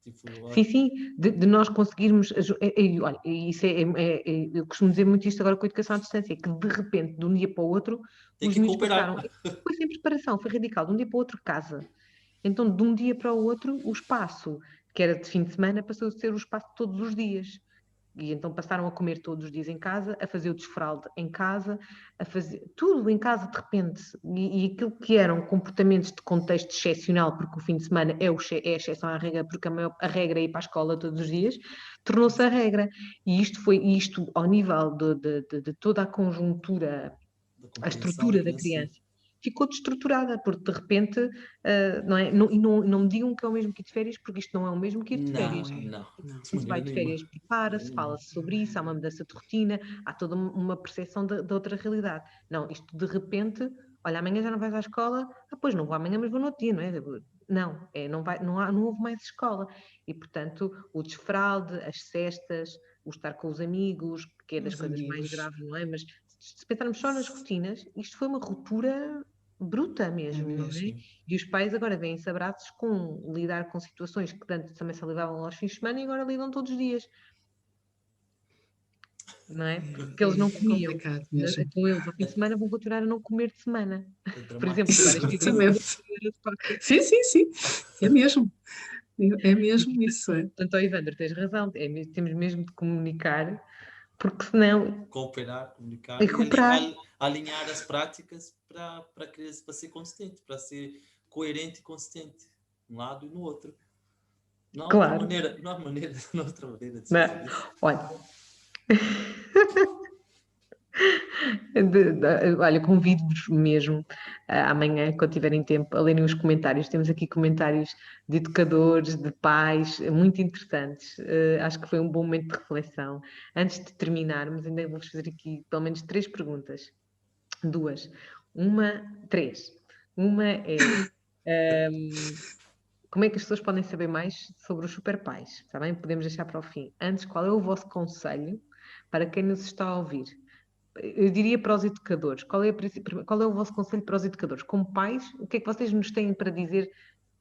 Tipo, Sim, de nós conseguirmos. Olha, isso eu costumo dizer muito isto agora com a educação à distância, que de repente, de um dia para o outro, tem os que miúdos cooperar. passaram. Foi sem preparação, foi radical, de um dia para o outro, casa. Então, de um dia para o outro, o espaço que era de fim de semana passou a ser o espaço de todos os dias. E então passaram a comer todos os dias em casa, a fazer o desfralde em casa, a fazer tudo em casa de repente. E aquilo que eram comportamentos de contexto excepcional, porque o fim de semana é a exceção à regra, porque a regra é ir para a escola todos os dias, tornou-se a regra. E isto ao nível de toda a conjuntura, a estrutura da criança. Ficou destruturada, porque de repente, não é? Não me digam que é o mesmo que ir de férias, porque isto não é o mesmo que ir de férias. Não. Se vai de férias, prepara-se, fala-se sobre isso, há uma mudança de rotina, há toda uma percepção de outra realidade. Não, isto de repente, olha, amanhã já não vais à escola, pois não vou amanhã, mas vou no outro dia, não é? Não houve mais escola. E, portanto, o desfralde, as cestas, o estar com os amigos, que é das coisas mais graves, não é? Mas se pensarmos só nas rotinas, isto foi uma ruptura bruta mesmo, não é? E os pais agora vêm-se abraços com lidar com situações que antes também se lidavam aos fins de semana e agora lidam todos os dias. Não é? Porque eles não comiam. Complicado mesmo. Com eles ao fim de semana vão continuar a não comer de semana. Por exemplo, Sim. É mesmo. É mesmo isso. Portanto, Ivandro, tens razão. Temos mesmo de comunicar, porque senão... Cooperar, comunicar e alinhar as práticas para ser consistente, para ser coerente e consistente, um lado e no outro. Não há claro. outra maneira, não há outra maneira de fazer isso. Olha... Olha, convido-vos mesmo amanhã, quando tiverem tempo, a lerem os comentários. Temos aqui comentários de educadores, de pais, muito interessantes. Acho que foi um bom momento de reflexão. Antes de terminarmos, ainda vou-vos fazer aqui pelo menos 3 perguntas. 2. Três. Uma é... como é que as pessoas podem saber mais sobre os superpais? Está bem? Podemos deixar para o fim. Antes, qual é o vosso conselho para quem nos está a ouvir? Eu diria para os educadores. Qual é o vosso conselho para os educadores? Como pais, o que é que vocês nos têm para dizer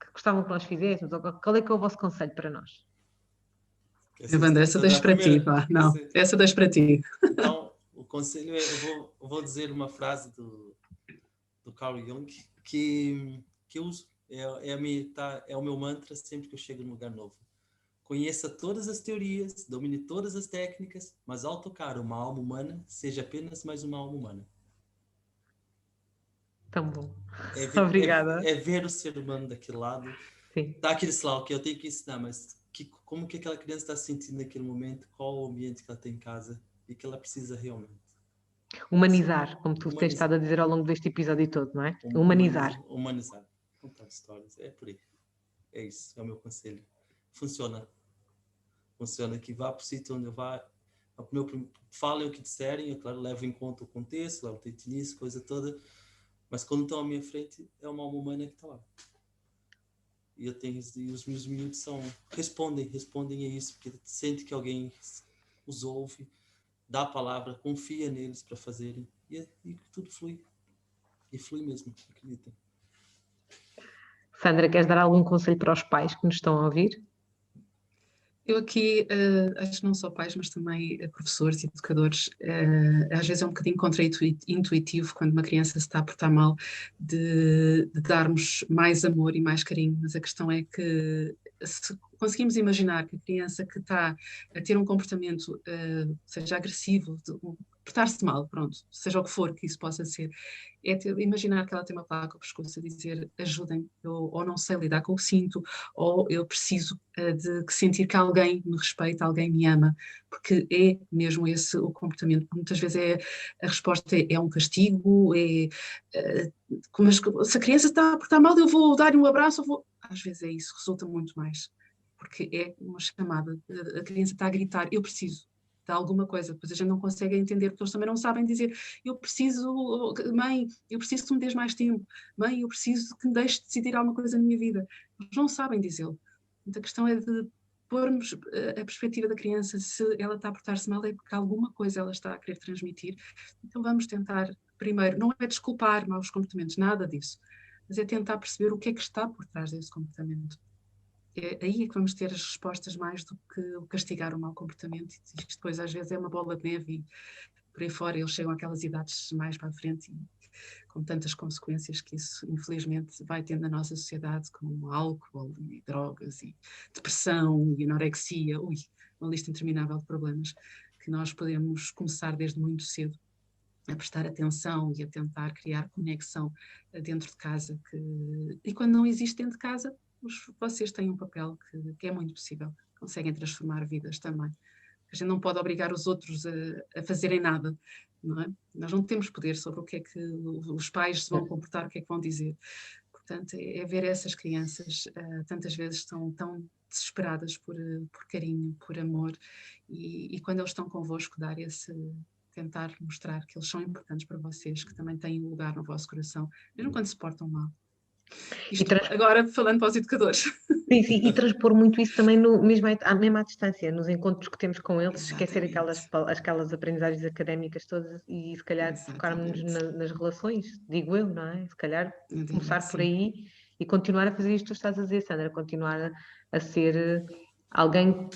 que gostavam que nós fizéssemos? Qual é que é o vosso conselho para nós? Evandro, essa deixo para ti. Não, essa deixo para ti. Então, o conselho é, eu vou dizer uma frase do Carl Jung que eu uso. É o meu mantra sempre que eu chego num lugar novo. Conheça todas as teorias, domine todas as técnicas, mas ao tocar uma alma humana, seja apenas mais uma alma humana. Tão bom. Obrigada. É ver o ser humano daquele lado. Sim. Está aquele lado que eu tenho que ensinar, mas como que aquela criança está se sentindo naquele momento, qual o ambiente que ela tem em casa e que ela precisa realmente. Humanizar, como tu tens estado a dizer ao longo deste episódio todo, não é? Humanizar. Contar histórias. É por aí. É isso. É o meu conselho. Funciona que vá para o sítio onde eu vá, falem o que disserem, eu claro, levo em conta o contexto, levo o início, coisa toda, mas quando estão à minha frente é uma alma humana que está lá. E os meus miúdos respondem a isso, porque sente que alguém os ouve, dá a palavra, confia neles para fazerem, e tudo flui. E flui mesmo, acreditem. Sandra, queres dar algum conselho para os pais que nos estão a ouvir? Eu aqui, acho que não só pais, mas também professores e educadores, às vezes é um bocadinho contra-intuitivo quando uma criança se está a portar mal de darmos mais amor e mais carinho, mas a questão é que se conseguimos imaginar que a criança que está a ter um comportamento, seja agressivo, portar-se mal, pronto, seja o que for que isso possa ser, imaginar que ela tem uma placa ao pescoço a dizer ajudem, eu ou não sei lidar com o que sinto, ou eu preciso de sentir que alguém me respeita, alguém me ama, porque é mesmo esse o comportamento. Muitas vezes a resposta é um castigo, se a criança está a portar mal, eu vou dar-lhe um abraço, às vezes é isso, resulta muito mais. porque é uma chamada, a criança está a gritar, eu preciso de alguma coisa, depois a gente não consegue entender, porque eles também não sabem dizer, eu preciso, mãe, eu preciso que me des mais tempo, mãe, eu preciso que me deixes decidir alguma coisa na minha vida. Eles não sabem dizê-lo. Então a questão é de pormos a perspectiva da criança, se ela está a portar-se mal é porque alguma coisa ela está a querer transmitir. Então vamos tentar, primeiro, não é desculpar maus comportamentos, nada disso, mas é tentar perceber o que é que está por trás desse comportamento. É aí é que vamos ter as respostas mais do que o castigar o mau comportamento. Isto depois às vezes é uma bola de neve e por aí fora eles chegam àquelas idades mais para a frente e com tantas consequências que isso infelizmente vai tendo na nossa sociedade, como álcool e drogas e depressão e anorexia, uma lista interminável de problemas que nós podemos começar desde muito cedo a prestar atenção e a tentar criar conexão dentro de casa. E quando não existe dentro de casa, vocês têm um papel que é muito possível, conseguem transformar vidas também. A gente não pode obrigar os outros a fazerem nada, não é? Nós não temos poder sobre o que é que os pais se vão comportar, o que é que vão dizer. Portanto, é ver essas crianças, tantas vezes estão tão desesperadas por carinho, por amor, e quando eles estão convosco, tentar mostrar que eles são importantes para vocês, que também têm um lugar no vosso coração, mesmo quando se portam mal. Isto agora falando para os educadores. Sim, sim, e transpor muito isso também mesmo à distância, nos encontros que temos com eles, esquecer aquelas aprendizagens académicas todas e se calhar focarmos nas relações, digo eu, não é? Se calhar começar por aí e continuar a fazer isto que tu estás a dizer, Sandra, continuar a ser alguém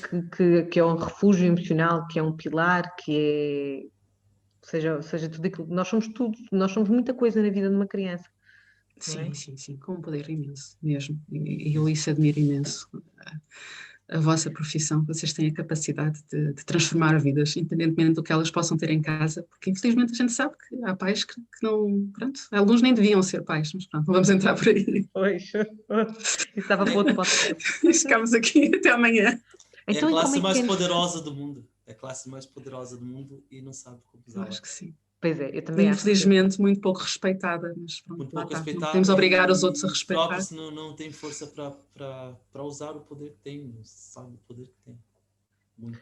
que é um refúgio emocional, que é um pilar, que é, seja tudo aquilo, nós somos muita coisa na vida de uma criança. Sim, com um poder imenso mesmo, e eu isso admiro imenso. A vossa profissão, vocês têm a capacidade de transformar vidas, independentemente do que elas possam ter em casa, porque infelizmente a gente sabe que há pais que não, pronto, alguns nem deviam ser pais, mas pronto, não vamos entrar por aí. Pois, isso estava para outro podcast. Ficamos aqui até amanhã. Então, é a classe mais poderosa do mundo, é a classe mais poderosa do mundo e não sabe como usar. Acho que sim. Pois é, eu também infelizmente acho muito pouco respeitada, mas pronto, muito pouco respeitada, não podemos obrigar os outros a respeitar. Próprios não tem força para usar o poder que tem, não sabe o poder que tem. Muito.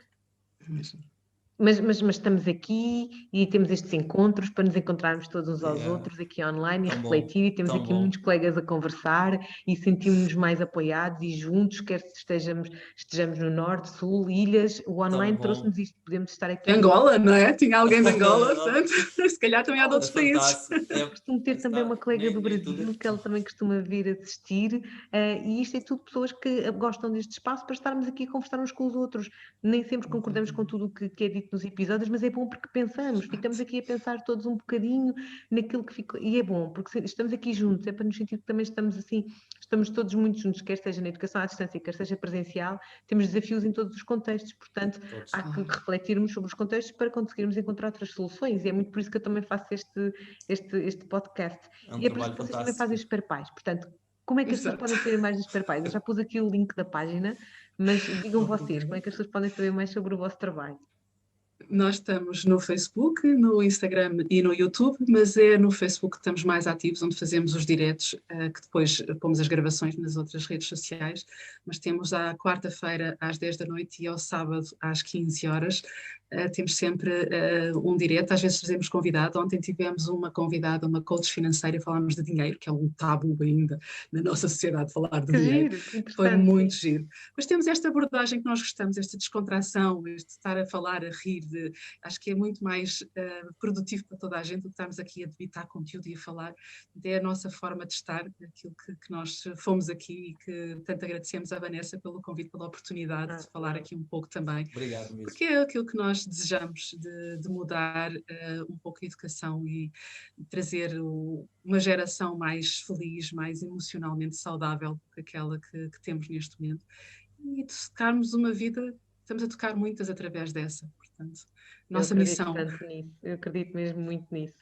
Mas estamos aqui e temos estes encontros para nos encontrarmos todos uns aos outros aqui online e refletir, e temos aqui muitos colegas a conversar e sentimos-nos mais apoiados e juntos, quer estejamos no norte, sul, ilhas, o online trouxe-nos isto, podemos estar aqui. Angola, não é? Tinha alguém de Angola, portanto, se calhar também há de outros países. Costumo ter também uma colega do Brasil que ela também costuma vir assistir, e isto é tudo pessoas que gostam deste espaço para estarmos aqui a conversar uns com os outros. Nem sempre concordamos com tudo o que é dito nos episódios, mas é bom porque pensamos, ficamos aqui a pensar todos um bocadinho naquilo que ficou, e é bom, porque estamos aqui juntos, é para nos sentir que também estamos todos muito juntos, quer seja na educação à distância, quer seja presencial, temos desafios em todos os contextos, portanto, há que refletirmos sobre os contextos para conseguirmos encontrar outras soluções, e é muito por isso que eu também faço este podcast. E é por isso que vocês também fazem os superpais, portanto, como é que as pessoas podem saber mais dos superpais? Eu já pus aqui o link da página, mas digam vocês, como é que as pessoas podem saber mais sobre o vosso trabalho? Nós estamos no Facebook, no Instagram e no YouTube, mas é no Facebook que estamos mais ativos, onde fazemos os diretos, que depois pomos as gravações nas outras redes sociais, mas temos à quarta-feira às 10 da noite e ao sábado às 15 horas, temos sempre um direto, às vezes fazemos convidado. Ontem tivemos uma convidada, uma coach financeira, falámos de dinheiro, que é um tabu ainda na nossa sociedade falar de dinheiro. Foi muito giro. Mas temos esta abordagem que nós gostamos, esta descontração, este estar a falar, a rir, acho que é muito mais produtivo para toda a gente do que estarmos aqui a debitar conteúdo e a falar. É a nossa forma de estar, aquilo que nós fomos aqui e que tanto agradecemos à Vanessa pelo convite, pela oportunidade de falar aqui um pouco também. Obrigado mesmo. Porque é aquilo que nós desejamos de mudar um pouco a educação e trazer uma geração mais feliz, mais emocionalmente saudável do que aquela que temos neste momento. E de tocarmos uma vida, estamos a tocar muitas através dessa, portanto, nossa missão. Eu acredito mesmo muito nisso.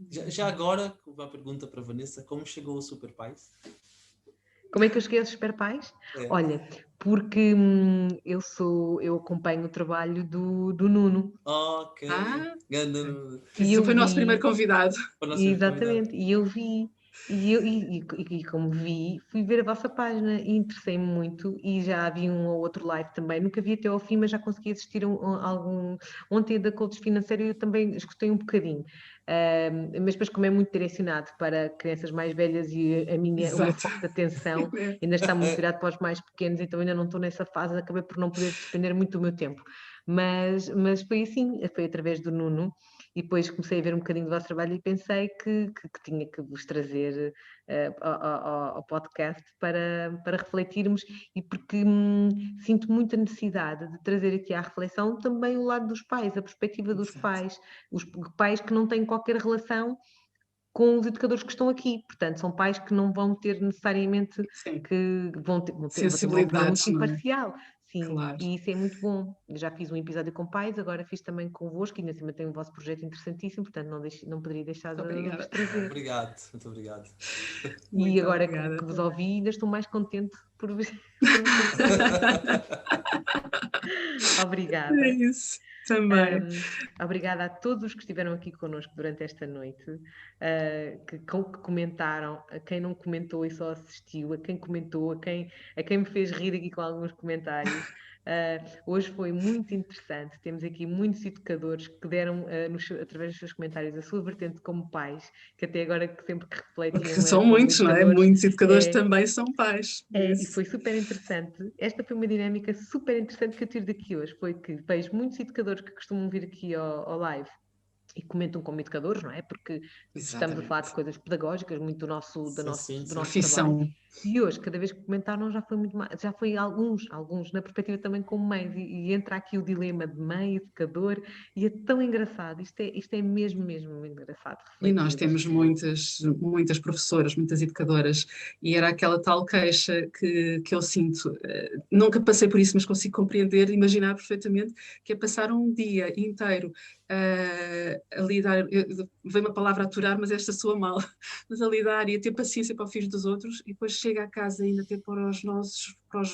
Já agora, uma pergunta para a Vanessa, como chegou ao Superpais? Como é que eu cheguei aos Superpais? Olha, porque eu acompanho o trabalho do Nuno. Ok. Isso foi o nosso primeiro convidado. Exatamente, e eu vi. E como vi, fui ver a vossa página e interessei-me muito e já vi um ou outro live também. Nunca vi até ao fim, mas já consegui assistir a algum. Ontem da Coach Financeiro eu também escutei um bocadinho. Mas depois, como é muito direcionado para crianças mais velhas e o meu Exato. foco de atenção ainda está muito virado para os mais pequenos, então ainda não estou nessa fase, acabei por não poder despender muito do meu tempo. Mas foi assim, foi através do Nuno. E depois comecei a ver um bocadinho do vosso trabalho e pensei que tinha que vos trazer ao podcast para refletirmos e porque sinto muita necessidade de trazer aqui à reflexão também o lado dos pais, a perspectiva dos pais, os pais que não têm qualquer relação com os educadores que estão aqui. Portanto, são pais que não vão ter necessariamente Sim. que vão ter uma opinião muito Sensibilidades, não é? imparcial. Sim, Claro. e isso é muito bom. Eu já fiz um episódio com pais, agora fiz também convosco e ainda assim tem um vosso projeto interessantíssimo, portanto não poderia deixar de Obrigada. vos trazer. Obrigado, muito obrigado. Muito E agora obrigada que vos também. ouvi, ainda estou mais contente por vos Obrigada. É isso, também. Obrigada a todos os que estiveram aqui connosco durante esta noite, que comentaram, a quem não comentou e só assistiu, a quem comentou, a quem me fez rir aqui com alguns comentários. Hoje foi muito interessante, temos aqui muitos educadores que deram, através dos seus comentários, a sua vertente como pais, que até agora sempre que refletiam... Porque são muitos, não é? Muitos educadores também são pais. E foi super interessante. Esta foi uma dinâmica super interessante que eu tiro daqui hoje. Foi que vejo muitos educadores que costumam vir aqui ao live e comentam como educadores, não é? Porque estamos a falar de coisas pedagógicas, muito do nosso profissão. trabalho. E hoje, cada vez que comentaram, já foi muito mais, já foi alguns na perspectiva também como mães, e entra aqui o dilema de mãe, educador, e é tão engraçado, isto é mesmo engraçado. E nós temos muitas professoras, muitas educadoras, e era aquela tal queixa que eu sinto, nunca passei por isso, mas consigo compreender, imaginar perfeitamente, que é passar um dia inteiro a lidar, vem uma palavra aturar, mas esta soa mal, mas a lidar e a ter paciência para os filhos dos outros, e depois chega a casa ainda ter para os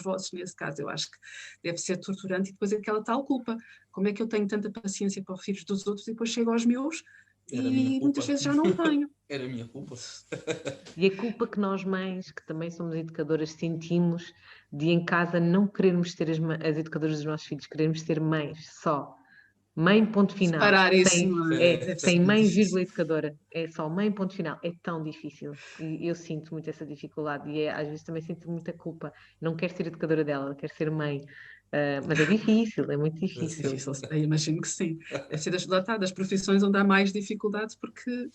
vossos, nesse caso, eu acho que deve ser torturante, e depois aquela tal culpa, como é que eu tenho tanta paciência para os filhos dos outros, e depois chego aos meus, e muitas vezes já não tenho. Era a minha culpa. E a culpa que nós mães, que também somos educadoras, sentimos de em casa não querermos ser as educadoras dos nossos filhos, queremos ser mães só. Mãe, ponto final. Separar isso, não é? Sem mãe, vírgula, educadora. É só mãe, ponto final. É tão difícil. E eu sinto muito essa dificuldade. E às vezes também sinto muita culpa. Não quero ser educadora dela, quero ser mãe. Mas é difícil, é muito difícil. Eu imagino que sim. Deve ser das profissões onde há mais dificuldades, porque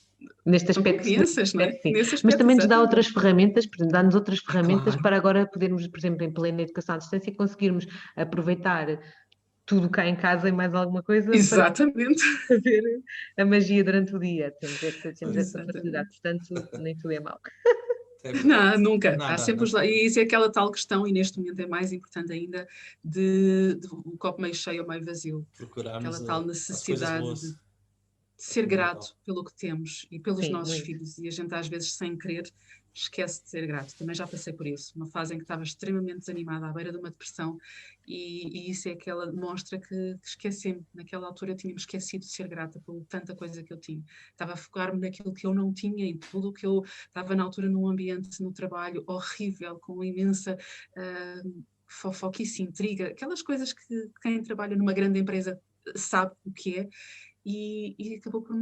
neste aspecto, crianças, não é? Nesse aspecto, mas também nos dá outras ferramentas, dá-nos outras ferramentas para agora podermos, por exemplo, em plena educação à distância, conseguirmos aproveitar tudo cá em casa e mais alguma coisa. Exatamente. Para fazer a magia durante o dia. Temos essa facilidade, portanto, nem tudo é mau. Não, nunca. Há sempre e isso é aquela tal questão, e neste momento é mais importante ainda, de um copo meio cheio ou meio vazio. Procurarmos aquela tal necessidade de ser grato pelo que temos e pelos nossos filhos. E a gente às vezes, sem querer, esquece de ser grato. Também já passei por isso. Uma fase em que estava extremamente desanimada, à beira de uma depressão, e isso é aquela demonstra que esqueci-me. Naquela altura eu tinha-me esquecido de ser grata por tanta coisa que eu tinha. Estava a focar-me naquilo que eu não tinha, em tudo o que eu estava na altura num ambiente, no trabalho horrível, com imensa fofoquice, intriga, aquelas coisas que quem trabalha numa grande empresa sabe o que é. E acabou por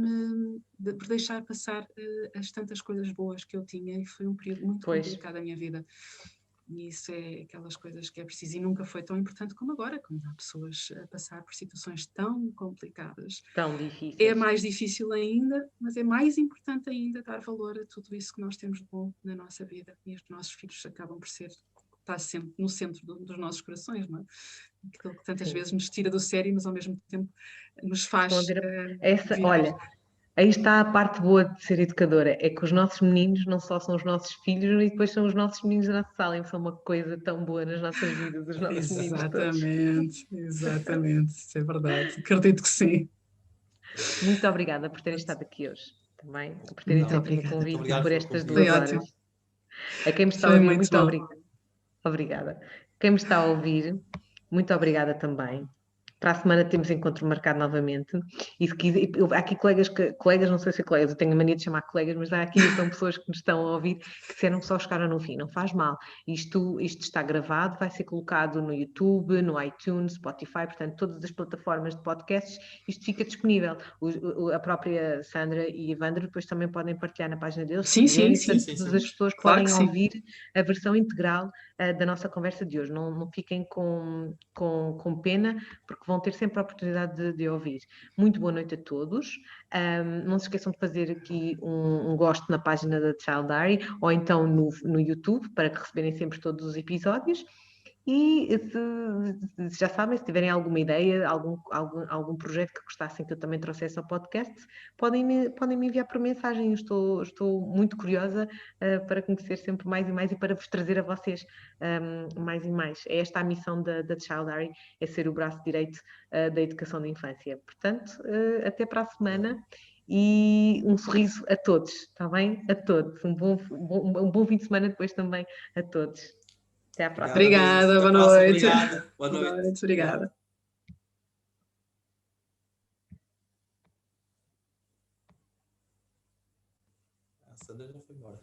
deixar passar as tantas coisas boas que eu tinha, e foi um período muito complicado da minha vida. E isso é aquelas coisas que é preciso, e nunca foi tão importante como agora, quando há pessoas a passar por situações tão complicadas. Tão difíceis. É mais difícil ainda, mas é mais importante ainda dar valor a tudo isso que nós temos de bom na nossa vida, e os nossos filhos acabam por estar sempre no centro dos nossos corações, não é? Aquilo que tantas vezes nos tira do sério, mas ao mesmo tempo nos faz... Olha, aí está a parte boa de ser educadora, é que os nossos meninos não só são os nossos filhos, e depois são os nossos meninos da nossa sala, e são uma coisa tão boa nas nossas vidas, os nossos meninos todos. Exatamente, isso é verdade, acredito que sim. Muito obrigada por terem estado aqui hoje, também, por terem aceito o convite por estas 2 horas. A quem me está a ouvir, muito obrigada. Obrigada. Quem me está a ouvir, muito obrigada também. Para a semana temos encontro marcado novamente. E se quiser, há aqui colegas, não sei se é colegas, eu tenho a mania de chamar colegas, mas há aqui então pessoas que nos estão a ouvir que disseram que só chegaram no fim. Não faz mal. Isto está gravado, vai ser colocado no YouTube, no iTunes, Spotify, portanto, todas as plataformas de podcasts, isto fica disponível. A própria Sandra e Evandro depois também podem partilhar na página deles, se Sim, quiserem, sim, portanto, sim. todas as pessoas Claro podem que sim. ouvir a versão integral da nossa conversa de hoje. Não fiquem com pena, porque vão ter sempre a oportunidade de ouvir. Muito boa noite a todos. Não se esqueçam de fazer aqui um gosto na página da Child Diary ou então no YouTube, para que receberem sempre todos os episódios. E já sabem, se tiverem alguma ideia, algum projeto que gostassem que eu também trouxesse ao podcast, podem me enviar por mensagem. Estou muito curiosa para conhecer sempre mais e mais e para vos trazer a vocês mais e mais. É esta a missão da Child Diary, é ser o braço direito da educação da infância. Portanto, até para a semana. E um sorriso a todos, está bem? A todos. Um bom fim de semana depois também a todos. Até à próxima. Obrigada, Até boa a próxima. noite. Obrigado. Boa Boa noite. noite, obrigada. A Sandra já foi embora.